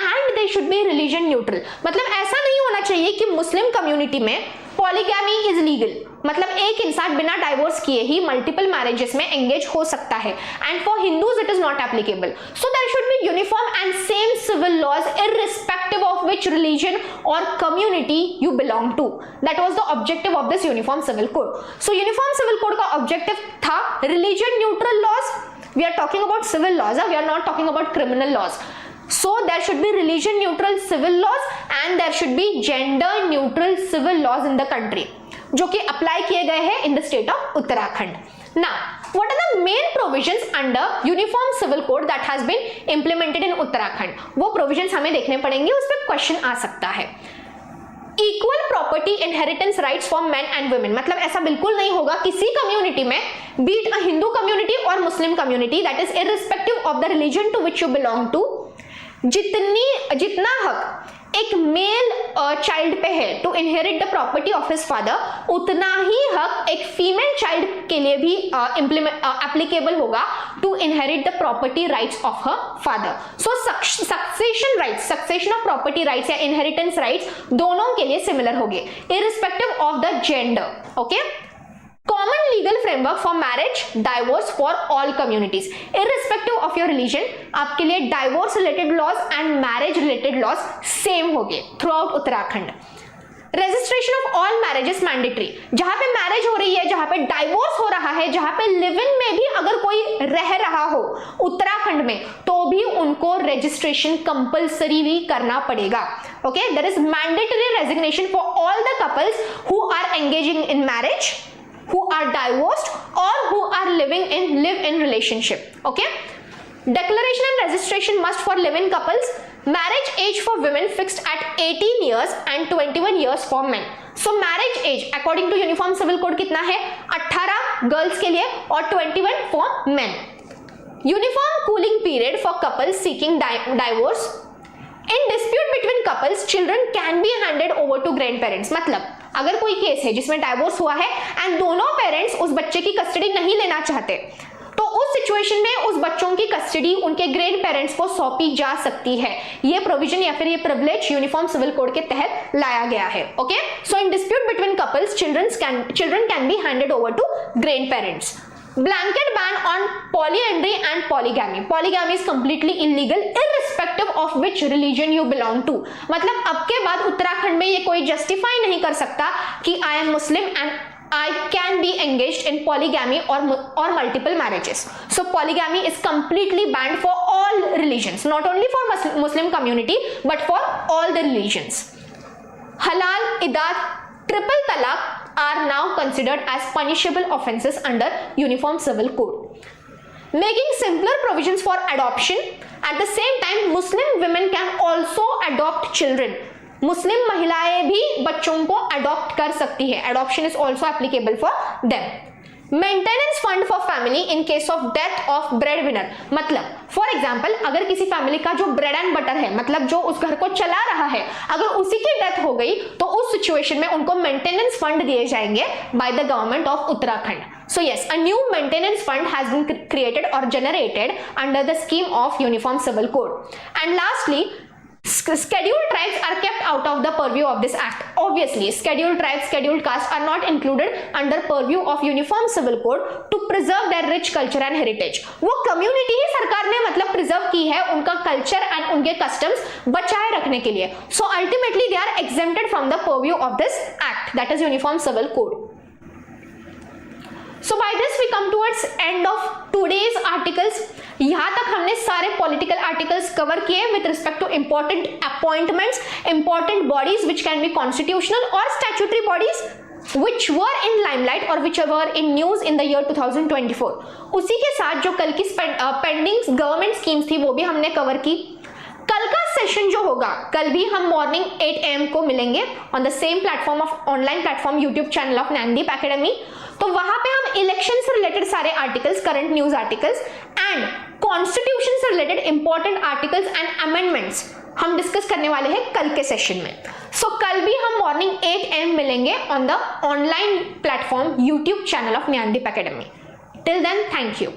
and they should be religion neutral. मतलब ऐसा नहीं होना चाहिए कि मुस्लिम कम्युनिटी में पॉलीगैमी इज लीगल, मतलब एक इंसान बिना डाइवोर्स किए ही मल्टीपल मैरिजेस में एंगेज हो सकता है, and for Hindus it is not applicable. So there should be uniform and same civil laws irrespective of which religion और community you belong to. That was the objective of this uniform civil code. So uniform civil code का objective था religion neutral laws. We are talking about civil laws, we are not talking about criminal laws. So there should be religion neutral civil laws and there should be gender neutral civil laws in the country, जो कि apply किए गए हैं in the state of Uttarakhand. Now, what are the main provisions under Uniform Civil Code that has been implemented in Uttarakhand? वो provisions हमें देखने पड़ेंगे, उस पर क्वेश्चन आ सकता है. Equal property inheritance rights for main and women, मतलब ऐसा बिल्कुल नहीं होगा किसी कम्युनिटी में, बीट अ हिंदू कम्युनिटी और Muslim community, that is irrespective of the religion to which you belong to, जितना हक एक मेल चाइल्ड पे है to inherit the property of his father, उतना ही हक एक फीमेल चाइल्ड के लिए भी एप्लीकेबल होगा to inherit the property rights of her father. So succession rights, succession of property rights या इनहेरिटेंस राइट्स दोनों के लिए सिमिलर होंगे irrespective of the gender. Okay, common legal framework for marriage, divorce for all communities irrespective of your religion. आपके लिए divorce related laws and marriage related laws same होंगे throughout Uttarakhand. Registration of all marriages mandatory, जहां पे marriage हो रही है, जहां पे डाइवोर्स हो रहा है, जहां पे लिव इन में भी अगर कोई रह रहा हो उत्तराखंड में, तो भी उनको रजिस्ट्रेशन कंपलसरी भी करना पड़ेगा. Okay, there is mandatory resignation for all the couples who are engaging in marriage, who are divorced or who are live in relationship. Okay, declaration and registration must for live-in couples. Marriage age for women fixed at 18 years and 21 years for men. So marriage age according to uniform civil code कितना है? 18 girls के लिए और 21 for men. Uniform cooling period for couples seeking divorce. In dispute between couples, children can be handed over to grandparents. मतलब अगर कोई case है जिसमें डाइवोर्स हुआ है एंड दोनों पेरेंट्स उस बच्चे की कस्टडी नहीं लेना चाहते, तो उस सिचुएशन में उस बच्चों की कस्टडी उनके ग्रैंड पेरेंट्स को सौंपी जा सकती है. ये प्रोविजन या फिर ये प्रिविलेज यूनिफॉर्म सिविल कोड के तहत लाया गया है. Okay, so in dispute between couples children can be handed over to grandparents. Blanket ban on polyandry and polygamy. Polygamy is completely illegal irrespective of which religion you belong to. मतलब अब के बाद उत्तराखंड में ये कोई justify नहीं कर सकता कि I am Muslim and I can be engaged in polygamy or multiple marriages. So polygamy is completely banned for all religions, not only for Muslim community but for all the religions. Halal, idat, triple talaq are now considered as punishable offenses under Uniform Civil Code. Making simpler provisions for adoption. At the same time, Muslim women can also adopt children. मुस्लिम महिलाएं भी बच्चों को adopt कर सकती है. Adoption is also applicable for them. Maintenance fund for family in case of death of bread winner, मतलब for example अगर किसी फैमिली का जो ब्रेड एंड बटर है, मतलब जो उस घर को चला रहा है, अगर उसी की डेथ हो गई तो उस सिचुएशन में उनको मेंटेनेंस फंड दिए जाएंगे bye the government of Uttarakhand. So yes, a new maintenance fund has been created or generated under the scheme of Uniform Civil Code. And lastly, scheduled tribes are kept out of the purview of this act. Obviously, scheduled tribes, scheduled castes are not included under purview of Uniform Civil Code to preserve their rich culture and heritage. वो community ही सरकार ने मतलब preserve की है, उनका culture and उनके customs बचाए रखने के लिए. So ultimately they are exempted from the purview of this act, that is Uniform Civil Code. So by this we come towards end of today's articles. यहां तक हमने सारे पॉलिटिकल आर्टिकल्स कवर किए with respect to important appointments, important bodies which can be constitutional और statutory bodies which were in limelight or which were in news in the year 2024। उसी के साथ जो कल की पेंडिंग गवर्नमेंट स्कीम्स थी वो भी हमने कवर की। कल का सेशन जो होगा, कल भी हम मॉर्निंग 8 AM को मिलेंगे on the same platform of online platform YouTube channel of Gyandeep academy. तो वहां पे हम इलेक्शन से रिलेटेड सारे articles, current news articles and constitution से related important articles and amendments हम डिस्कस करने वाले हैं कल के सेशन में। सो कल भी हम मॉर्निंग 8 AM मिलेंगे on the online platform YouTube channel of Gyandeep Academy. Till then, thank you.